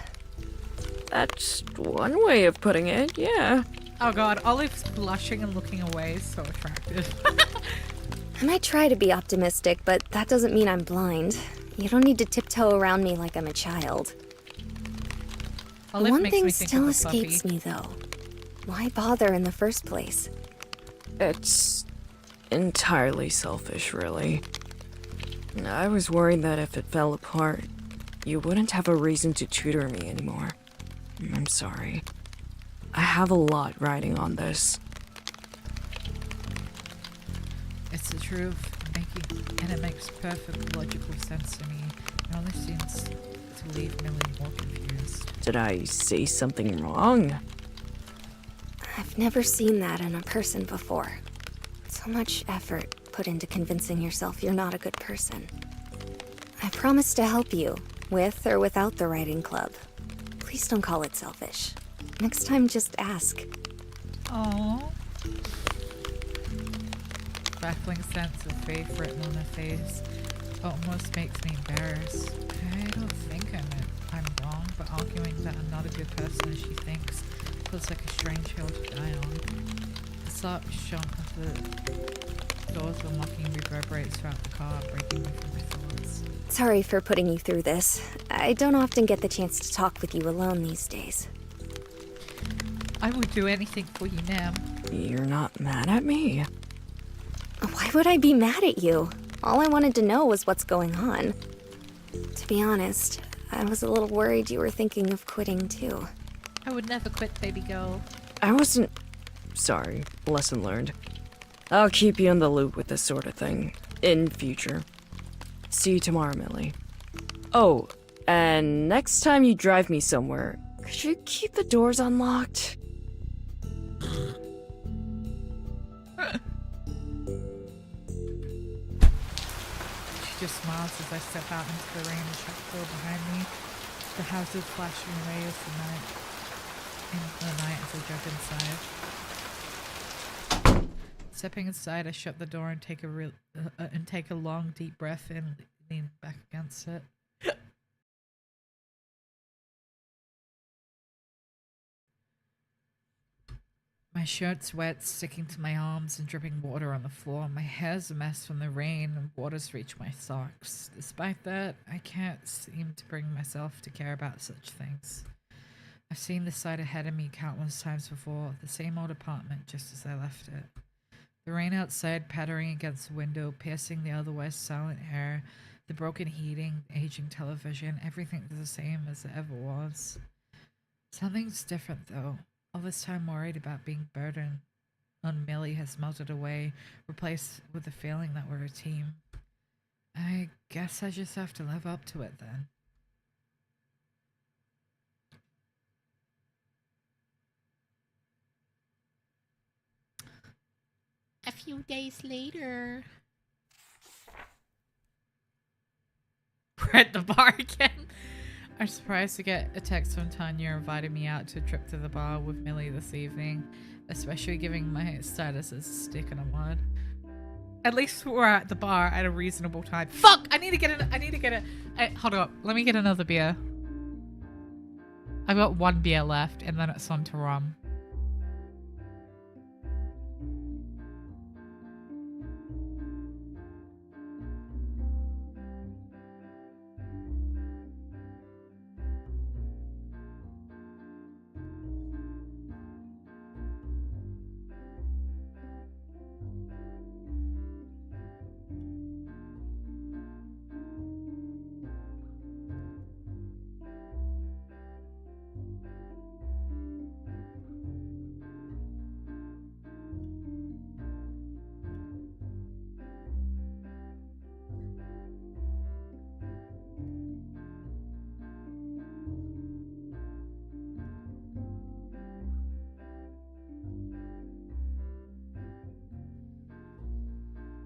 S3: That's one way of putting it, yeah.
S1: Oh god, Olive's blushing and looking away is so attractive.
S2: I might try to be optimistic, but that doesn't mean I'm blind. You don't need to tiptoe around me like I'm a child.
S1: Olive
S2: One
S1: makes
S2: thing
S1: me think
S2: still
S1: of a
S2: escapes
S1: puppy.
S2: me, though. Why bother in the first place?
S3: It's entirely selfish, really. I was worried that if it fell apart, you wouldn't have a reason to tutor me anymore. I'm sorry. I have a lot riding on this.
S1: It's the truth, and it makes perfect logical sense to me. It only seems to leave Millie more confused.
S3: Did I say something wrong?
S2: I've never seen that in a person before. So much effort put into convincing yourself you're not a good person. I promise to help you, with or without the writing club. Please don't call it selfish. Next time, just ask.
S1: Aww. Baffling sense of faith written on her face almost makes me embarrassed. I don't think I'm wrong, but arguing that I'm not a good person as she thinks feels like a strange hill to die on. The sharp shock of the doors unlocking reverberates throughout the car, breaking
S2: Sorry for putting you through this. I don't often get the chance to talk with you alone these days.
S1: I would do anything for you, Nam.
S3: You're not mad at me?
S2: Why would I be mad at you? All I wanted to know was what's going on. To be honest, I was a little worried you were thinking of quitting too.
S1: I would never quit, baby girl.
S3: I wasn't... Sorry. Lesson learned. I'll keep you in the loop with this sort of thing. In future. See you tomorrow, Millie. Oh, and next time you drive me somewhere, could you keep the doors unlocked?
S1: She just smiles as I step out into the rain and shut the door behind me. The house is flashing away as the night as I jump inside. Stepping inside, I shut the door and take a long, deep breath in, lean back against it. My shirt's wet, sticking to my arms and dripping water on the floor. My hair's a mess from the rain and water's reached my socks. Despite that, I can't seem to bring myself to care about such things. I've seen this side ahead of me countless times before, the same old apartment just as I left it. The rain outside pattering against the window, piercing the otherwise silent air, the broken heating, aging television, everything is the same as it ever was. Something's different though. All this time worried about being burdened on Millie has melted away, replaced with the feeling that we're a team. I guess I just have to live up to it then. A few days later. We're at the bar again. I'm surprised to get a text from Tanya inviting me out to a trip to the bar with Millie this evening, especially giving my status as a stick in a mud. At least we're at the bar at a reasonable time. Fuck! I need to get hold up. Let me get another beer. I've got one beer left and then it's on to rum.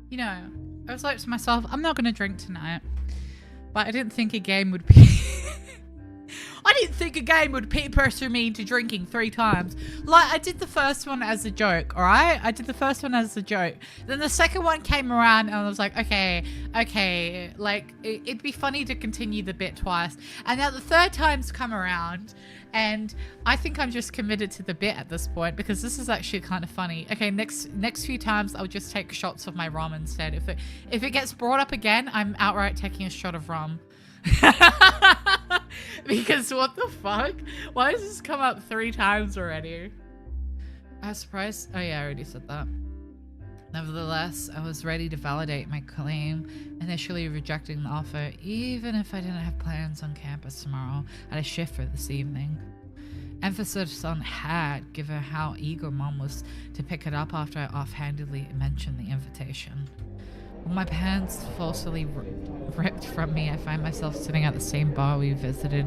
S1: You know, I was like to myself, I'm not going to drink tonight. But I didn't think a game would be... I didn't think a game would pressure me into drinking 3 times. Like, I did the first one as a joke, alright? I did the first one as a joke. Then the second one came around and I was like, okay. Like, it'd be funny to continue the bit twice. And now the third time's come around and I think I'm just committed to the bit at this point because this is actually kind of funny. Okay, next few times I'll just take shots of my rum instead. If it gets brought up again, I'm outright taking a shot of rum. Because what the fuck? Why has this come up 3 times already? I was surprised. Oh yeah, I already said that. Nevertheless, I was ready to validate my claim, initially rejecting the offer, even if I didn't have plans on campus tomorrow at a shift for this evening. Emphasis on had, given how eager Mom was to pick it up after I offhandedly mentioned the invitation. With my pants forcibly ripped from me, I find myself sitting at the same bar we visited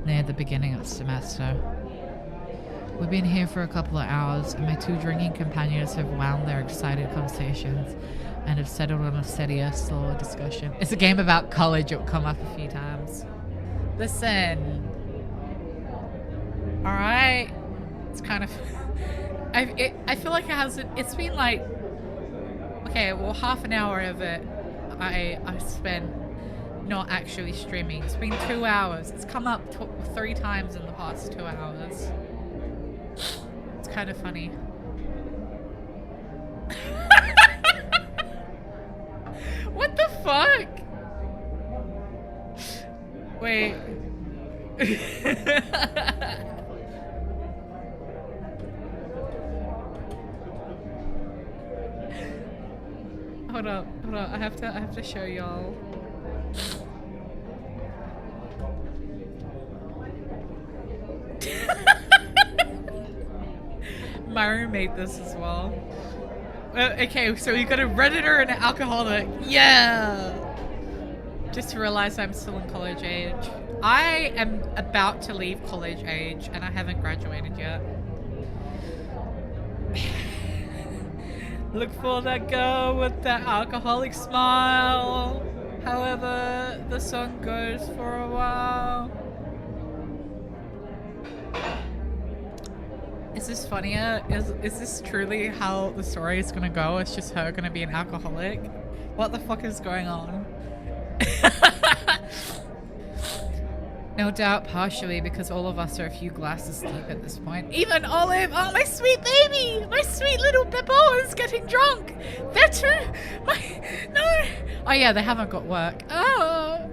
S1: near the beginning of the semester. We've been here for a couple of hours, and my 2 drinking companions have wound their excited conversations and have settled on a steadier, slower discussion. It's a game about college, it'll come up a few times. Listen. Alright. It's kind of... I feel like it hasn't... It's been like... Okay, well, half an hour of it I spent not actually streaming. It's been 2 hours. It's come up 3 times in the past 2 hours. It's kind of funny. What the fuck? Wait. Hold up. I have to show y'all. Myron made this as well. Okay, so we got a Redditor and an alcoholic. Yeah! Just to realize I'm still in college age. I am about to leave college age and I haven't graduated yet. Look for that girl with that alcoholic smile. However, the song goes for a while. Is this funnier? Is this truly how the story is gonna go? It's just her gonna be an alcoholic? What the fuck is going on? No doubt partially because all of us are a few glasses deep at this point. Even Olive! Oh, my sweet baby! My sweet little Bebo is getting drunk! That's her! No! Oh yeah, they haven't got work. Oh!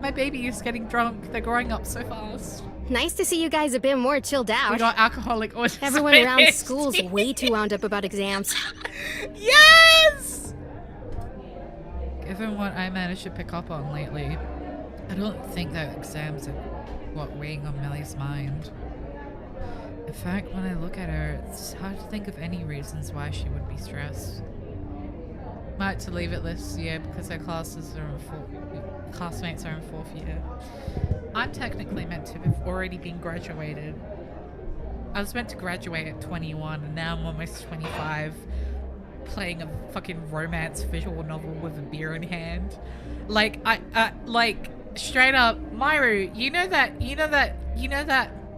S1: My baby is getting drunk. They're growing up so fast.
S4: Nice to see you guys a bit more chilled out.
S1: We got alcoholic autism.
S4: Everyone around school's way too wound up about exams.
S1: Yes! Given what I managed to pick up on lately, I don't think that exams are what weighing on Millie's mind. In fact, when I look at her, it's hard to think of any reasons why she would be stressed. Might to leave it this year because her classmates are in 4th year. I'm technically meant to have already been graduated. I was meant to graduate at 21 and now I'm almost 25. Playing a fucking romance visual novel with a beer in hand. Like, like, straight up, Myru, you know that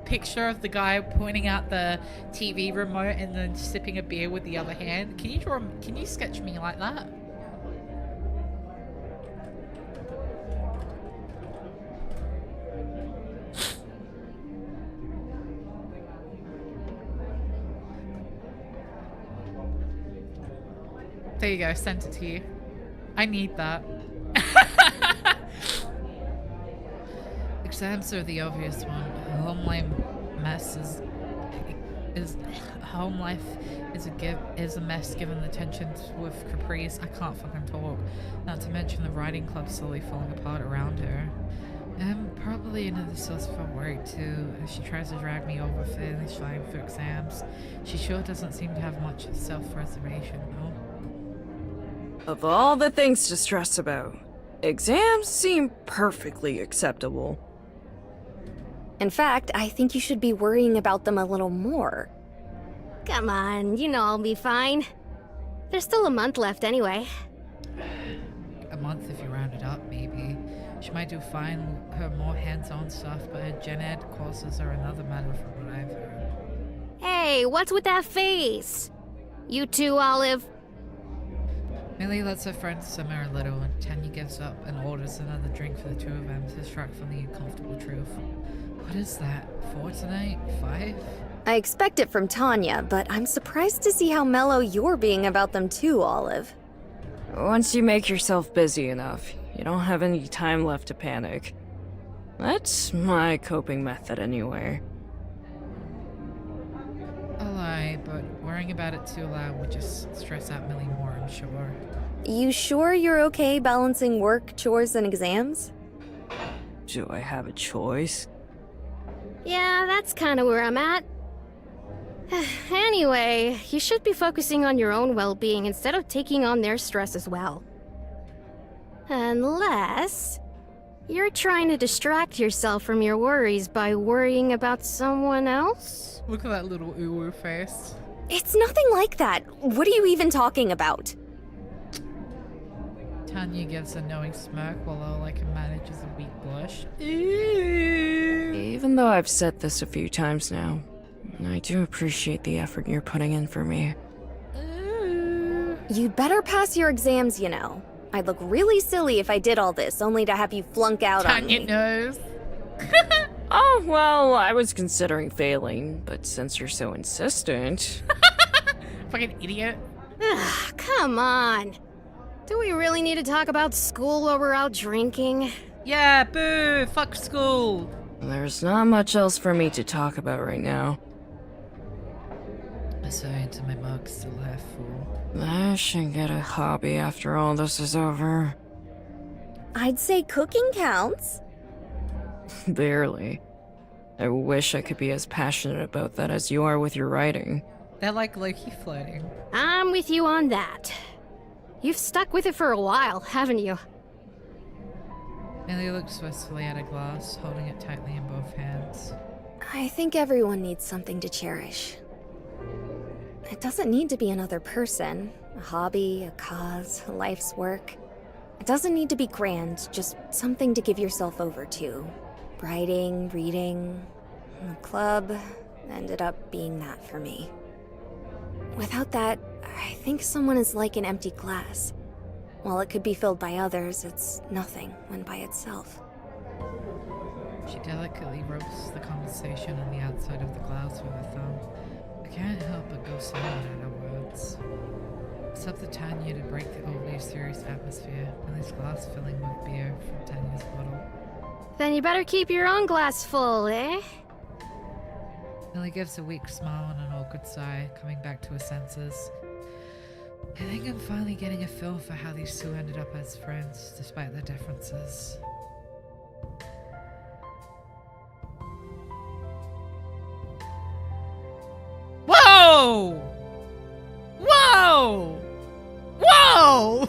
S1: picture of the guy pointing out the TV remote and then sipping a beer with the other hand? Can you sketch me like that? There you go, sent it to you. I need that. Exams are the obvious one. Home life is a mess given the tensions with Caprice. I can't fucking talk. Not to mention the writing club slowly falling apart around her. And probably another source for worry too. As she tries to drag me over finishing for exams. She sure doesn't seem to have much self-preservation, though.
S3: Of all the things to stress about, exams seem perfectly acceptable.
S2: In fact, I think you should be worrying about them a little more.
S4: Come on, you know I'll be fine. There's still a month left anyway.
S1: A month if you round it up, maybe. She might do fine with her more hands-on stuff, but her gen ed courses are another matter from what I've heard.
S4: Hey, what's with that face? You too, Olive?
S1: Millie lets her friends simmer a little, and Tanya gives up and orders another drink for the two of them to distract from the uncomfortable truth. What is that? 4 tonight? 5?
S2: I expect it from Tanya, but I'm surprised to see how mellow you're being about them too, Olive.
S3: Once you make yourself busy enough, you don't have any time left to panic. That's my coping method anyway.
S1: I'll lie, but worrying about it too loud would just stress out Millie more, I'm sure.
S2: You sure you're okay balancing work, chores, and exams?
S3: Do I have a choice?
S4: Yeah, that's kind of where I'm at. Anyway, you should be focusing on your own well-being instead of taking on their stress as well. Unless you're trying to distract yourself from your worries by worrying about someone else?
S1: Look at that little uwu face.
S2: It's nothing like that. What are you even talking about?
S1: Tanya gives a knowing smirk while Oleka manages a weak blush.
S3: Even though I've said this a few times now, I do appreciate the effort you're putting in for me.
S2: You'd better pass your exams, you know. I'd look really silly if I did all this, only to have you flunk out on me.
S1: Tanya knows.
S3: Oh, well, I was considering failing, but since you're so insistent...
S1: Fucking idiot.
S4: Come on. Do we really need to talk about school while we're out drinking?
S1: Yeah, boo! Fuck school!
S3: There's not much else for me to talk about right now.
S1: I saw into my mug, still half full.
S3: I should get a hobby after all this is over.
S2: I'd say cooking counts.
S3: Barely. I wish I could be as passionate about that as you are with your writing.
S1: They're like Loki floating.
S4: I'm with you on that. You've stuck with it for a while, haven't you?
S1: Millie looks wistfully at a glass, holding it tightly in both hands.
S2: I think everyone needs something to cherish. It doesn't need to be another person, a hobby, a cause, a life's work. It doesn't need to be grand, just something to give yourself over to. Writing, reading, the club ended up being that for me. Without that, I think someone is like an empty glass. While it could be filled by others, it's nothing when by itself.
S1: She delicately rubs the conversation on the outside of the glass with her thumb. I can't help but go silent at her words. It's up to Tanya to break the overly serious atmosphere, and this glass filling with beer from Tanya's bottle.
S4: Then you better keep your own glass full, eh?
S1: Millie gives a weak smile and an awkward sigh, coming back to her senses. I think I'm finally getting a feel for how these two ended up as friends, despite their differences. Whoa! Whoa! Whoa!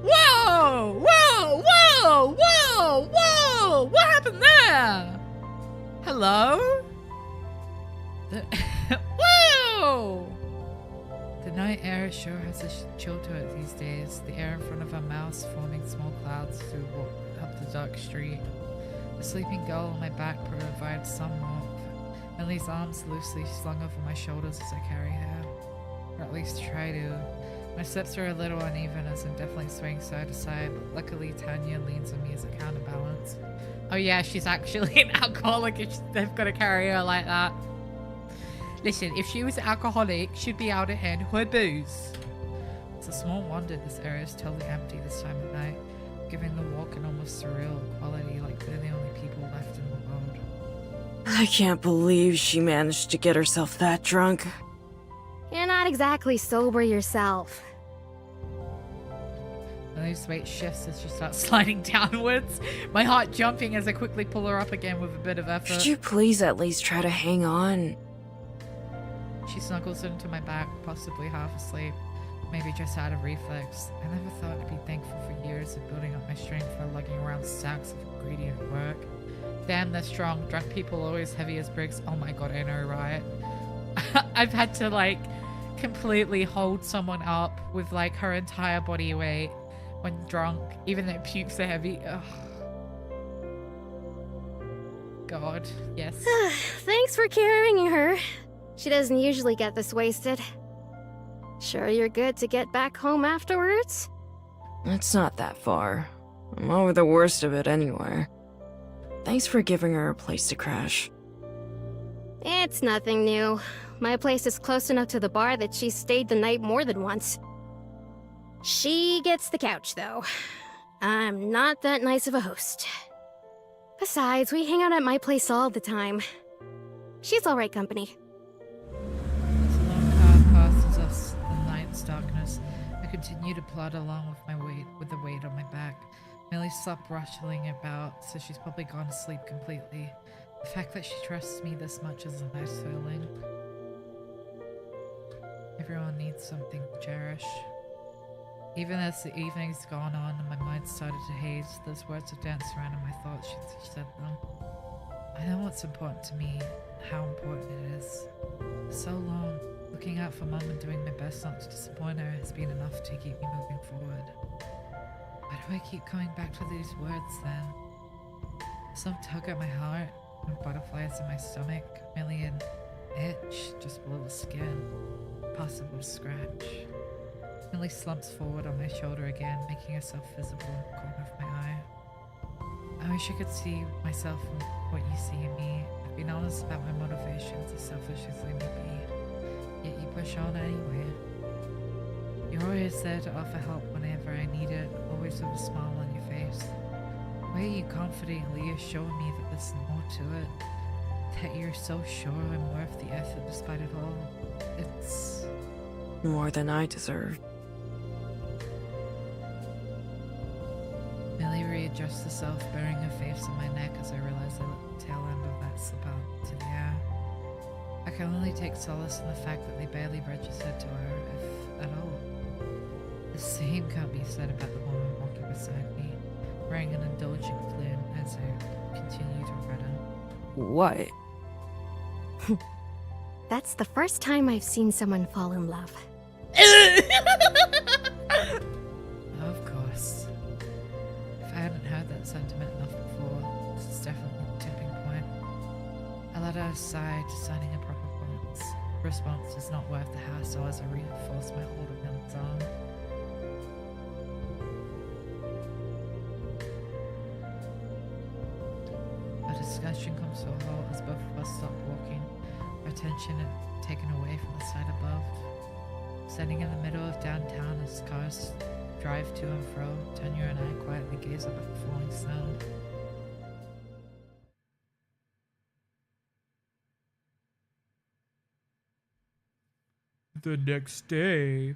S1: Whoa! Whoa! Whoa! Whoa! Whoa! What happened there? Hello? Whoa! The night air sure has a chill to it these days. The air in front of our mouths forming small clouds through up the dark street. The sleeping girl on my back provides some warmth. Millie's arms loosely slung over my shoulders as I carry her. Or at least try to. My steps are a little uneven as I'm definitely swaying side to side, but luckily Tanya leans on me as a counterbalance. Oh yeah, she's actually an alcoholic if they've got to carry her like that. Listen, if she was an alcoholic, she'd be able to handle her booze. It's a small wonder this area is totally empty this time of night, giving the walk an almost surreal quality, like they're the only people left in the world.
S3: I can't believe she managed to get herself that drunk.
S4: You're not exactly sober yourself.
S1: Millie's weight shifts as she starts sliding downwards, my heart jumping as I quickly pull her up again with a bit of effort.
S3: Could you please at least try to hang on?
S1: She snuggles into my back, possibly half asleep, maybe just out of reflex. I never thought I'd be thankful for years of building up my strength for lugging around stacks of ingredient work. Damn, they're strong. Drunk people always heavy as bricks. Oh my god, I know, right? I've had to, like, completely hold someone up with, like, her entire body weight when drunk, even though pukes are heavy. Ugh. God, yes.
S4: Thanks for carrying her. She doesn't usually get this wasted. Sure you're good to get back home afterwards?
S3: It's not that far. I'm over the worst of it anyway. Thanks for giving her a place to crash.
S4: It's nothing new. My place is close enough to the bar that she's stayed the night more than once. She gets the couch, though. I'm not that nice of a host. Besides, we hang out at my place all the time. She's alright company.
S1: As a long car passes us in the night's darkness, I continue to plod along with the weight on my back. Millie stopped rustling about, so she's probably gone to sleep completely. The fact that she trusts me this much is a nice feeling. Everyone needs something to cherish. Even as the evening's gone on and my mind started to haze, those words have danced around in my thoughts since she said them. I know what's important to me, how important it is. For so long, looking out for Mum and doing my best not to disappoint her has been enough to keep me moving forward. Why do I keep coming back to these words then? Some tug at my heart, and butterflies in my stomach, merely an itch just below the skin, possible to scratch. Millie slumps forward on my shoulder again, making herself visible in the corner of my eye. I wish I could see myself in what you see in me. I've been honest about my motivations, as selfish as they may be, yet you push on anyway. You're always there to offer help whenever I need it, always with a smile on your face. way you confidently assuring me that there's more to it, that you're so sure I'm worth the effort despite it all, it's...
S3: More than I deserve.
S1: Millie readjusts herself, burying her face in my neck as I realize I let the tail end of that slip out to the air. I can only take solace in the fact that they barely registered to her, if at all. The same can't be said about the woman walking beside me, wearing an indulgent grin as I continue to run her.
S3: What?
S4: That's the first time I've seen someone fall in love.
S1: Of course. If I hadn't heard that sentiment enough before, this is definitely a tipping point. I let her aside, deciding a proper response is not worth the hassle as I reinforce my hold of Millie's arm. Our discussion comes to a halt as both of us stop walking, our attention taken away from the sight above. Standing in the middle of downtown as cars drive to and fro, Tanya and I quietly gaze up at the falling snow. The next day.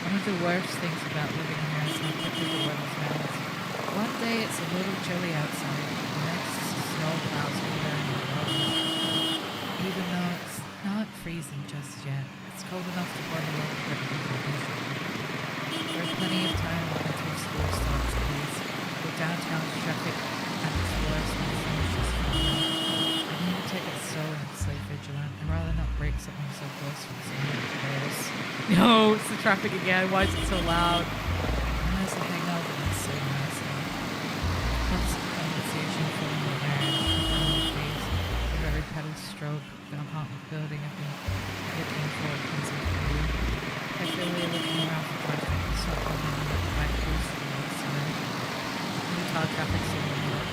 S1: One of the worst things about living here is how quickly the weather melts. One day it's a little chilly outside, the next snow clouds are wearing the road. Even though it's not freezing just yet, it's cold enough to burn a little bit of condition. There's plenty of time until school starts, please. With downtown traffic at its worst when the sun is just falling. I need to take it slow and stay vigilant. I'd rather not break something so close to the doors. No, it's the traffic again. Why is it so loud? And there's a hangover that's so nice. Constant conversation filling the air and in my face. With every pedal stroke, the apartment building I've been looking for comes into view. I feel we're looking around for traffic, so I'm going to look back close to the other side. New car traffic's in the middle.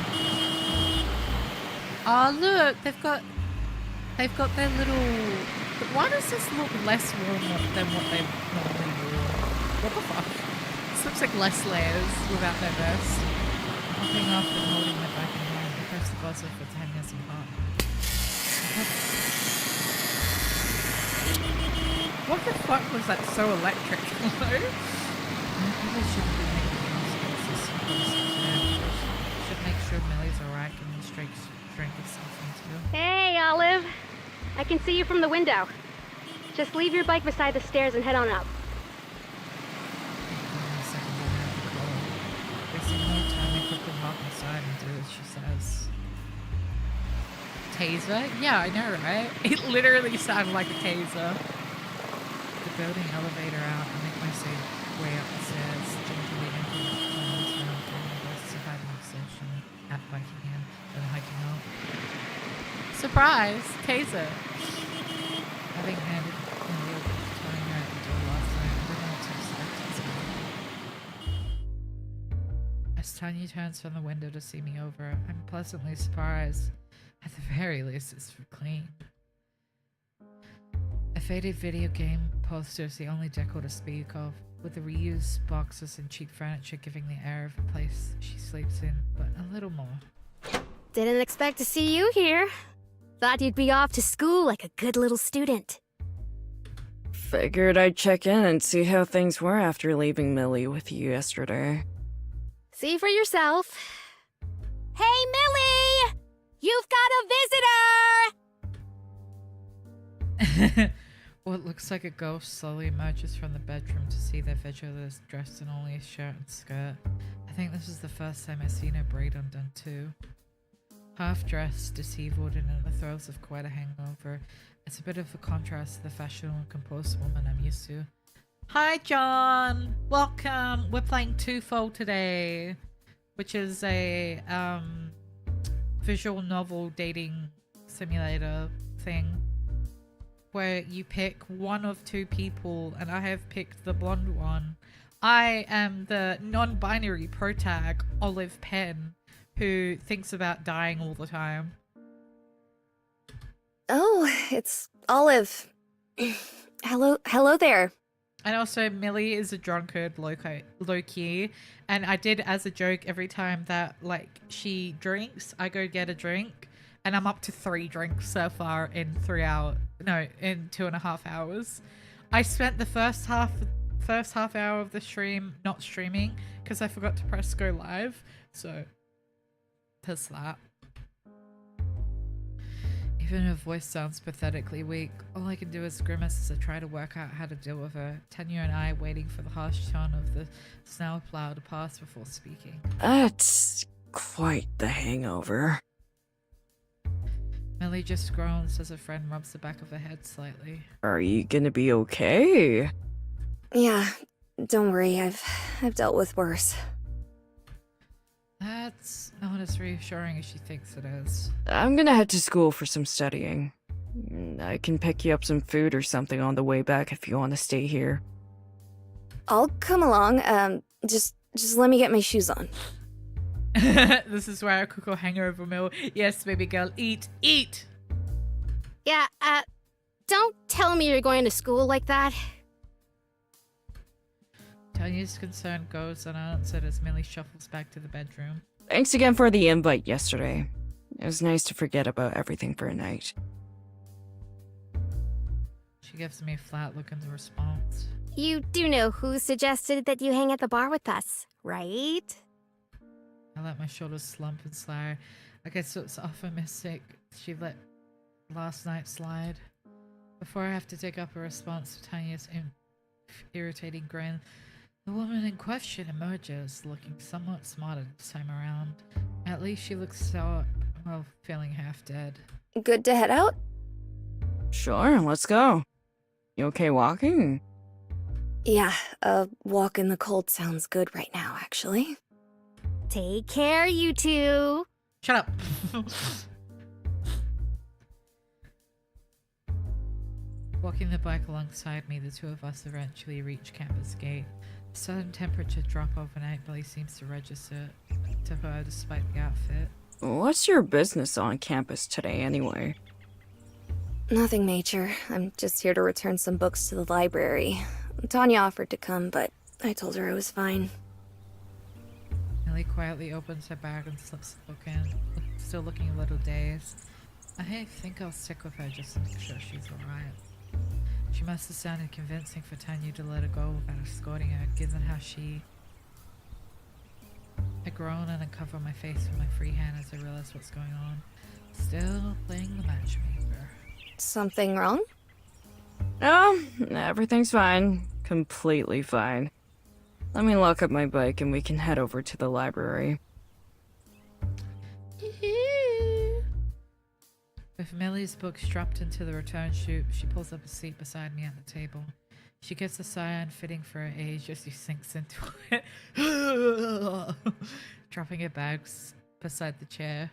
S1: Oh look, they've got their little... Why does this look less warm than what they've normally wore? What the fuck? This looks like less layers without their vest. Hopping off and holding my back in hand, I press the buzzer for 10 years apart. What the fuck was that so electric? Maybe I shouldn't be making consequences. Should make sure Millie's alright and drink something too.
S7: Hey, Olive. I can see you from the window. Just leave your bike beside the stairs and head on up.
S1: Wasting no time, I quickly hop inside and do as she says. Taser? Yeah, I know, right? It literally sounded like a taser. The building elevator out and make my way up the stairs, gingerly entering the corners around the rest of hiding station at biking in, then hiking out. Surprise! Taser! Having handed Millie over to Tanya at the door last night, I don't know what to expect. As Tanya turns from the window to see me over, I'm pleasantly surprised. At the very least, it's clean. A faded video game poster is the only decor to speak of, with the reused boxes and cheap furniture giving the air of the place she sleeps in, but a little more.
S4: Didn't expect to see you here. Thought you'd be off to school like a good little student.
S3: Figured I'd check in and see how things were after leaving Millie with you yesterday.
S4: See for yourself. Hey, Millie! You've got a visitor!
S1: What looks like a ghost slowly emerges from the bedroom to see their visitors dressed in only a shirt and skirt. I think this is the first time I've seen her braid undone too. Half-dressed, disheveled, and in the throes of quite a hangover. It's a bit of a contrast to the fashionable and composed woman I'm used to. Hi, John! Welcome! We're playing Twofold today, which is a visual novel dating simulator thing where you pick one of two people, and I have picked the blonde one. I am the non-binary protag, Olive Penn, who thinks about dying all the time.
S2: Oh, it's Olive. Hello there.
S1: And also, Millie is a drunkard, low key. And I did as a joke every time that like she drinks, I go get a drink, and I'm up to 3 drinks so far in 3 hours. No, in 2.5 hours. I spent the first half hour of the stream not streaming because I forgot to press go live. So there's that. Even her voice sounds pathetically weak. All I can do is grimace as I try to work out how to deal with her. Tanya and I waiting for the harsh tone of the snowplow to pass before speaking.
S3: That's quite the hangover.
S1: Millie just groans as her friend rubs the back of her head slightly.
S3: Are you gonna be okay?
S2: Yeah, don't worry, I've dealt with worse.
S1: That's not as reassuring as she thinks it is.
S3: I'm gonna head to school for some studying. I can pick you up some food or something on the way back if you want to stay here.
S2: I'll come along, just let me get my shoes on.
S1: This is where I cook a hangover meal. Yes, baby girl, eat.
S4: Yeah, don't tell me you're going to school like that.
S1: Tanya's concern goes unanswered as Millie shuffles back to the bedroom.
S3: Thanks again for the invite yesterday. It was nice to forget about everything for a night.
S1: She gives me a flat look in the response.
S4: You do know who suggested that you hang at the bar with us, right?
S1: I let my shoulders slump and slide. I guess it's optimistic she let last night slide. Before I have to dig up a response to Tanya's irritating grin, the woman in question emerges, looking somewhat smarter this time around. At least she looks so, well, feeling half dead.
S2: Good to head out?
S3: Sure, let's go. You okay walking?
S2: Yeah, a walk in the cold sounds good right now, actually.
S4: Take care, you two.
S1: Shut up! Walking the bike alongside me, the two of us eventually reach campus gate. The sudden temperature drop overnight barely seems to register to her despite the outfit.
S3: What's your business on campus today, anyway?
S2: Nothing major. I'm just here to return some books to the library. Tanya offered to come, but I told her I was fine.
S1: Millie quietly opens her bag and slips the book in, still looking a little dazed. I think I'll stick with her just to make sure she's alright. She must have sounded convincing for Tanya to let her go without escorting her, given how she... I groan and uncover my face with my free hand as I realize what's going on. Still playing the matchmaker.
S2: Something wrong?
S3: No, everything's fine. Completely fine. Let me lock up my bike and we can head over to the library.
S1: With Millie's book strapped into the return chute, she pulls up a seat beside me at the table. She gives a sigh unfitting for her age as she sinks into it, dropping her bags beside the chair.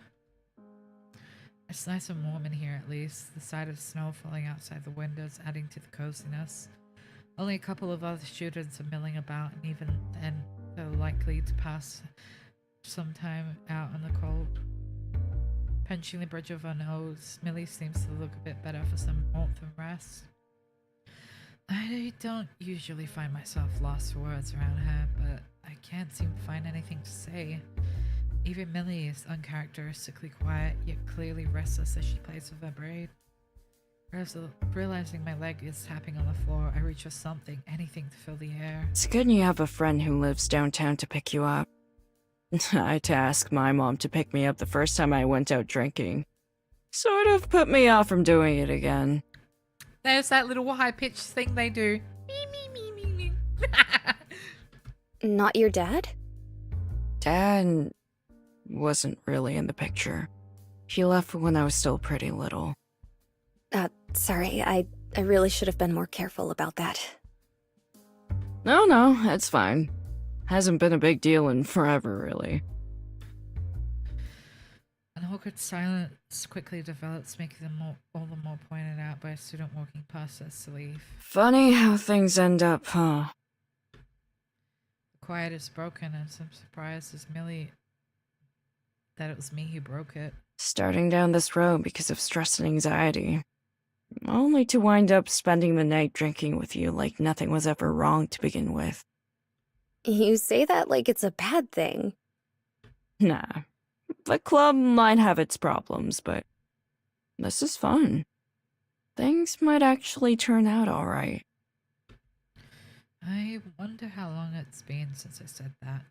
S1: It's nice and warm in here at least, the sight of snow falling outside the windows adding to the coziness. Only a couple of other students are milling about, and even then they're likely to pass some time out in the cold. Pinching the bridge of her nose, Millie seems to look a bit better for some warmth and rest. I don't usually find myself lost for words around her, but I can't seem to find anything to say. Even Millie is uncharacteristically quiet, yet clearly restless as she plays with her braid. Realizing my leg is tapping on the floor, I reach for something, anything to fill the air.
S3: It's good you have a friend who lives downtown to pick you up. I had to ask my mom to pick me up the first time I went out drinking. Sort of put me off from doing it again.
S1: There's that little high-pitched thing they do. Me.
S2: Not your dad?
S3: Dad wasn't really in the picture. He left when I was still pretty little.
S2: Sorry, I really should have been more careful about that.
S3: No, it's fine. Hasn't been a big deal in forever, really.
S1: An awkward silence quickly develops, making them all the more pointed out by a student walking past us to leave.
S3: Funny how things end up, huh?
S1: The quiet is broken, and some surprise as Millie that it was me who broke it.
S3: Starting down this road because of stress and anxiety. Only to wind up spending the night drinking with you like nothing was ever wrong to begin with.
S2: You say that like it's a bad thing.
S3: Nah. The club might have its problems, but this is fun. Things might actually turn out alright.
S1: I wonder how long it's been since I said that.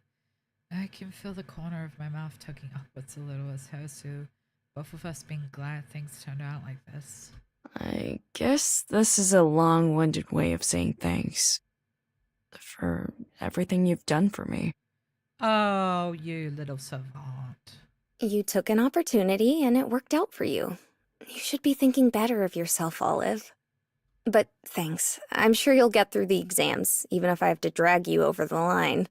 S1: I can feel the corner of my mouth tugging upwards a little as hers do, both of us being glad things turned out like this.
S3: I guess this is a long-winded way of saying thanks. For everything you've done for me.
S1: Oh, you little savant.
S2: You took an opportunity and it worked out for you. You should be thinking better of yourself, Olive. But thanks. I'm sure you'll get through the exams, even if I have to drag you over the line.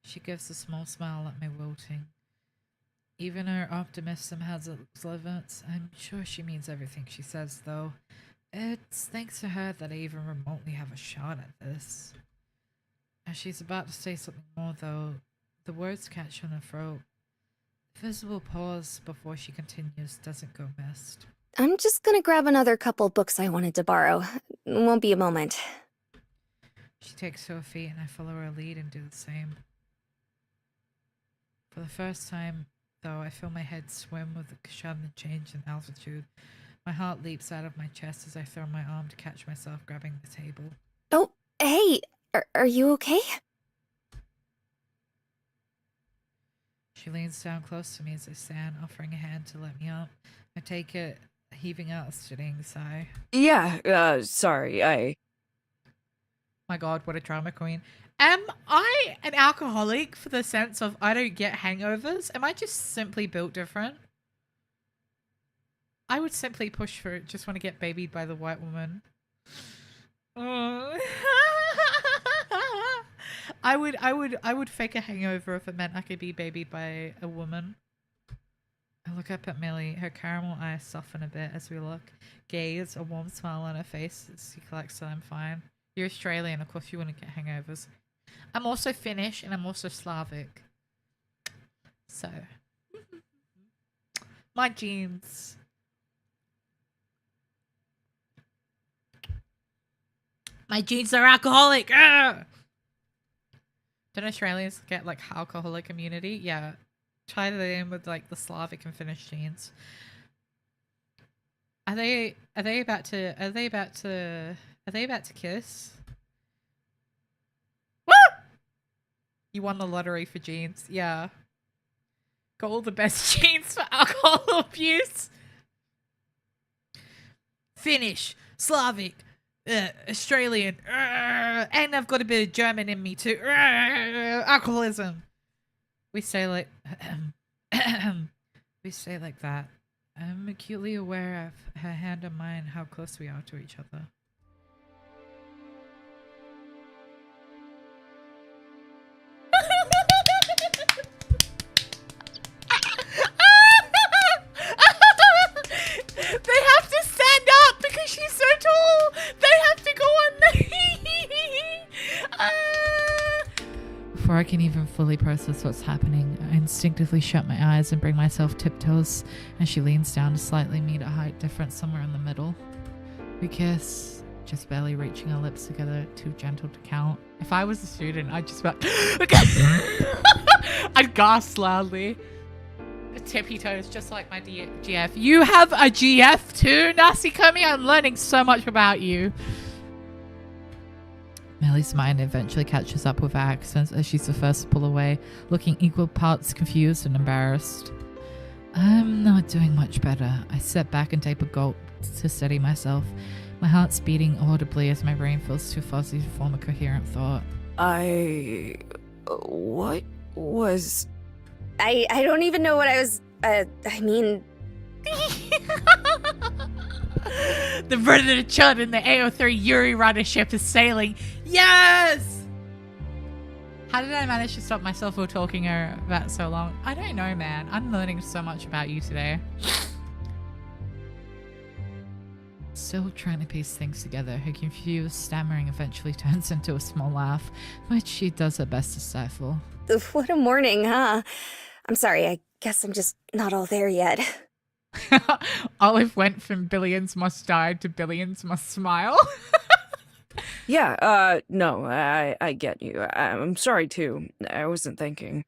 S1: She gives a small smile at my wilting. Even her optimism has its limits. I'm sure she means everything she says, though. It's thanks to her that I even remotely have a shot at this. As she's about to say something more, though, the words catch on her throat. The visible pause before she continues doesn't go missed.
S2: I'm just gonna grab another couple books I wanted to borrow. Won't be a moment.
S1: She takes to her feet and I follow her lead and do the same. For the first time, though, I feel my head swim with a sudden change in altitude. My heart leaps out of my chest as I throw my arm to catch myself grabbing the table.
S2: Oh, hey! Are you okay?
S1: She leans down close to me as I stand, offering a hand to let me up. I take it, heaving out a steadying sigh.
S3: Yeah, sorry,
S1: My god, what a drama queen. Am I an alcoholic for the sense of I don't get hangovers? Am I just simply built different? I would simply push for it, just want to get babied by the white woman. Oh. I would fake a hangover if it meant I could be babied by a woman. I look up at Millie. Her caramel eyes soften a bit as we look. Gaze, a warm smile on her face as she collects that I'm fine. You're Australian, of course you wouldn't get hangovers. I'm also Finnish and I'm also Slavic. So. My genes. My genes are alcoholic. Arrgh! Don't Australians get like alcoholic immunity? Yeah. Try them with like the Slavic and Finnish genes. Are they about to kiss? Woo! You won the lottery for genes. Yeah. Got all the best genes for alcohol abuse. Finnish, Slavic, Australian, and I've got a bit of German in me too. Alcoholism. We say like that. I'm acutely aware of her hand on mine, how close we are to each other. They have to stand up because she's so tall. They have to go on the Before I can even fully process what's happening, I instinctively shut my eyes and bring myself tiptoes as she leans down to slightly meet a height difference somewhere in the middle. We kiss, just barely reaching our lips together, too gentle to count. If I was a student, I'd just about I'd gasp loudly. Tippy toes, just like my GF. You have a GF too, Nasi Komi? I'm learning so much about you. Millie's mind eventually catches up with her accents as she's the first to pull away, looking equal parts confused and embarrassed. I'm not doing much better. I step back and take a gulp to steady myself. My heart's beating audibly as my brain feels too fuzzy to form a coherent thought.
S3: What was...
S2: I don't even know what I was, I mean...
S1: The Vernon Chud in the AO3 Yuri Rider ship is sailing. Yes! How did I manage to stop myself from talking her about so long? I don't know, man. I'm learning so much about you today. Still trying to piece things together, her confused stammering eventually turns into a small laugh, which she does her best to stifle.
S2: What a morning, huh? I'm sorry, I guess I'm just not all there yet.
S1: Olive went from billions must die to billions must smile.
S3: Yeah, no, I get you. I'm sorry too. I wasn't thinking.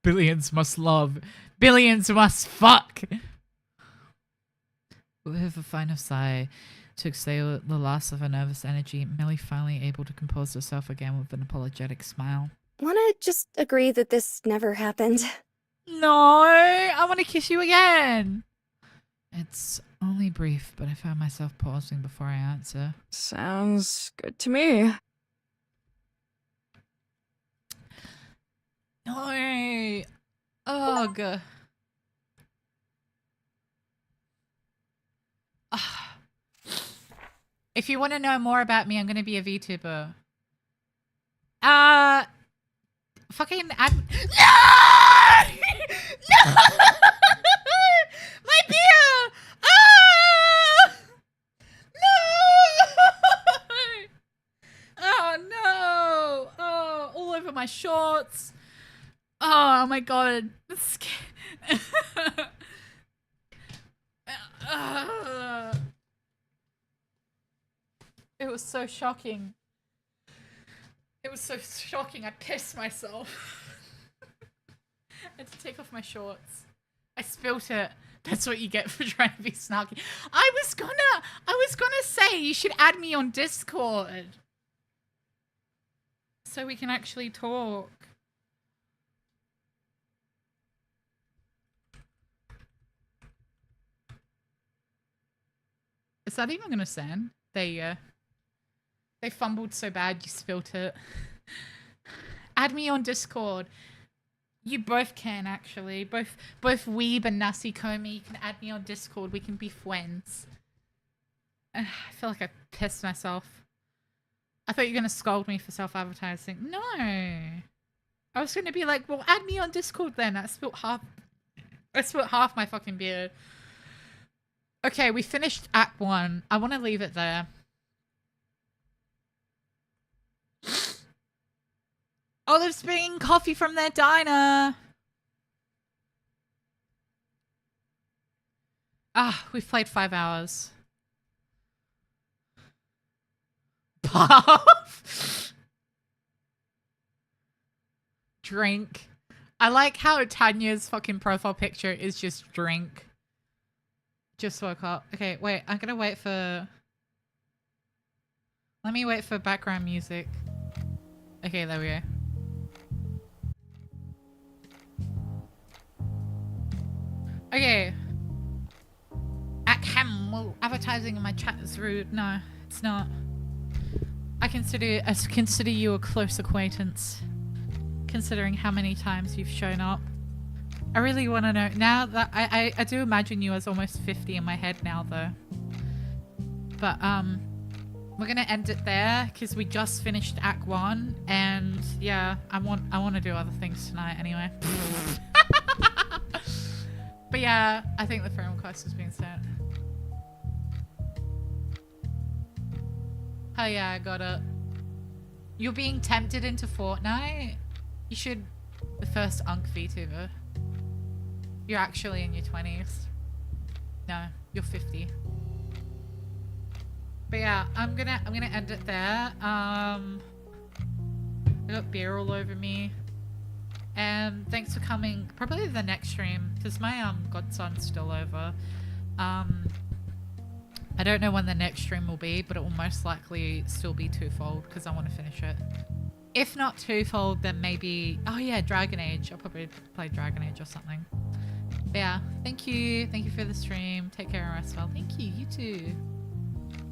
S1: Billions must love. Billions must fuck. With a final sigh to exhale the last of her nervous energy, Millie finally able to compose herself again with an apologetic smile.
S2: Wanna just agree that this never happened?
S1: No, I want to kiss you again. It's only brief, but I found myself pausing before I answer.
S3: Sounds good to me.
S1: No. Ugh. If you want to know more about me, I'm going to be a VTuber. Fucking add... No! No! My beer! Ah! No! Oh, no! Oh, all over my shorts. Oh, my God. It was so shocking. It was so shocking. I pissed myself. I had to take off my shorts. I spilt it. That's what you get for trying to be snarky. I was gonna say you should add me on Discord so we can actually talk. Is that even gonna send? There you go. They fumbled so bad you spilt it. Add me on Discord. You both can actually. Both Weeb and Nasi Komi, you can add me on Discord. We can be friends. I feel like I pissed myself. I thought you were gonna scold me for self-advertising. No. I was gonna be like, well, add me on Discord then. I spilt half my fucking beer. Okay, we finished Act 1. I want to leave it there. Olive's bringing coffee from their diner. Ah, we've played 5 hours. Puff. Drink. I like how Tanya's fucking profile picture is just drink. Just woke up. Okay, wait. I'm gonna wait for... Let me wait for background music. Okay, there we go. Okay. Advertising in my chat is rude. No, it's not. I consider you a close acquaintance, considering how many times you've shown up. I really want to know now that I do imagine you as almost 50 in my head now though. But we're gonna end it there because we just finished Act 1 and yeah, I want to do other things tonight anyway. But yeah, I think the friend request has been sent. Oh yeah, I got it. You're being tempted into Fortnite? You should... The first Unk VTuber. You're actually in your 20s. No, you're 50. But yeah, I'm gonna end it there. I got beer all over me. And thanks for coming. Probably the next stream, because my godson's still over. I don't know when the next stream will be, but it will most likely still be Twofold because I want to finish it. If not Twofold, then maybe... Oh yeah, Dragon Age. I'll probably play Dragon Age or something. But yeah, thank you. Thank you for the stream. Take care and rest well. Thank you. You too.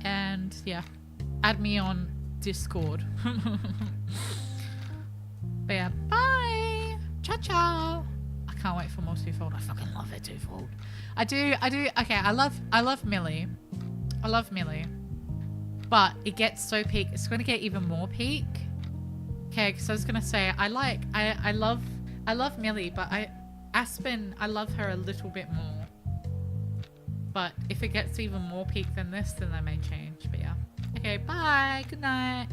S1: And yeah, add me on Discord. But yeah, bye. Ciao, ciao. I can't wait for more Twofold. I fucking love it, Twofold. I do. Okay, I love Millie. I love Millie. But it gets so peak. It's going to get even more peak. Okay, because I was going to say, I love Millie, but Aspen, I love her a little bit more. But if it gets even more peak than this, then that may change. But yeah. Okay, bye. Good night.